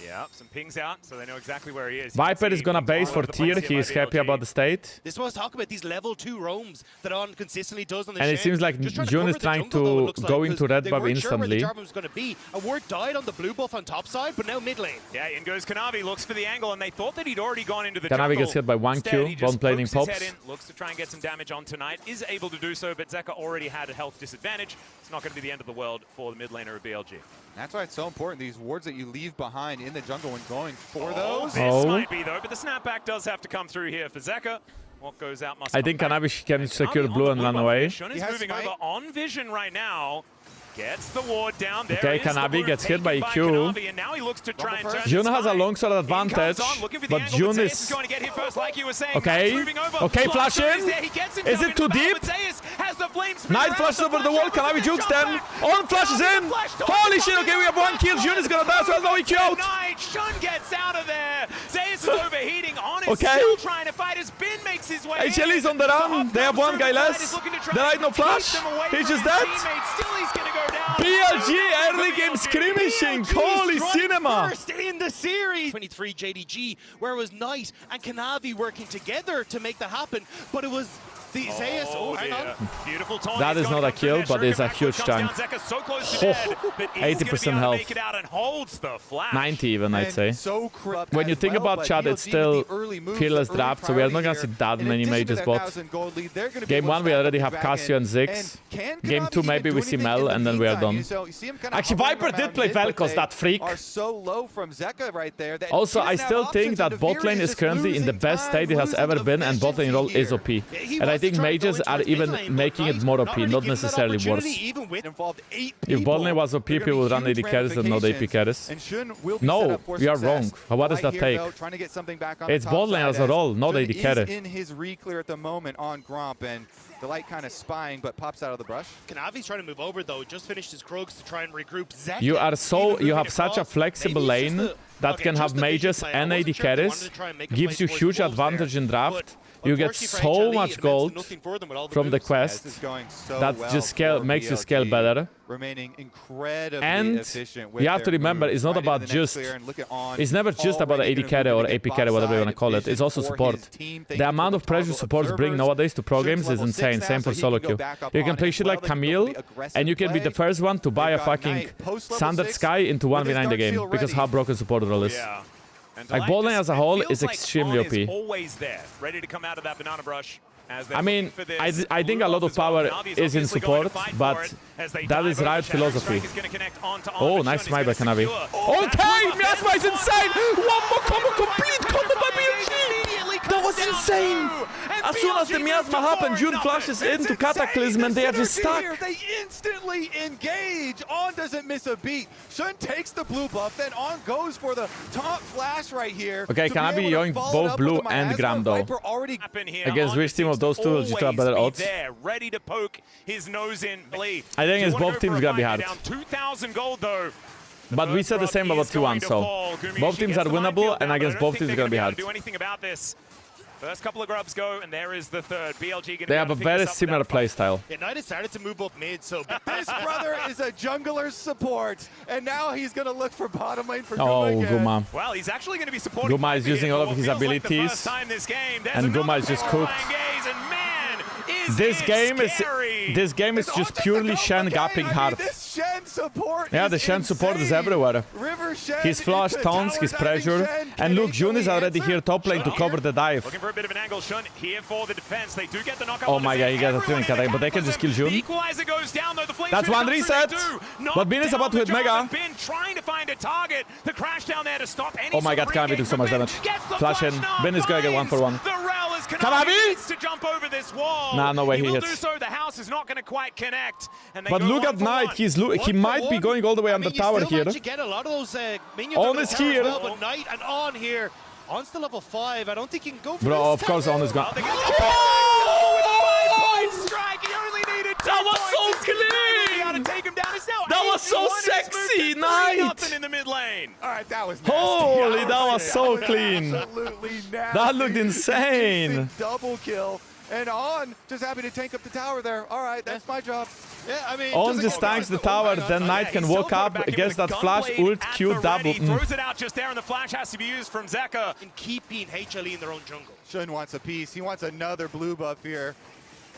Yeah, some pings out, so they know exactly where he is. Viper is gonna base for tier. He is happy about the state. This was talk about these level 2 roams that On consistently does on the and it seems like June is trying to go into red buff instantly. A ward died on the blue buff on top side, but now mid lane. Yeah, in goes Kanavi, looks for the angle, and they thought that he'd already gone into the Kanavi gets hit by 1 Q, one planing pops. Looks to try and get some damage on tonight, is able to do so, but Zeka already had a health disadvantage. It's not going to be the end of the world for the mid laner of BLG. That's why it's so important, these wards that you leave behind in the jungle when going for those. This might be though, but the snapback does have to come through here for Zeka. What goes out must I think come back. Kanavi can secure blue and run away. Shun is moving over on Vision right now. Gets the ward down. There Okay, is the Kanavi ward gets hit by taken EQ. Kanavi, and now he looks to try and turn Jun this has a tide. long sword advantage, but Jun is... going to get hit first, like you were saying. Okay, okay, flash in. Is it too deep? Knight flashes over the wall, Kanavi jukes them. On flashes in. Holy shit, okay, we have one kill. Jun is gonna die as well, no EQ out. Shun gets out of there. Zeus is overheating. On is Okay. still trying to fight as Bin makes his way HL is in. on the run. They have one guy less. There ain't no flash. He's just dead. Still he's gonna go down. BLG early game skirmishing. Holy cinema. First in the series. 23 JDG, where it was Knight and Kanavi working together to make that happen, but it was the Zeus. Oh, hang on. Beautiful taunt. That is not a kill, but it's a huge chunk. 80% health. 90 even, I'd say. When you think about Chad, it's still peerless draft, so we are not gonna see that many mages bot. Game 1 we already have Cassio and Ziggs. Game 2 maybe we see Mel and then we are done. Actually, Viper did play Vel'Koz, that freak. Also, I still think that bot lane is currently in the best state it has ever been, and bot lane role is OP. And I think mages are even making it more OP, not necessarily worse. If bot lane was OP, people would run AD carries and not AP carries. No, you are wrong. What does that take? It's bot lane as a role, not AD carry. In his re-clear at the moment on Gromp, and the light kind of spying, but pops out of the brush. Kanavi's trying to move over though. Just finished his Krogs to try and regroup. Zeka You have such a flexible lane that can have mages and AD carries, gives you huge advantage in draft. You get so much gold from the quest that just makes you scale better. And you have to remember, it's not about just... It's never just about the AD carry or AP carry, whatever you want to call it. It's also support. The amount of pressure supports bring nowadays to pro games is insane. Same for solo queue. You can play shit like Camille, and you can be the first one to buy a fucking Standard Sky into 1v9 the game, because how broken support role is. Like, bot lane as a whole is extremely OP. I mean, I think a lot of power is in support, but that is right philosophy. Oh, nice smite by Kanavi. Okay, Miasma is insane! One more combo, complete combo by BLG! That was insane! As soon as the miasma happened, Jun flashes into Cataclysm and they are just stuck. They instantly engage. On doesn't miss a beat. Shun takes the blue buff, then On goes for the top flash right here. Okay, Kanavi yoink both blue and Gram though. Against which team of those two will just have better odds? Ready to poke his nose in. I think it's both teams gonna be hard. 2,000 gold though. But we said the same about T1, so both teams are winnable, and against both teams it's gonna be hard. Do anything about this. First couple of grubs go, and there is the third. BLG they have a very similar playstyle. Yeah, Knight started to move up mid, so this brother is a jungler's support, and now he's gonna look for bottom lane for Oh, Guma. Well, he's actually going to be supporting. Guma is using all of his abilities, and Guma is just cooked. This game is just purely Shen gapping hard. Yeah, the Shen support is everywhere. His flash, taunts, his pressure, and look, Jun is already here top lane to cover the dive. Looking for a bit of an angle, Shun here for the defense. They do get the knockout. Oh my god, he gets a twin attack, but they can just kill Jun. That's one reset, but Bin is about to hit Mega. Trying to find a target to crash down there to stop any. Oh my god, Kanavi took so much damage. Flash in, Bin is gonna get 1-for-1. Kanavi! To jump over this wall. Nah, no way he hits. Do so. The house is not going to quite connect. But look at Knight, he might be going all the way on the tower here. Get a lot of those On is here. But Knight and On here. On's to level 5. I don't think he can go for Bro, of course On is gone. That was so clean! That was so sexy, Knight! In the mid lane. All right, that was nasty. Holy, that was so clean. Absolutely nasty. That looked insane. Double kill. And On just happy to tank up the tower there. All right, that's my job. Yeah, I mean, On just tanks the tower, then Knight can walk up, gets that flash, ult, Q, double. Throws it out just there, and the flash has to be used from Zeka. And keeping HLE in their own jungle. Shun wants a piece. He wants another blue buff here.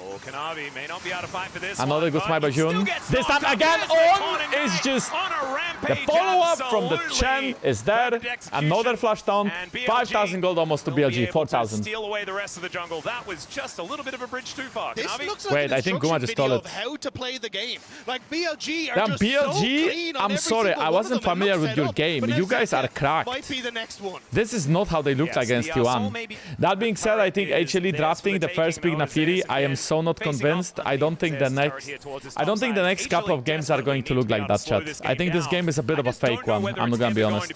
Oh, Kanavi may not be able to fight for this Another one, good smite by but he still Jun. gets This time knocked again, out. on is just... On a The rampage, follow-up from the absolutely. Chen is there. Perfect execution. Another flash down. And BLG 5,000 gold almost to will be BLG. able to 4,000. steal away the rest of the jungle. That was just a little bit of a bridge too far. This Kanavi? looks like Wait, an I think instruction Guma just stole video it. of how to play the game. Like BLG are Now, just so BLG, clean on I'm every sorry, single I one of wasn't them and familiar not with set your up. game. But You now guys are Zeka cracked. might be the next one. This is not how they looked Yes, against the Soul T1. maybe- That being said, I think is HLE theirs for drafting the the first taking, big though. Nafiri, Zeus I am again so not facing convinced. off I don't think the Zeus next... here towards his I don't think the top next side. couple of games are going to look like that, chat. I think this game is a bit of a fake one. I'm not gonna be honest.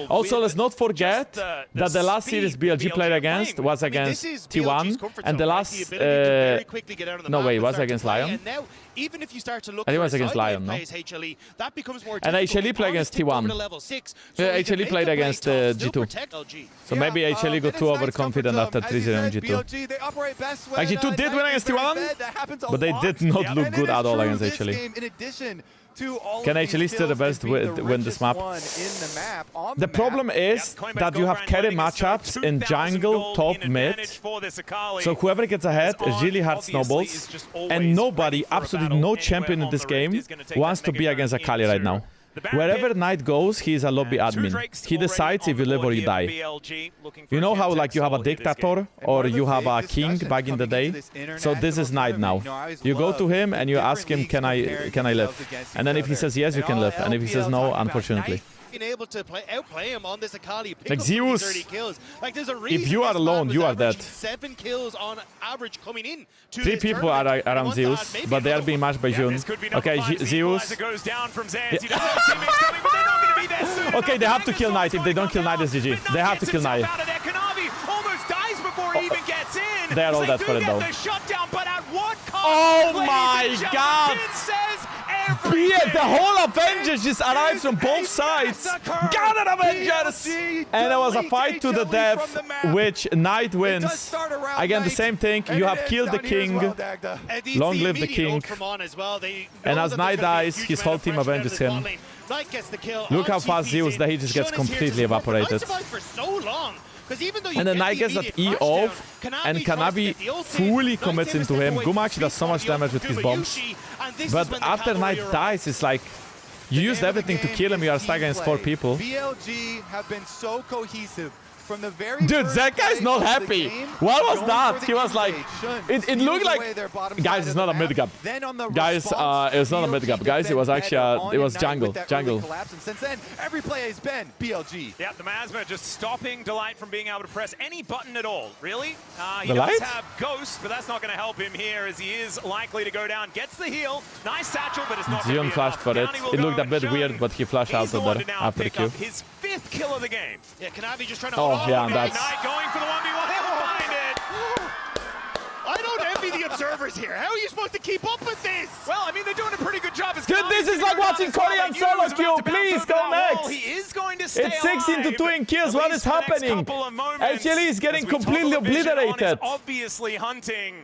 Also, let's not forget that the last series BLG played against was against T1, and the last... no, wait, was against Lion? Even if you start to look I think it for was against side Lion, no? plays, HLE, that becomes more And difficult. HLE played against Tipped over T1. to level 6, Yeah, he can HLE make played the play against, tough, still G2. protect LG. So maybe HLE got too overconfident after 3-0 in G2. BLG, they operate best when, Like, G2 did win against T1, that happens a but they lot. did not Yeah, look and good it is at all true against this HLE. game, in addition to all Can of these HLE still the kills best and being the win this richest map? one in the map, on The map. problem is that you have carry matchups in jungle, top, mid. So whoever gets ahead is really hard snowballs. And nobody, absolutely no champion in this game wants to be against Akali right now. Wherever Knight goes, he is a lobby admin. He decides if you live or you die. You know how like you have a dictator or you have a king back in the day? So this is Knight now. You go to him and you ask him, can I live? And then if he says yes, you can live. And if he says no, unfortunately. Being able to outplay him on this Akali, pick Like up these Zeus, early kills. Like there's a reason if you are this alone, man was you are averaging dead. 7 kills on average coming in. To 3 this people are tournament. around One Zeus, that maybe but they are another being one. matched by Jun. Okay, Zeus. Okay, they have to kill Knight. If they don't kill Knight, it's GG. They have to kill Knight. They are all dead for it though. Oh my god! Yeah, the whole Avengers just arrives from both sides. Got it, Avengers! And it was a fight to the death, which Knight wins. Again, the same thing. You have killed the king. Long live the king. And as Knight dies, his whole team avenges him. Look how fast Zeus, that he just gets completely evaporated. And then Knight gets that E off, and Kanavi fully commits into him. Guma actually does so much damage with his bombs. But after Knight dies, it's like, you used everything to kill him, you are stuck against 4 people. BLG have been so cohesive from the very Dude, Zeka is not happy. What was that? He was like, it looked like, guys, it's not a mid gap. Guys, it was not a mid gap. Guys, it was actually, it was jungle. And since then, every play has been BLG. Yeah, the Masma just stopping Delight from being able to press any button at all, really. He Delight? does have Ghost, but that's not going to help him here as he is likely to go down. Gets the heal. Nice satchel, but it's not going to Zion be flashed enough. for it. Down he will It looked go, a bit and weird, Shun but he flashed out is the of one there to now after the pick Q. up his 5th kill of the game. Yeah, Kanavi just trying to Oh, hold yeah, on. and that's... Knight going for the 1v1. He'll find it. I don't envy the observers here. How are you supposed to keep up with this? Well, I mean, they're doing a pretty good job. Dude, this is like watching Korean solo queue. Please go next. He is going to stay It's 16 to 2 in kills. What is happening? HLE is getting completely obliterated. Obviously hunting.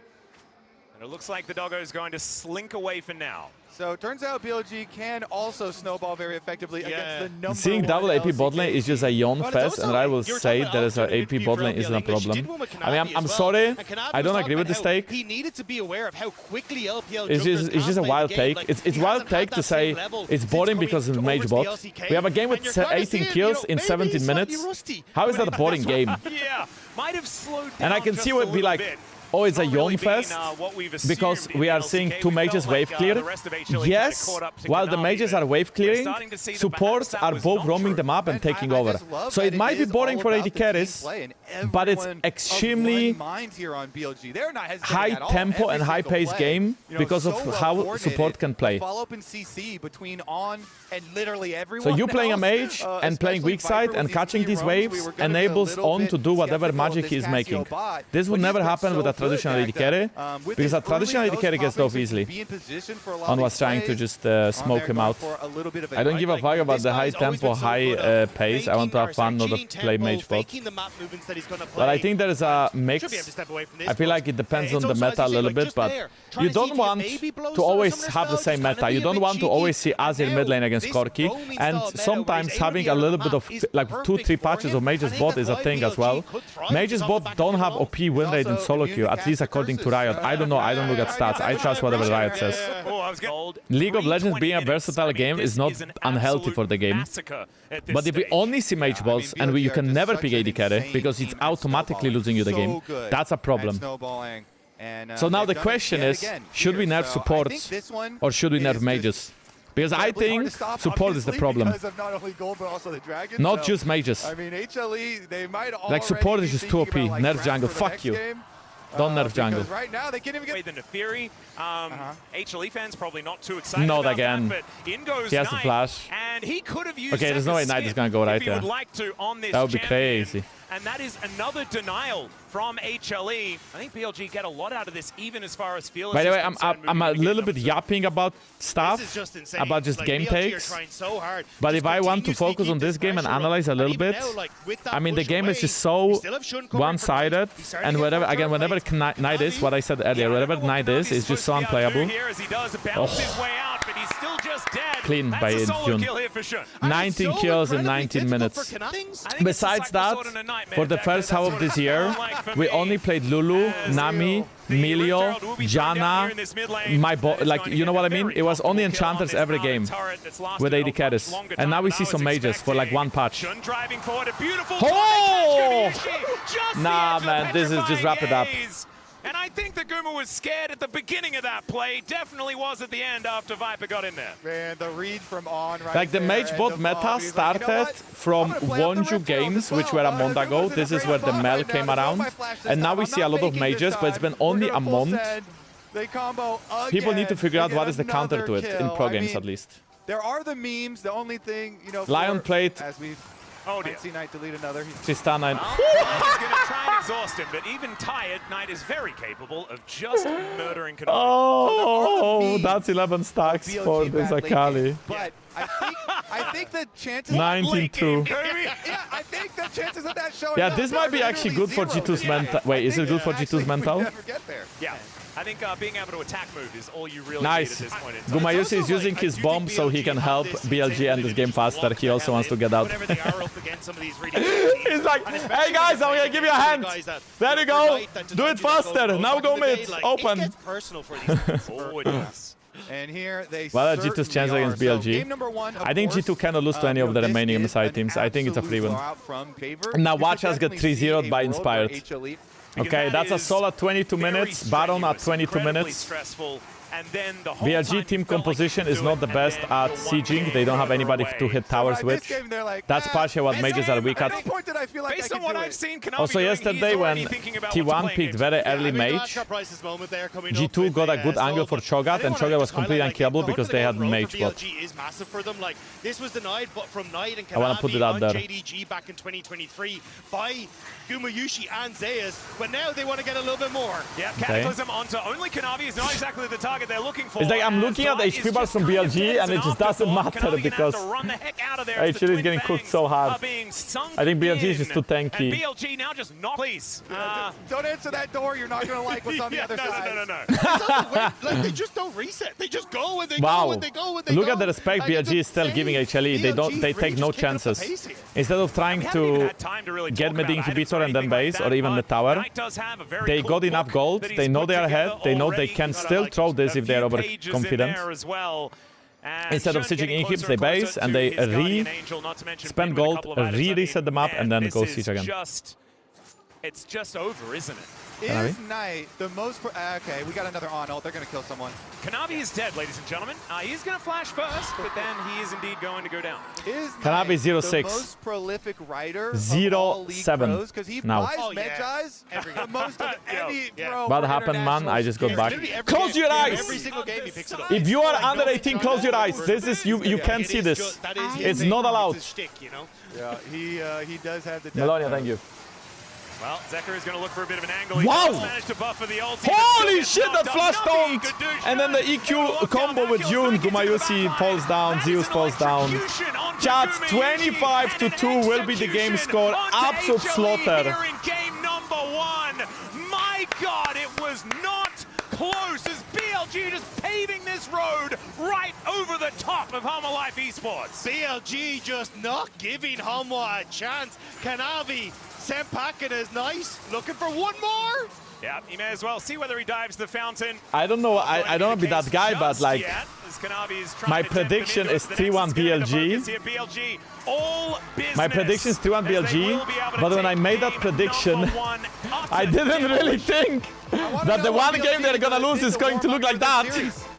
And it looks like the doggo is going to slink away for now. So it turns out BLG can also snowball very effectively against the number Seeing one double AP LCK bot lane is just a yawn But it's fest, also and I like will you were say talking that about is our Alter AP bot lane isn't a English. She problem. did one with I mean, Kanavi I'm as well. sorry. And Kanavi I don't was agree with this talking take. about how he needed to be aware of how quickly LPL It's just a wild take. It's wild take to say it's boring because it's mage bot. We have a game with 18 kills in 17 minutes. How is that a boring game? Yeah, might have slowed down. And I can see what be like, oh, it's a yawn fest because we are seeing 2 mages wave clear. Yes, while the mages are wave clearing, supports are both roaming the map and taking over. So it might be boring for AD carries, but it's extremely high tempo and high pace game because of how support can play. So you playing a mage and playing weak side and catching these waves enables On to do whatever magic he is making. This would never happen with a traditional AD carry, because a traditional AD carry gets off easily. On was trying to just smoke him out. I don't give a fuck about the high tempo, high pace. I want to have fun, not to play mage bot. But I think there is a mix. I feel like it depends on the meta a little bit, but you don't want to always have the same meta. You don't want to always see Azir mid lane against Corki, and sometimes having a little bit of like 2-3 patches of Mage's bot is a thing as well. Mage's bot don't have OP win rate in solo queue. you, at least according to Riot. I don't know, I don't look at stats. I trust whatever Riot says. League of Legends being a versatile game is not unhealthy for the game. But if we only see mage balls and you can never pick AD carry because it's automatically losing you the game, that's a problem. So now the question is, should we nerf supports or should we nerf mages? Because I think support is the problem. Not just mages. I mean, HLE, they might like support is just too OP. Nerf jungle. Fuck you. Don't nerf jungle. Right now they can't even get the Neferi. HLE fans probably not too excited Not about again. that, but in goes He has to Knight, flash. and he could have used Okay, there's no way Knight is gonna go right there. Like to on this That would be champion. crazy. And that is another denial from HLE. I think BLG get a lot out of this, even as far as Fearless. By the way, is concerned, I'm a moving little into bit number yapping about stuff, This is just insane. about just Like, game BLG are takes. trying so hard. But Just if I want to continuously focus keep on this game and pressure analyze a up. little And even bit, now, like, with that I mean, the push game is away, just so we still have Shun covering one-sided, for Knight. He's starting and to get whatever, more again, whenever turret Knight is, what I said earlier, whatever Knight is just so unplayable. Here as he does bounce his way out, but he's still just dead. Clean That's by a solo Jun. kill here for Shun. 19 So kills in incredibly 19 minutes. difficult for Kanavi. I think Besides it's like the that, sword and a nightmare for the deck. first half That's of this what year, it's like for we me. only played Lulu, Nami, Milio, Janna, like, you know what I mean? It was only enchanters every game with AD carries. And now we see some mages for like one patch. Oh! Nah, man, this is just wrap it up. And I think that Guma was scared at the beginning of that play. Definitely was at the end after Viper got in there. Man, the read from On right Like the there mage and bot the meta bomb, he's like, started you know what? from I'm gonna play off the Wonju Rift Herald games, as which were well. a month ago. Guma This is isn't where the afraid Mel right now. came There's no around. my flash this And now time. we I'm see a not lot of faking mages, this but it's been time. We're only gonna a full month. send. They combo People need to again. figure out They what get is the counter to it in another pro kill. games I mean, at least. there are the memes. The only thing, you know, Lion played as we Oh dear. see Knight delete another. Tristana and He's going to try and exhaust him, but even tired, Knight is very capable of just murdering Kanavi. oh, that's 11 stacks BLG for this bad late Akali. game. But I think the chances 19-2. yeah, I think the chances of that showing Yeah, up this are might be actually good for literally G2's zero. mental. Wait, is it good for Actually, G2's we mental? never get there. Yeah, I think being able to attack move is all you really Nice. need at this point in time. Gumayusi is using his bomb so he can help BLG end this game faster. He also wants to get out. He's like, hey guys, I'm gonna give you a hand. There you go. Do it faster. Now go mid. Open. Personal for these. Oh, it is. And here they Well, G2's chance certainly against are. So, BLG. game number one, of I think course, G2 cannot lose to any of the this remaining is MSI an teams. I think it's a free win. absolute blowout from Favor. Now You watch could us get definitely see 3-0'd a by world where Inspired. HLE Because Okay, that that's a is solid 22 very minutes. Baron at strenuous, 22 incredibly minutes. stressful, and then the whole BLG time team you felt like composition you is could not do the it, best and at then the sieging. one They don't have game anybody away. to hit towers Right, with. this game, they're like, That's partially what This mages game, are weak At at. no point did I feel like Based I on could what do I've it. seen, Kanavi Also doing, yesterday he's when already thinking about T1 what to play picked very early I mean, mage, Price's moment there coming up G2 with got a the, good angle for but Cho'Gath, I and think Cho'Gath was highlight, completely like, unkillable the because 100 they had goal road mage for bot. BLG is massive for them. Like, this was denied from Knight and I wanna put Kanavi it out on there. JDG back in 2023 by Gumayusi and Zeus, but now they want to get a little bit more. Yeah, Cataclysm onto only Kanavi is not exactly the target they're looking for. It's like I'm and looking at the Dwight HP is bars just from kind of BLG dead as and it an just doesn't afterthought. matter Kanavi gonna have because to run the heck out of there as the actually is Twin getting cooked Fangs so hard. are being sunk I think BLG is just in. too tanky. And BLG now just not please. Don't answer that door. You're not going to like what's on the other side. No. Like, they just don't reset. They just go and they Wow. go and they go and they Look go. at the respect Like, BLG is it's still giving insane. HLE. They don't. BLG They really take no just kicking up the chances. pace here. Instead of trying We haven't even to had time to really get talk mid about items inhibitor or and then anything like base that, or even but mid tower, Knight does have a very they cool got enough book gold. that he's They know put they are ahead. together They know they already. can He's got, still like, throw this a if they are few pages in overconfident. there as well. And Instead of Shun sieging getting inhibs, closer they and closer base and to they his Guardian Angel, not to mention spend Bin with a gold, couple of items. I re-reset mean, them up, and man, then go this siege is again. It's just over, isn't it? Is Knight the most... okay, we got another on ult. They're going to kill someone. Kanavi is dead, ladies and gentlemen. He's going to flash first, but then he is indeed going to go down. Is Kanavi Knight 0-6. the most prolific writer of 0-7 all league pros? Because he now. buys Oh, yeah. Medjais the most of any pro. What for happened, man? I just got international back. scale. Close your eyes! Every single game he picks it up. If you are under 18, close your eyes. This is you can't see this. It's not allowed. It's his shtick, you know? Yeah, he does have the... Melonia, thank you. Well, Zeka is going to look for a bit of an angle. He Wow! does manage to buffer the ulti, but Holy still shit, gets that knocked flash out. Navi don't! could do And then the Shun. EQ combo with June. Gumayusi falls down, Zeus falls down. Chat, 25 to 2 will be the game score. Absolute slaughter. Here in game number 1. My God, it was not close as BLG just paving this road right over the top of Hanwha Life Esports. BLG just not giving Hanwha a chance. Kanavi Sent packing is nice. Looking for one more. Yeah, he may as well see whether he dives the fountain. I don't know. I don't want to be that guy, but like, my prediction is 3-1 BLG. My prediction is 3-1 BLG, but when I made that prediction, I didn't really think that the one game they're gonna lose is going to look like that.